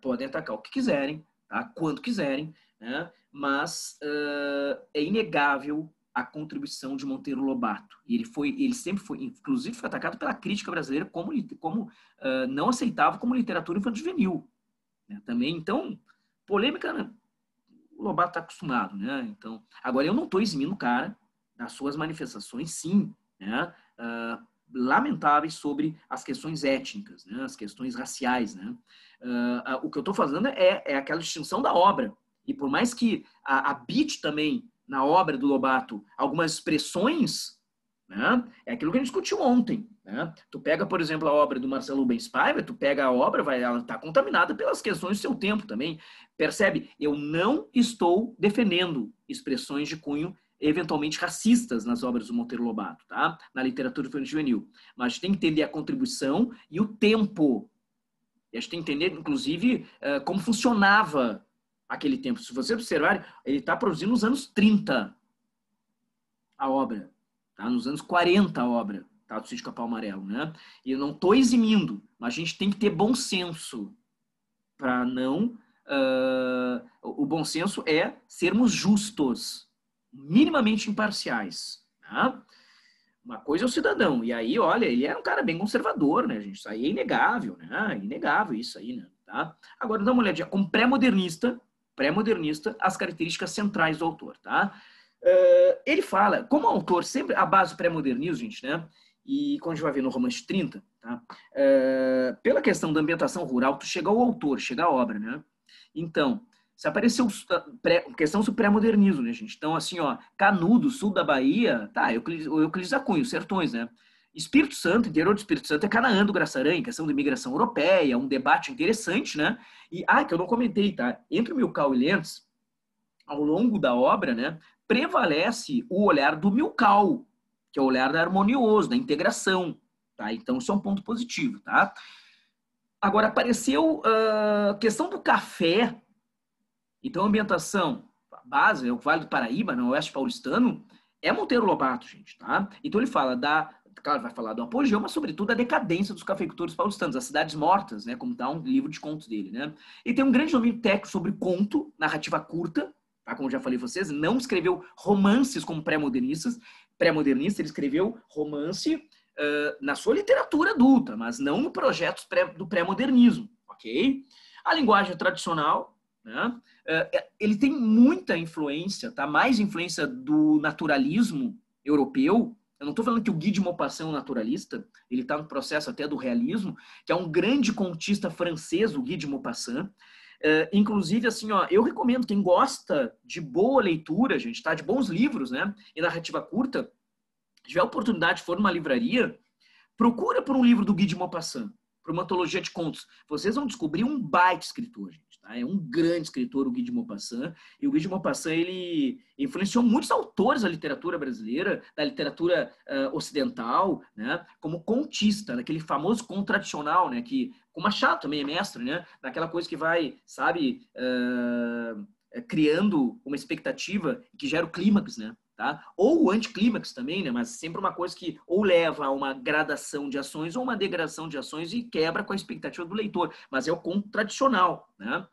Podem atacar o que quiserem, tá? Quando quiserem, né? Mas é inegável a contribuição de Monteiro Lobato. E ele sempre foi, inclusive, foi atacado pela crítica brasileira como não aceitável como literatura infanto-juvenil, né? Também, então, polêmica, né? O Lobato está acostumado, né? Então, agora eu não estou eximindo o cara das suas manifestações, sim, né? Lamentáveis sobre as questões étnicas, né? As questões raciais, né? O que eu estou fazendo é aquela distinção da obra. E por mais que habite também na obra do Lobato algumas expressões, né, é aquilo que a gente discutiu ontem, né? Tu pega, por exemplo, a obra do Marcelo Rubens Paiva, tu pega a obra, ela está contaminada pelas questões do seu tempo também. Percebe? Eu não estou defendendo expressões de cunho eventualmente racistas nas obras do Monteiro Lobato, tá? Na literatura infanto-juvenil. Mas a gente tem que entender a contribuição e o tempo. E a gente tem que entender, inclusive, como funcionava aquele tempo. Se você observar, ele está produzindo nos anos 30 a obra, tá? Nos anos 40 a obra, tá? Do Sítio Pica-Pau Amarelo, né? E eu não estou eximindo, mas a gente tem que ter bom senso para não... o bom senso é sermos justos, minimamente imparciais, tá? Uma coisa é o cidadão, e aí, olha, ele era um cara bem conservador, né, gente? Isso aí é inegável, né? Inegável isso aí, né? Tá? Agora, dá uma olhadinha, como pré-modernista, as características centrais do autor, tá? Ele fala, como autor, sempre a base do pré-modernismo, gente, né? E quando a gente vai ver no Romance 30, tá? Pela questão da ambientação rural, tu chega ao autor, chega à obra, né? Então, se apareceu questão do pré-modernismo, né, gente? Então, assim, ó, Canudo, sul da Bahia, tá, Euclides da Cunha, os sertões, né? Espírito Santo, interior do Espírito Santo é Canaã do Graçaranha, questão de imigração europeia, um debate interessante, né? E, que eu não comentei, tá? Entre Milkau e Lentz, ao longo da obra, né, prevalece o olhar do Milkau, que é o olhar harmonioso, da integração, tá? Então, isso é um ponto positivo, tá? Agora, apareceu a questão do café. Então, a ambientação, a base, é o Vale do Paraíba, no Oeste Paulistano, é Monteiro Lobato, gente, tá? Então, ele fala claro, vai falar do apogeu, mas, sobretudo, da decadência dos cafeicultores paulistanos, as cidades mortas, né? Como está um livro de contos dele, né? Ele tem um grande domínio técnico sobre conto, narrativa curta, tá? Como já falei pra vocês, não escreveu romances como pré-modernista, ele escreveu romance na sua literatura adulta, mas não no projeto do pré-modernismo, ok? A linguagem tradicional, né? Ele tem muita influência, tá? Mais influência do naturalismo europeu. Eu não estou falando que o Guy de Maupassant é um naturalista, ele está no processo até do realismo, que é um grande contista francês, o Guy de Maupassant. Inclusive, assim, ó, eu recomendo quem gosta de boa leitura, gente, tá? De bons livros, né? E narrativa curta, se tiver oportunidade, for numa livraria, procura por um livro do Guy de Maupassant, por uma antologia de contos. Vocês vão descobrir um baita escritor, gente. Tá? É um grande escritor, o Guy de Maupassant. E o Guy de Maupassant, ele influenciou muitos autores da literatura brasileira, da literatura ocidental, né? Como contista, naquele famoso conto tradicional, né? Que o Machado também é mestre, né? Naquela coisa que vai, sabe, criando uma expectativa que gera o clímax, né? Tá? Ou o anticlímax também, né? Mas sempre uma coisa que ou leva a uma gradação de ações ou uma degradação de ações e quebra com a expectativa do leitor. Mas é o conto tradicional, né?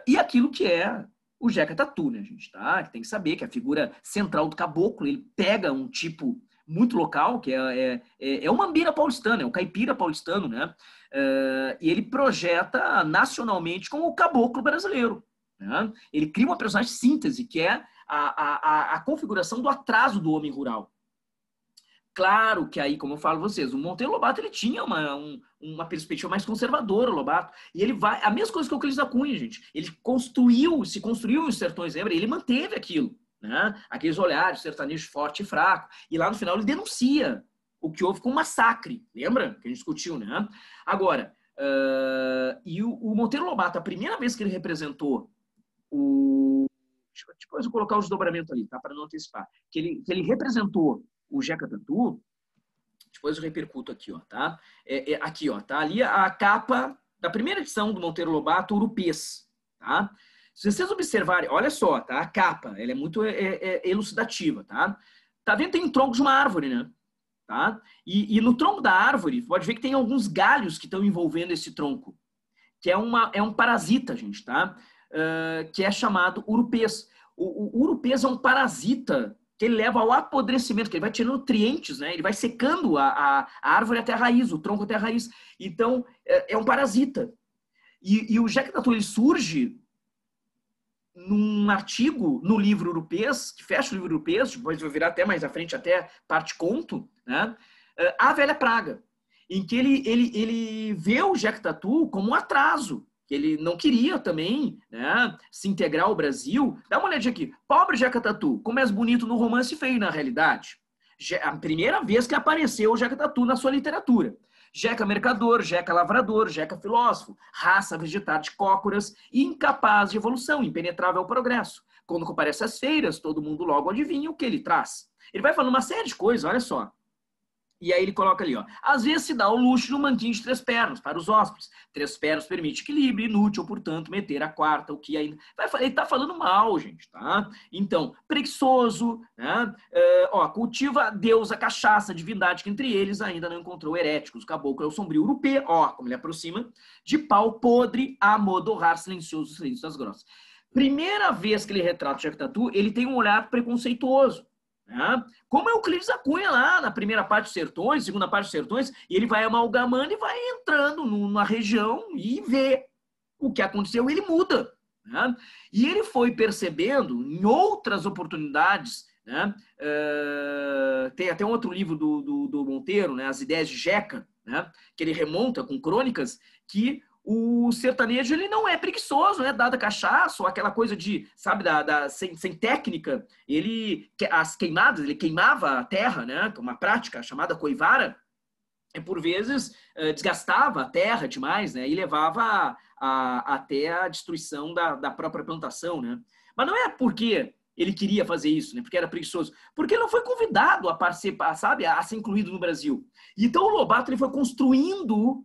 E aquilo que é o Jeca Tatu, né, gente? Tá? Tem que saber que a figura central do caboclo, ele pega um tipo muito local, que é o mambira paulistano, é o caipira paulistano, né? E ele projeta nacionalmente como o caboclo brasileiro. Né? Ele cria uma personagem síntese, que é a configuração do atraso do homem rural. Claro que aí, como eu falo a vocês, o Monteiro Lobato ele tinha uma perspectiva mais conservadora, o Lobato, e ele vai... A mesma coisa que o Euclides da Cunha, gente. Ele se construiu os sertões, lembra? Ele manteve aquilo, né? Aqueles olhares, sertanejo forte e fraco. E lá no final ele denuncia o que houve com o massacre, lembra? Que a gente discutiu, né? Agora, e o Monteiro Lobato, a primeira vez que ele representou depois eu vou colocar o desdobramento ali, tá? Para não antecipar. Que ele representou o Jeca Tatu, depois eu repercuto aqui, ó, tá? Aqui, ó, tá ali a capa da primeira edição do Monteiro Lobato, Urupês, tá? Se vocês observarem, olha só, tá? A capa, ela é muito elucidativa, tá? Tá vendo? Tem um tronco de uma árvore, né? Tá? E no tronco da árvore, pode ver que tem alguns galhos que estão envolvendo esse tronco, que é um parasita, gente, tá? Que é chamado urupês. O urupês é um parasita que ele leva ao apodrecimento, que ele vai tirando nutrientes, né? Ele vai secando a árvore até a raiz, o tronco até a raiz. Então, é um parasita. E o Jeca Tatu, ele surge num artigo no livro Urupês, que fecha o livro Urupês, depois vai virar até mais à frente, até parte conto, né? A Velha Praga, em que ele vê o Jeca Tatu como um atraso, que ele não queria também, né, se integrar ao Brasil. Dá uma olhadinha aqui. Pobre Jeca Tatu, como é bonito no romance feio na realidade. A primeira vez que apareceu o Jeca Tatu na sua literatura. Jeca mercador, Jeca lavrador, Jeca filósofo, raça vegetar de cócoras e incapaz de evolução, impenetrável ao progresso. Quando comparece às feiras, todo mundo logo adivinha o que ele traz. Ele vai falando uma série de coisas, olha só. E aí ele coloca ali, ó. Às vezes se dá o luxo de um manquinho de 3 pernas para os hóspedes. 3 pernas permite equilíbrio, inútil, portanto, meter a quarta, o que ainda... Ele tá falando mal, gente, tá? Então, preguiçoso, né? Cultiva Deus a cachaça, divindade que entre eles ainda não encontrou heréticos. Caboclo é o sombrio urupê, ó, como ele aproxima, de pau podre a modorrar silencioso, silêncio das grossas. Primeira vez que ele retrata o Jeca Tatu, ele tem um olhar preconceituoso. Né? Como é o Euclides da Cunha lá na primeira parte dos Sertões, segunda parte dos Sertões, e ele vai amalgamando e vai entrando numa região e vê o que aconteceu, ele muda. Né? E ele foi percebendo em outras oportunidades, né? Tem até um outro livro do Monteiro, né? As Ideias de Jeca, né? Que ele remonta com crônicas que o sertanejo ele não é preguiçoso, né? Dada cachaça ou aquela coisa de, sabe, sem técnica. As queimadas, ele queimava a terra, né? Uma prática chamada coivara, e por vezes desgastava a terra demais, né? E levava até a destruição da própria plantação, né? Mas não é porque ele queria fazer isso, né? Porque era preguiçoso. Porque ele não foi convidado a participar, sabe? A ser incluído no Brasil. Então o Lobato ele foi construindo,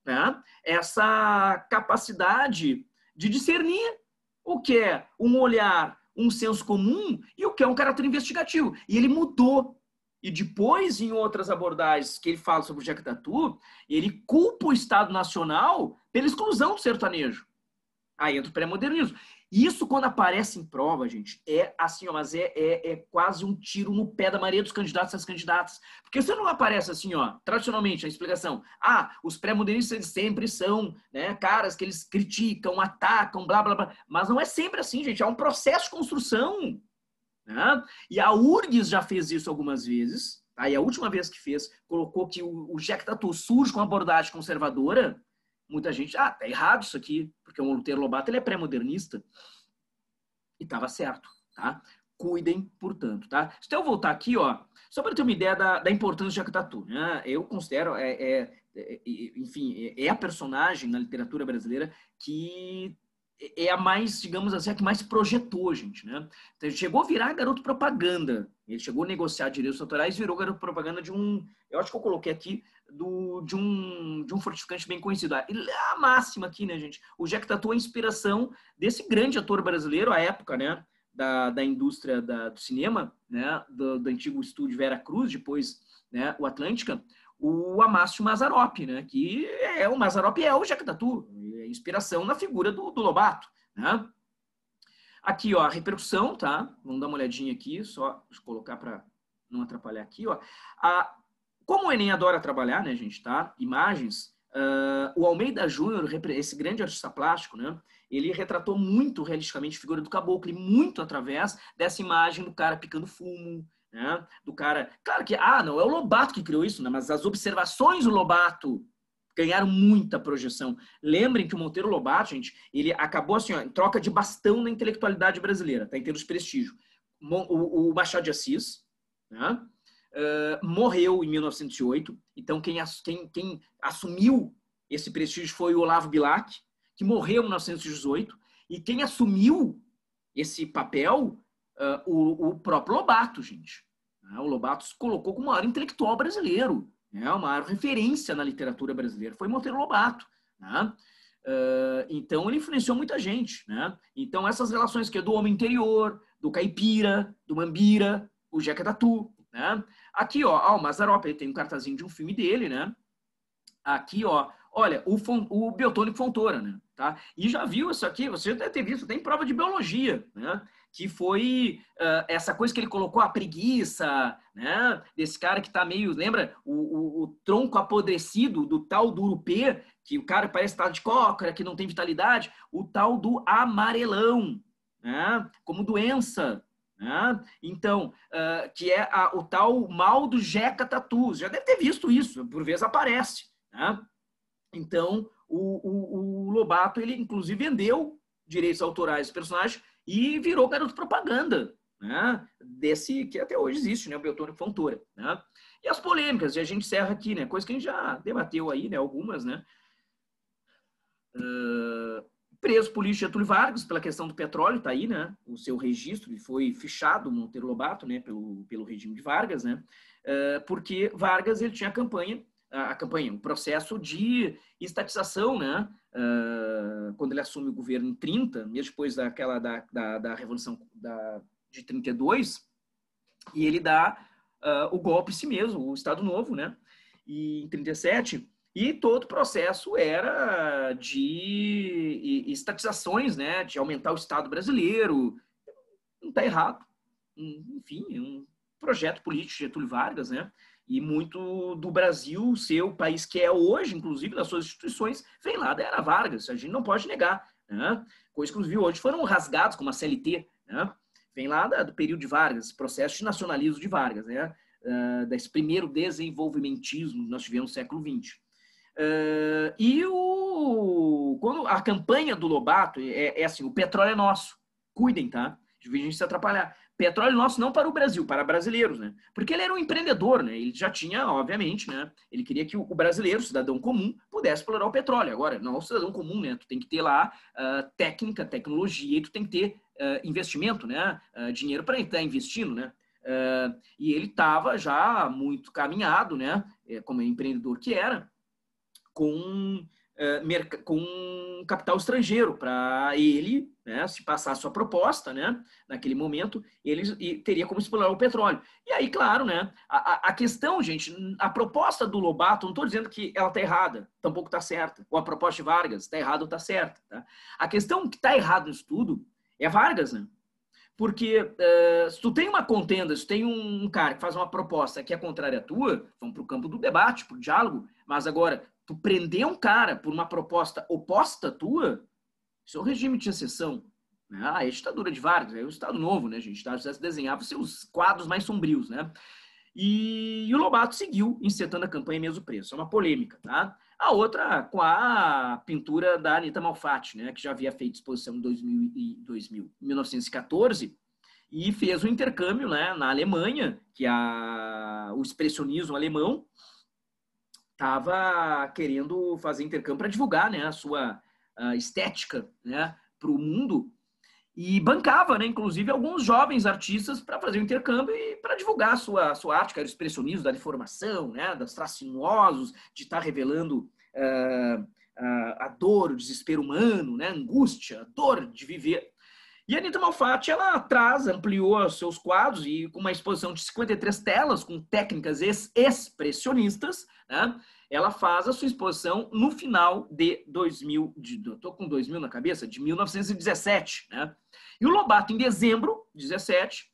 né, essa capacidade de discernir o que é um olhar, um senso comum e o que é um caráter investigativo. E ele mudou. E depois, em outras abordagens que ele fala sobre o Jeca Tatu, ele culpa o Estado Nacional pela exclusão do sertanejo. Aí entra o pré-modernismo. Isso, quando aparece em prova, gente, é assim, ó, mas é quase um tiro no pé da maioria dos candidatos e das candidatas. Porque você não aparece assim, ó, tradicionalmente, a explicação. Os pré-modernistas eles sempre são, né, caras que eles criticam, atacam, blá, blá, blá. Mas não é sempre assim, gente. É um processo de construção. Né? E a URGS já fez isso algumas vezes. Aí a última vez que fez, colocou que o Jacques Tatu surge com uma abordagem conservadora. Muita gente, tá errado isso aqui, porque o Monteiro Lobato ele é pré-modernista. E estava certo, tá? Cuidem, portanto, tá? Então eu voltar aqui, ó, só para ter uma ideia da importância de Jacques Tatu, né? Eu considero, enfim, é a personagem na literatura brasileira que é a mais, digamos assim, a que mais projetou, gente, né? Então, ele chegou a virar garoto propaganda. Ele chegou a negociar direitos autorais e virou garoto propaganda de um... Eu acho que eu coloquei aqui de um fortificante bem conhecido. A máxima aqui, né, gente? O Jacques Tatu é a inspiração desse grande ator brasileiro, à época, né? Da indústria do cinema, né? Do antigo estúdio Vera Cruz, depois, né, o Atlântica, o Amácio Mazzaropi, né? Que o Mazzaropi é o Jacques Tatu, é inspiração na figura do Lobato, né? Aqui, ó, a repercussão, tá? Vamos dar uma olhadinha aqui, só colocar para não atrapalhar aqui, ó. Como o Enem adora trabalhar, né, gente, tá? Imagens, o Almeida Júnior, esse grande artista plástico, né? Ele retratou muito realisticamente a figura do caboclo, e muito através dessa imagem do cara picando fumo, né? Do cara... Claro que, não é o Lobato que criou isso, né? Mas as observações do Lobato ganharam muita projeção. Lembrem que o Monteiro Lobato, gente, ele acabou assim, ó, em troca de bastão na intelectualidade brasileira, tá? Em termos de prestígio. O Machado de Assis, né? Morreu em 1908, então quem assumiu esse prestígio foi o Olavo Bilac, que morreu em 1918, e quem assumiu esse papel, o próprio Lobato, gente. O Lobato se colocou como o maior intelectual brasileiro, né? A maior referência na literatura brasileira foi Monteiro Lobato, né? Então ele influenciou muita gente, né? Então essas relações que é do homem interior, do caipira, do mambira, o Jacques Tatu, né? Aqui, ó, o Mazzaropi, ele tem um cartazinho de um filme dele, né? Aqui, ó, olha, o Beltrônico Fontoura, né? Tá? E já viu isso aqui, você já deve ter visto, tem prova de biologia, né? Que foi essa coisa que ele colocou, a preguiça, né? Desse cara que tá meio, lembra? O tronco apodrecido do tal do urupê, que o cara parece estar de cócora, que não tem vitalidade, o tal do amarelão, né? Como doença, né? Então, que é o tal mal do Jeca Tatu. Já deve ter visto isso, por vezes aparece, né? Então, o Lobato, ele inclusive vendeu direitos autorais do personagem e virou garoto propaganda, né? Desse que até hoje existe, né? O Beltrônico Fontoura, né? E as polêmicas, e a gente encerra aqui, né? Coisa que a gente já debateu aí, né? Algumas, né? Preso político Getúlio Vargas pela questão do petróleo, tá aí, né? O seu registro, e foi fichado Monteiro Lobato, né? Pelo regime de Vargas, né? Porque Vargas, ele tinha o processo de estatização, né? Quando ele assume o governo em 30, mesmo depois da Revolução de 32, e ele dá o golpe em si mesmo, o Estado Novo, né? E em 37, e todo o processo era de estatizações, né? De aumentar o Estado brasileiro. Não está errado. Enfim, um projeto político de Getúlio Vargas, né? E muito do Brasil ser o país que é hoje, inclusive, das suas instituições, vem lá da era Vargas. A gente não pode negar, né? Coisas que, inclusive, hoje foram rasgados, como a CLT, né? Vem lá do período de Vargas, processo de nacionalismo de Vargas, né? Desse primeiro desenvolvimentismo que nós tivemos no século XX. Quando a campanha do Lobato é assim, o petróleo é nosso, cuidem, tá? De vez a gente se atrapalhar. Petróleo nosso não para o Brasil, para brasileiros, né? Porque ele era um empreendedor, né? Ele já tinha, obviamente, né? Ele queria que o brasileiro, o cidadão comum, pudesse explorar o petróleo. Agora, não é o cidadão comum, né? Tu tem que ter lá técnica, tecnologia, e tu tem que ter investimento, né? Dinheiro para estar investindo, né? E ele estava já muito caminhado, né? Como empreendedor que era, com com capital estrangeiro para ele, né, se passar a sua proposta, né, naquele momento, ele teria como explorar o petróleo. E aí, claro, né, a questão, gente, a proposta do Lobato, não estou dizendo que ela está errada, tampouco está certa, ou a proposta de Vargas está errada ou está certa. Tá? A questão que está errado nisso tudo é Vargas, né? Porque se tu tem uma contenda, se tem um cara que faz uma proposta que é contrária à tua, vamos para o campo do debate, para o diálogo, mas agora, tu prender um cara por uma proposta oposta à tua, isso é um regime de exceção. Né? Ah, é a ditadura de Vargas, é o Estado Novo, né, gente? Já se desenhava seus quadros mais sombrios, né? E o Lobato seguiu incitando a campanha mesmo preço. É uma polêmica, tá? A outra com a pintura da Anita Malfatti, né, que já havia feito exposição em 1914 e fez um intercâmbio, né, na Alemanha, que o expressionismo alemão estava querendo fazer intercâmbio para divulgar, né, a sua estética, né, para o mundo, e bancava, né, inclusive, alguns jovens artistas para fazer o intercâmbio e para divulgar a sua arte, que era o expressionismo da deformação, né, dos traços sinuosos, de estar revelando a dor, o desespero humano, né, a angústia, a dor de viver. E a Anita Malfatti, ela ampliou os seus quadros e com uma exposição de 53 telas com técnicas expressionistas, né, ela faz a sua exposição no final de 2000, estou com 2000 na cabeça, de 1917. Né? E o Lobato, em dezembro de 17,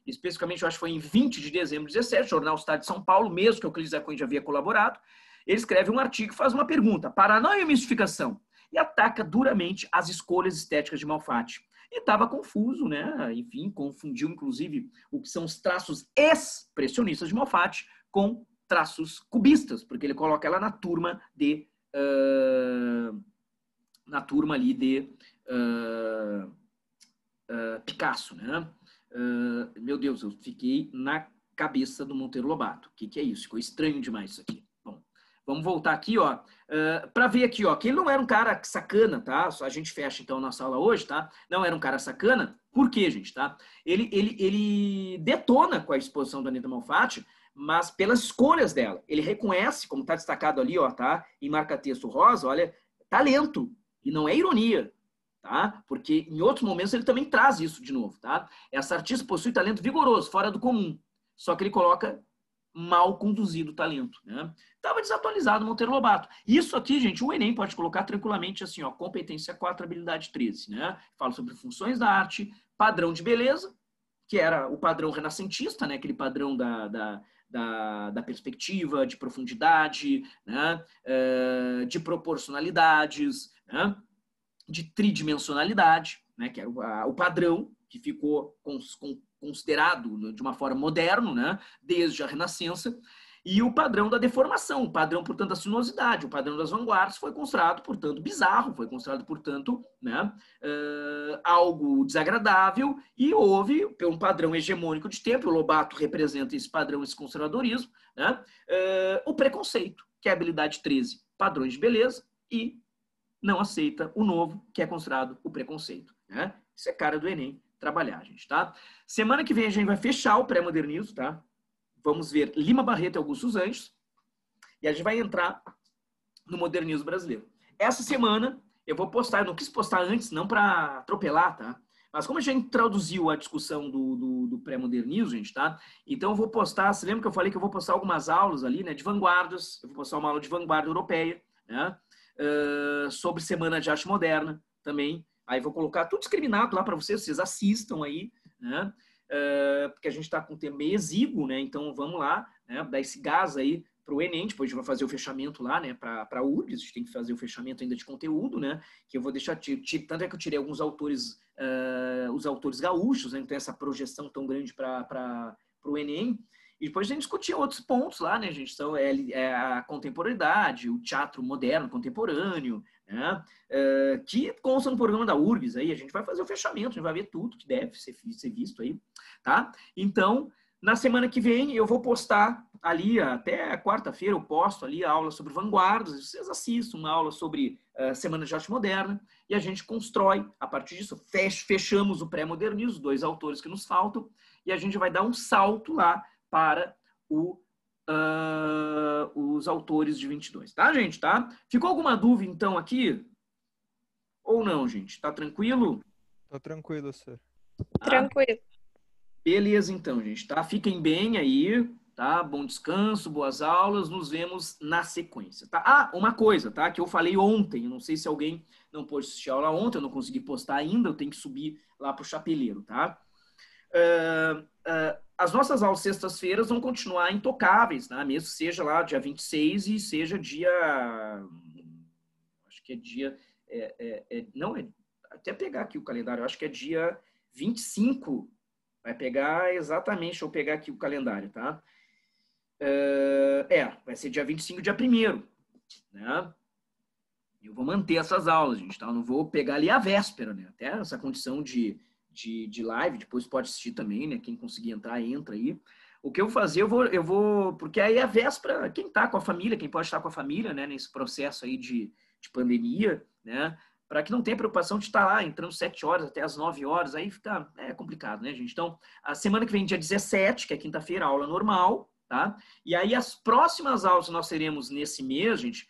especificamente, eu acho que foi em 20 de dezembro de 17, Jornal Estado de São Paulo, mesmo que o Euclides da Cunha já havia colaborado, ele escreve um artigo e faz uma pergunta, paranoia ou mistificação? E ataca duramente as escolhas estéticas de Malfatti. E estava confuso, né? Enfim, confundiu, inclusive, o que são os traços expressionistas de Malfatti com traços cubistas, porque ele coloca ela na turma de Picasso, né? Meu Deus, eu fiquei na cabeça do Monteiro Lobato. O que é isso? Ficou estranho demais isso aqui. Bom, vamos voltar aqui, ó, para ver aqui, ó, que ele não era um cara sacana, tá? A gente fecha então a nossa aula hoje, tá? Não era um cara sacana. Por quê, gente, tá? Ele detona com a exposição da Anita Malfatti, mas pelas escolhas dela. Ele reconhece, como está destacado ali, ó, tá? Em marca-texto rosa, olha, talento, e não é ironia, tá? Porque em outros momentos ele também traz isso de novo, tá? Essa artista possui talento vigoroso, fora do comum, só que ele coloca mal conduzido o talento, né? Estava desatualizado o Monteiro Lobato. Isso aqui, gente, o Enem pode colocar tranquilamente assim, ó, competência 4, habilidade 13, né? Fala sobre funções da arte, padrão de beleza, que era o padrão renascentista, né? Aquele padrão da perspectiva, de profundidade, né? De proporcionalidades, né? De tridimensionalidade, né? Que era o padrão que ficou considerado de uma forma moderno, né? Desde a Renascença, e o padrão da deformação, o padrão, portanto, da sinuosidade, o padrão das vanguardas foi considerado, portanto, bizarro, foi considerado, portanto, né, algo desagradável, e houve um padrão hegemônico de tempo, o Lobato representa esse padrão, esse conservadorismo, né, o preconceito, que é a habilidade 13, padrões de beleza, e não aceita o novo, que é considerado o preconceito. Né? Isso é cara do Enem trabalhar, gente, tá? Semana que vem a gente vai fechar o pré-modernismo, tá? Vamos ver Lima Barreto e Augusto dos Anjos. E a gente vai entrar no modernismo brasileiro. Essa semana eu vou postar, eu não quis postar antes, não para atropelar, tá? Mas como a gente introduziu a discussão do pré-modernismo, gente, tá? Então eu vou postar, você lembra que eu falei que eu vou postar algumas aulas ali, né? De vanguardas, eu vou postar uma aula de vanguarda europeia, né? Sobre Semana de Arte Moderna também. Aí vou colocar tudo discriminado lá para vocês assistam aí, né? Porque a gente está com um tempo meio exíguo, né? Então vamos lá, né? Dar esse gás aí para o Enem, depois a gente vai fazer o fechamento lá, né? Para a URGS, a gente tem que fazer o fechamento ainda de conteúdo, né? Que eu vou deixar, tanto é que eu tirei alguns autores, os autores gaúchos, né? Então essa projeção tão grande para o Enem. E depois a gente discutia outros pontos lá, né, gente? Então, a contemporaneidade, o teatro moderno, contemporâneo, né? Que consta no programa da URGS. Aí a gente vai fazer o fechamento, a gente vai ver tudo que deve ser visto aí, tá? Então, na semana que vem, eu vou postar ali, até quarta-feira, eu posto ali a aula sobre vanguardas. Vocês assistam uma aula sobre Semana de Arte Moderna e a gente constrói, a partir disso, fechamos o pré-modernismo, 2 autores que nos faltam, e a gente vai dar um salto lá para o os autores de 22, tá, gente? Tá? Ficou alguma dúvida, então, aqui? Ou não, gente? Tá tranquilo? Tô tranquilo, senhor. Tá? Tranquilo. Beleza, então, gente, tá? Fiquem bem aí, tá? Bom descanso, boas aulas, nos vemos na sequência, tá? Ah, uma coisa, tá? Que eu falei ontem, eu não sei se alguém não pôde assistir a aula ontem, eu não consegui postar ainda, eu tenho que subir lá pro chapeleiro, tá? As nossas aulas sextas-feiras vão continuar intocáveis, tá? Mesmo seja lá dia 26 e seja dia... Acho que é dia... até pegar aqui o calendário, acho que é dia 25. Vai pegar exatamente, deixa eu pegar aqui o calendário, tá? Vai ser dia 25, dia 1º, né? Eu vou manter essas aulas, gente, tá? Eu não vou pegar ali a véspera, né? Até essa condição de live, depois pode assistir também, né? Quem conseguir entrar, entra aí. O que eu vou fazer, eu vou porque aí é a véspera, quem tá com a família, quem pode estar com a família, né? Nesse processo aí de pandemia, né? Para que não tenha preocupação de estar lá entrando 7 horas até as 9 horas, aí fica complicado, né, gente? Então, a semana que vem, dia 17, que é quinta-feira, aula normal, tá? E aí as próximas aulas que nós teremos nesse mês, gente,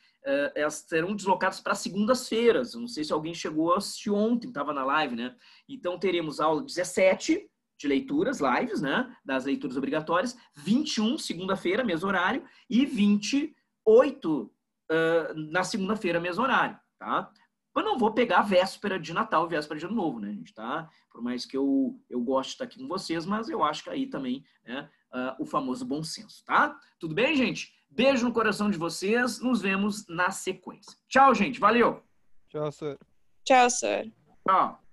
elas serão deslocadas para segundas-feiras. Eu não sei se alguém chegou a assistir ontem, estava na live, né? Então, teremos aula 17 de leituras, lives, né? Das leituras obrigatórias, 21, segunda-feira, mesmo horário, e 28 na segunda-feira, mesmo horário, tá? Eu não vou pegar a véspera de Natal, véspera de Ano Novo, né, gente, tá? Por mais que eu goste de estar aqui com vocês, mas eu acho que aí também, né, o famoso bom senso, tá? Tudo bem, gente? Beijo no coração de vocês, nos vemos na sequência. Tchau, gente, valeu! Tchau, senhor. Tchau, senhor. Tchau.